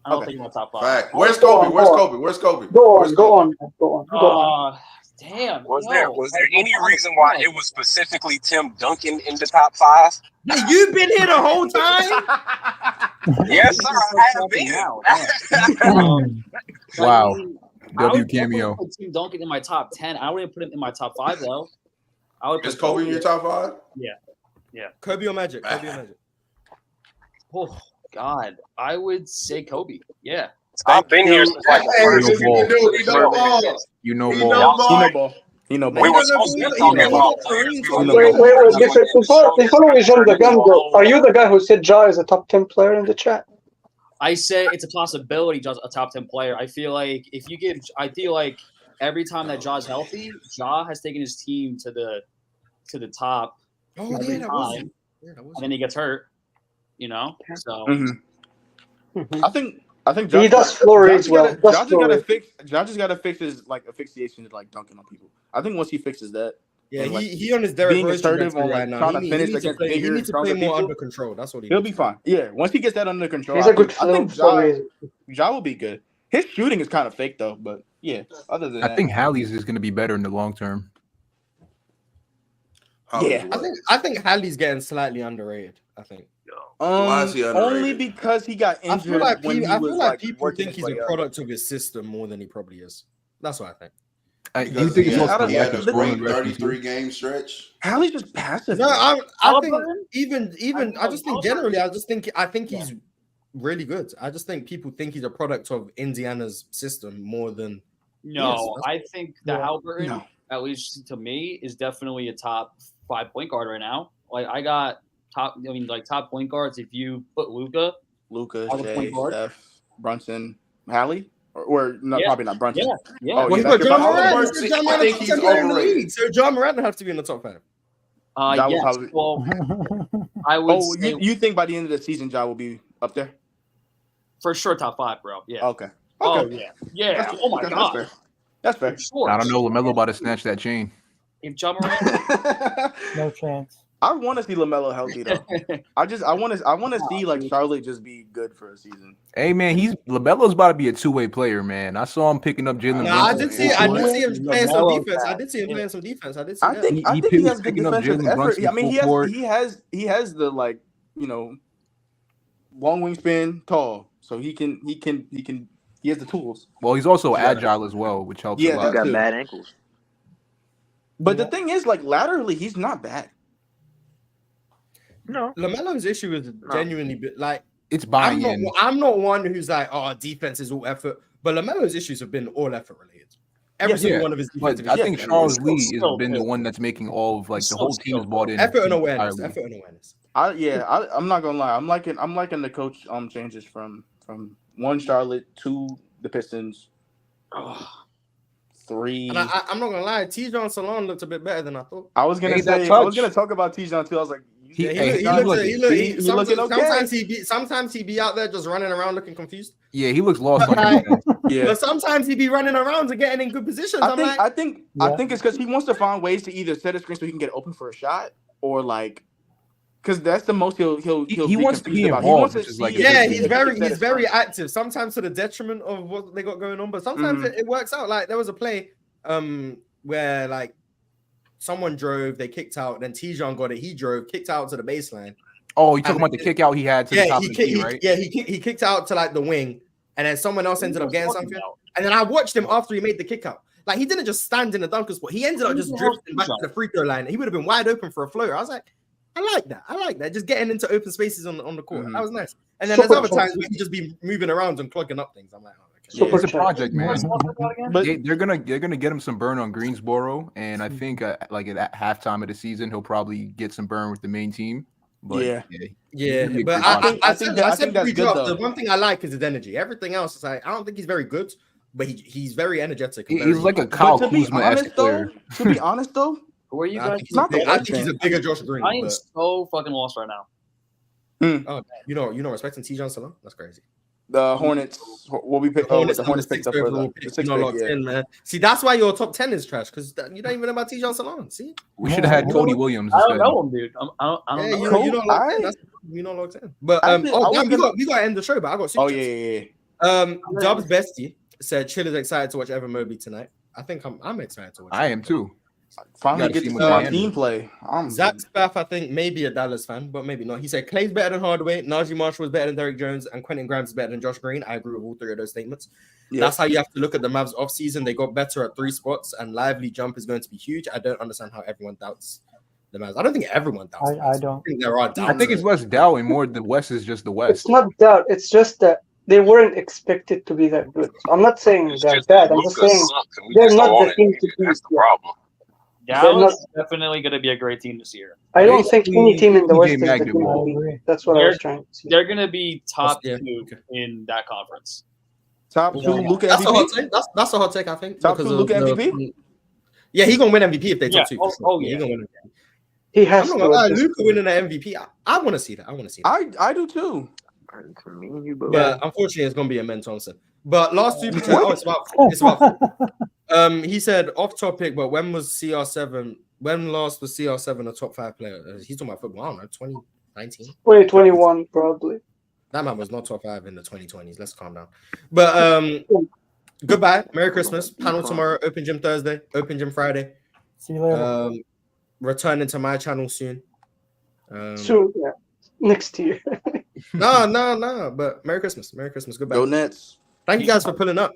I don't Okay. think in my top 5. Fact. Where's Kobe? Go on. Damn. Was there any reason why it was specifically Tim Duncan in the top 5? You've been here the whole time? Yes, sir. I have been. Wow. I W would cameo. definitely put Tim Duncan in my top 10. I wouldn't put him in my top 5 though. I would Is put Kobe in your top 5? Yeah. Kobe or Magic? Oh God, I would say Kobe. Yeah. I've been here since like the You know He ball. know ball. He know We ball. were supposed to be talking about players. Wait, before we jump the gun, though, are you the guy who said Ja is a top 10 player in the chat? I say it's a possibility Ja's a top 10 player. I feel like every time that Ja's healthy, Ja has taken his team to the top every time. And then he gets hurt, So I think He does floor rates well. Josh just gotta fix his like asphyxiation to like dunking on people. I think once he fixes that, Yeah, and, like, he on his Derrick being Rose assertive trajectory on, right now. trying to He finish needs to against play, he bigger, needs to play stronger more people, under control. That's what he'll be fine. Yeah, once he gets that under control, He's a good I think floor raiser. Ja will be good. His shooting is kind of fake though, but yeah. Other than I that, think Hallie's is going to be better in the long term. Yeah. I think Hallie's getting slightly underrated. I think. Why is he underrated? Only because he got I injured feel like when he was like people working think his he's a way up. product of his system more than he probably is. That's what I think. Do you think it's also he lack had of a scoring great aggression, too? 33 game stretch. Hallie's just passive. No, I think Halliburton? even I just think generally I think he's really good. I just think people think he's a product of Indiana's system more than no, I think that Halliburton, No. at least to me, is definitely a top 5 point guard right now. Like I got top point guards. If you put Luka, Lucas, the Jay, point guard. Steph, Brunson, Hallie, or no, Yeah. probably not Brunson. Yeah. Oh, Well, yeah, he got John Halliburton, Moran. He said John I Moran think is he's the player in the overrated. league. So John Moran would have to be in the top 5. Ja will Yes. probably- Well, I would Oh, say you think by the end of the season, Ja will be up there? for sure top 5, bro. Yeah. Okay. Oh Okay. yeah. Oh my Okay, God. That's fair. For sure. I don't know. LaMelo about to snatch that chain. If John Moran, No chance. I want to see LaMelo healthy though. I want to see like Charlotte just be good for a season. Hey man, LaMelo's about to be a two-way player, man. I saw him picking up Jalen. No, I did see him playing some LaMelo defense. guy. I did see him playing some defense. I did see I that. think He he has good picking up defensive Jalen effort. Brunson I mean, full court. he has the like long wingspan, tall, so he has the tools. Well, he's also agile as well, which helps Yeah, a He's lot. got too. bad ankles. But the thing is, like laterally, he's not bad. No. LaMelo's issue is genuinely like It's buying in. I'm not one who's like, oh, defense is all effort, but LaMelo's issues have been all effort related. Every single one of his But defensive I issues think have been Charles all Lee has been the one that's making all of like the whole team's bought in. effort and awareness. entirely. Effort and awareness. I'm not gonna lie. I'm liking the coach changes from one Charlotte to the Pistons. 3. And I'm not gonna lie, Tijon Salon looked a bit better than I thought. I was gonna Hey, that say I was touch. gonna talk about Tijon too. I was like, you Sometimes he be out there just running around looking confused. Yeah, he looks lost. But sometimes he be running around and getting in good positions. I think it's because he wants to find ways to either set a screen so he can get open for a shot, or like, because that's the most he wants to be involved. He's very active. Sometimes to the detriment of what they got going on, but sometimes it works out. Like there was a play where like someone drove, they kicked out, then Tijon got it. He drove, kicked out to the baseline. Oh, you talking about the kick out he had to the top of the key, right? Yeah, he kicked out to like the wing, and then someone else ended up getting something. And then I watched him after he made the kick out. Like he didn't just stand in the dunker spot. He ended up just drifting back to the free throw line. He would have been wide open for a floater. I was like, I like that. Just getting into open spaces on the court. That was nice. And then there's other times where he just be moving around and clogging up things. I'm like, it's a project, man. But they're gonna get him some burn on Greensboro, and I think like at halftime of the season he'll probably get some burn with the main team. But but I think that's good. The one thing I like is his energy. Everything else is like I don't think he's very good, but he's very energetic. He's like a Kyle Kuzma-esque player. To be honest though, who are you guys? I think he's a bigger Josh Green. I am so fucking lost right now. Oh, you know, respecting Tijon Salon? That's crazy. The Hornets. What we picked? The Hornets picked up for the sixth pick, man. See, that's why your top 10 is trash because you don't even know about Tijon Salon. See, we should have had Cody Williams. I don't know him, dude. I don't know. You're not locked in. But we got to end the show. But I got. Dubs Bestie said Chill is excited to watch Evan Mobley tonight. I think I'm excited to watch. I am too. Finally get to see my team play. Zach Spaff, I think, maybe a Dallas fan, but maybe not. He said Clay's better than Hardaway, Najee Marshall was better than Derrick Jones, and Quentin Grimes is better than Josh Green. I agree with all three of those statements. Yeah. That's how you have to look at the Mavs offseason. They got better at 3 spots, and lively jump is going to be huge. I don't understand how everyone doubts the Mavs. I don't think everyone doubts. I don't. I think there are doubts. I think it's less doubt and more the West is just the West. It's not doubt. It's just that they weren't expected to be that good. I'm not saying they're bad. I'm just saying they're not the team to be. That's the problem. Dallas is definitely going to be a great team this year. I don't think any team in the West is the team to be. That's what I was trying to say. They're going to be top 2 in that conference. Top 2 Luka MVP? That's a hot take, I think. Top 2 Luka MVP? Yeah, he's going to win MVP if they top 2. Yeah. He's going to win MVP. He has to. Luka winning the MVP. I want to see that. I do too. For me and you both. But unfortunately, it's going to be a Men Thompson. But last super chat, it's about he said off topic, but when was CR7? When last was CR7 a top 5 player? He's talking about football. I don't know, 2019, 2021, probably. That man was not top 5 in the 2020s. Let's calm down. But goodbye, Merry Christmas. Panel tomorrow. Open gym Thursday. Open gym Friday. See you later. Returning to my channel soon. Soon, yeah. Next year. No. But Merry Christmas. Goodbye. Go Nets. Thank you guys for pulling up.